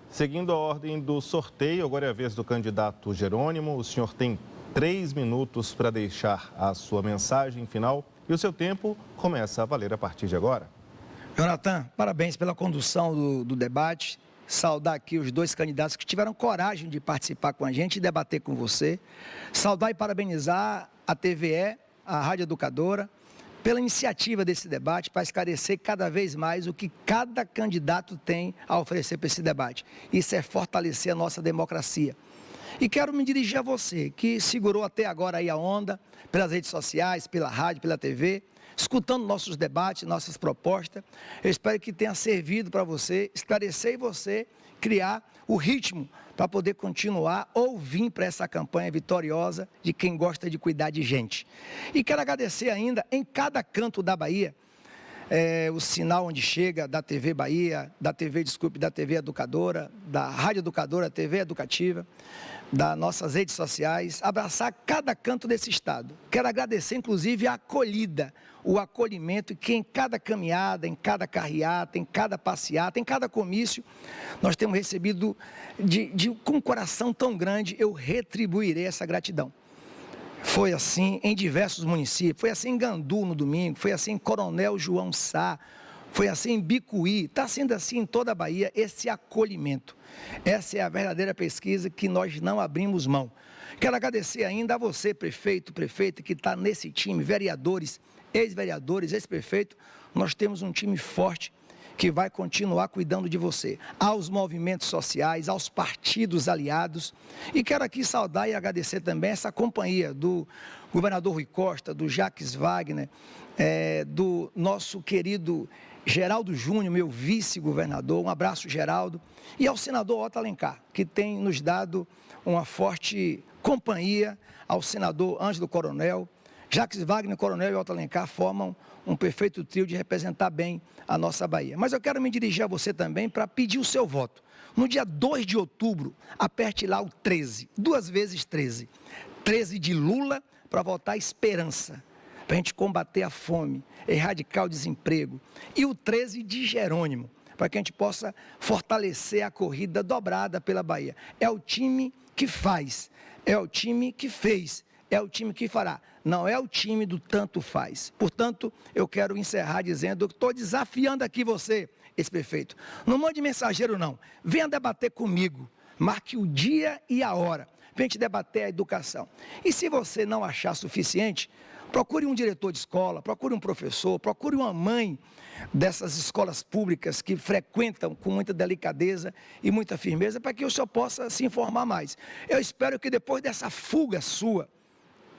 Seguindo a ordem do sorteio, agora é a vez do candidato Jerônimo. O senhor tem 3 minutos para deixar a sua mensagem final e o seu tempo começa a valer a partir de agora. Jonathan, parabéns pela condução do debate. Saudar aqui os 2 candidatos que tiveram coragem de participar com a gente e debater com você. Saudar e parabenizar a TVE, a Rádio Educadora, pela iniciativa desse debate para esclarecer cada vez mais o que cada candidato tem a oferecer para esse debate. Isso é fortalecer a nossa democracia. E quero me dirigir a você, que segurou até agora aí a onda, pelas redes sociais, pela rádio, pela TV, escutando nossos debates, nossas propostas. Eu espero que tenha servido para você, esclarecer e você criar o ritmo para poder continuar ou vir para essa campanha vitoriosa de quem gosta de cuidar de gente. E quero agradecer ainda, em cada canto da Bahia, o sinal onde chega da TV Bahia, da TV Educadora, da Rádio Educadora, TV Educativa, das nossas redes sociais, abraçar cada canto desse estado. Quero agradecer, inclusive, a acolhida, o acolhimento que em cada caminhada, em cada carreata, em cada passeata, em cada comício, nós temos recebido com um coração tão grande, eu retribuirei essa gratidão. Foi assim em diversos municípios, foi assim em Gandu no domingo, foi assim em Coronel João Sá, foi assim em Bicuí, está sendo assim em toda a Bahia, esse acolhimento. Essa é a verdadeira pesquisa que nós não abrimos mão. Quero agradecer ainda a você, prefeito, prefeita, que está nesse time, vereadores, ex-vereadores, ex-prefeito. Nós temos um time forte que vai continuar cuidando de você, aos movimentos sociais, aos partidos aliados. E quero aqui saudar e agradecer também essa companhia do governador Rui Costa, do Jacques Wagner, do nosso querido Geraldo Júnior, meu vice-governador. Um abraço, Geraldo. E ao senador Otto Alencar, que tem nos dado uma forte companhia, ao senador Ângelo Coronel. Jacques Wagner, Coronel e Otto Alencar formam um perfeito trio de representar bem a nossa Bahia. Mas eu quero me dirigir a você também para pedir o seu voto. No dia 2 de outubro, aperte lá o 13, 2 vezes 13. 13 de Lula para votar esperança, para a gente combater a fome, erradicar o desemprego. E o 13 de Jerônimo, para que a gente possa fortalecer a corrida dobrada pela Bahia. É o time que faz, é o time que fez, é o time que fará. Não é o time do tanto faz. Portanto, eu quero encerrar dizendo que estou desafiando aqui você, esse prefeito. Não mande mensageiro, não. Venha debater comigo. Marque o dia e a hora. Para a gente debater a educação. E se você não achar suficiente, procure um diretor de escola, procure um professor, procure uma mãe dessas escolas públicas que frequentam com muita delicadeza e muita firmeza, para que o senhor possa se informar mais. Eu espero que depois dessa fuga sua,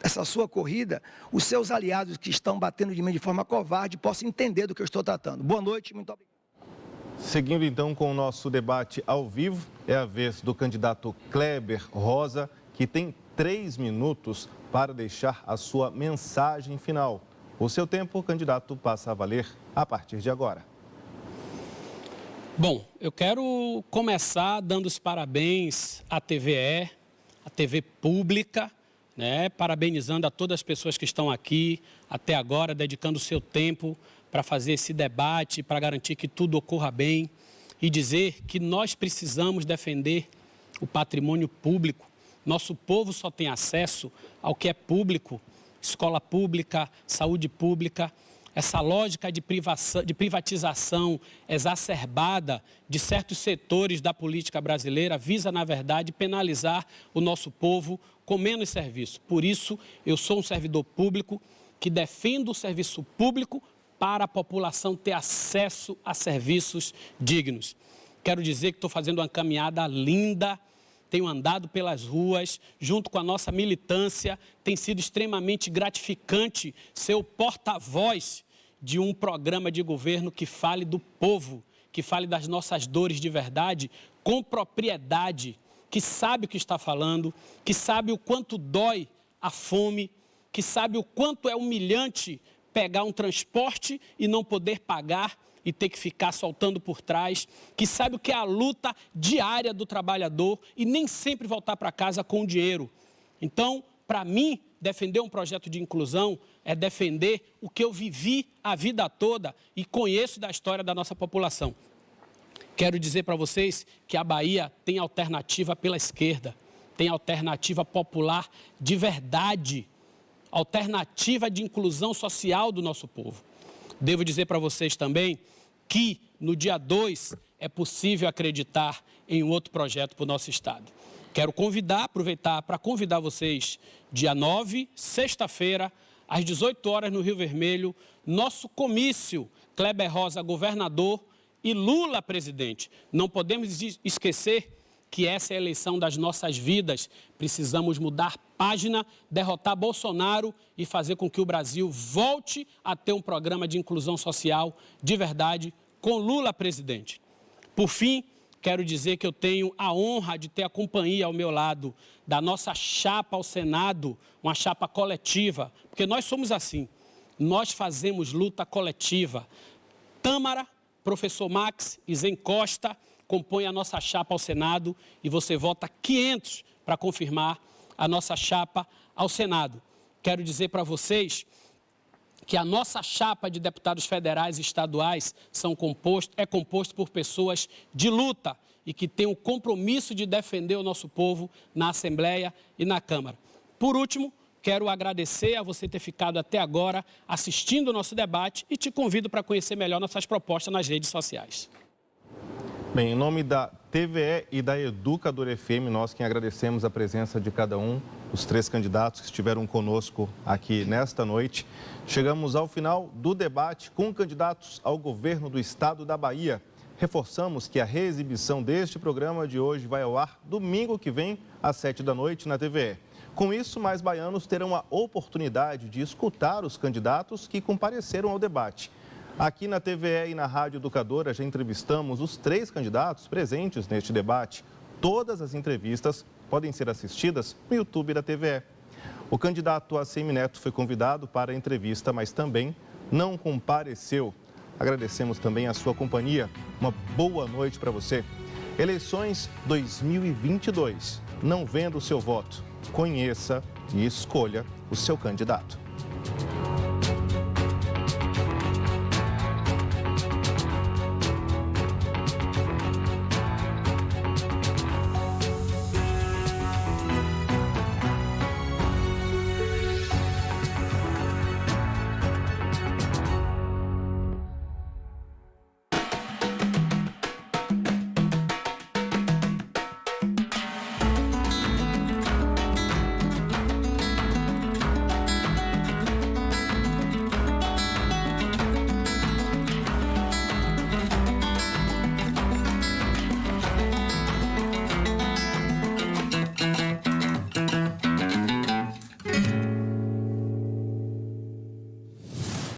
essa sua corrida, os seus aliados que estão batendo de mim de forma covarde possam entender do que eu estou tratando. Boa noite, muito obrigado. Seguindo então com o nosso debate ao vivo, é a vez do candidato Kleber Rosa, que tem 3 minutos para deixar a sua mensagem final. O seu tempo, candidato, passa a valer a partir de agora. Bom, eu quero começar dando os parabéns à TVE, à TV Pública, parabenizando a todas as pessoas que estão aqui até agora, dedicando o seu tempo para fazer esse debate, para garantir que tudo ocorra bem e dizer que nós precisamos defender o patrimônio público. Nosso povo só tem acesso ao que é público, escola pública, saúde pública. Essa lógica de privatização exacerbada de certos setores da política brasileira visa, na verdade, penalizar o nosso povo com menos serviço. Por isso, eu sou um servidor público que defendo o serviço público para a população ter acesso a serviços dignos. Quero dizer que estou fazendo uma caminhada linda, tenho andado pelas ruas, junto com a nossa militância, tem sido extremamente gratificante ser o porta-voz de um programa de governo que fale do povo, que fale das nossas dores de verdade, com propriedade, que sabe o que está falando, que sabe o quanto dói a fome, que sabe o quanto é humilhante pegar um transporte e não poder pagar e ter que ficar soltando por trás, que sabe o que é a luta diária do trabalhador e nem sempre voltar para casa com dinheiro. Então, para mim, defender um projeto de inclusão é defender o que eu vivi a vida toda e conheço da história da nossa população. Quero dizer para vocês que a Bahia tem alternativa pela esquerda, tem alternativa popular de verdade, alternativa de inclusão social do nosso povo. Devo dizer para vocês também que no dia 2 é possível acreditar em um outro projeto para o nosso estado. Quero aproveitar para convidar vocês, dia 9, sexta-feira, às 18 horas no Rio Vermelho, nosso comício, Kleber Rosa, governador, e Lula, presidente. Não podemos esquecer que essa é a eleição das nossas vidas. Precisamos mudar página, derrotar Bolsonaro e fazer com que o Brasil volte a ter um programa de inclusão social de verdade com Lula, presidente. Por fim, quero dizer que eu tenho a honra de ter a companhia ao meu lado da nossa chapa ao Senado, uma chapa coletiva, porque nós somos assim, nós fazemos luta coletiva. Tâmara, professor Max e Zen Costa compõem a nossa chapa ao Senado e você vota 500 para confirmar a nossa chapa ao Senado. Quero dizer para vocês que a nossa chapa de deputados federais e estaduais é composto por pessoas de luta e que têm o compromisso de defender o nosso povo na Assembleia e na Câmara. Por último, quero agradecer a você ter ficado até agora assistindo o nosso debate e te convido para conhecer melhor nossas propostas nas redes sociais. Bem, em nome da TVE e da Educadora FM, nós quem agradecemos a presença de cada um, os 3 candidatos que estiveram conosco aqui nesta noite. Chegamos ao final do debate com candidatos ao governo do estado da Bahia. Reforçamos que a reexibição deste programa de hoje vai ao ar domingo que vem, às 7 da noite, na TVE. Com isso, mais baianos terão a oportunidade de escutar os candidatos que compareceram ao debate. Aqui na TVE e na Rádio Educadora já entrevistamos os 3 candidatos presentes neste debate. Todas as entrevistas podem ser assistidas no YouTube da TVE. O candidato ACM Neto foi convidado para a entrevista, mas também não compareceu. Agradecemos também a sua companhia. Uma boa noite para você. Eleições 2022. Não venda o seu voto. Conheça e escolha o seu candidato.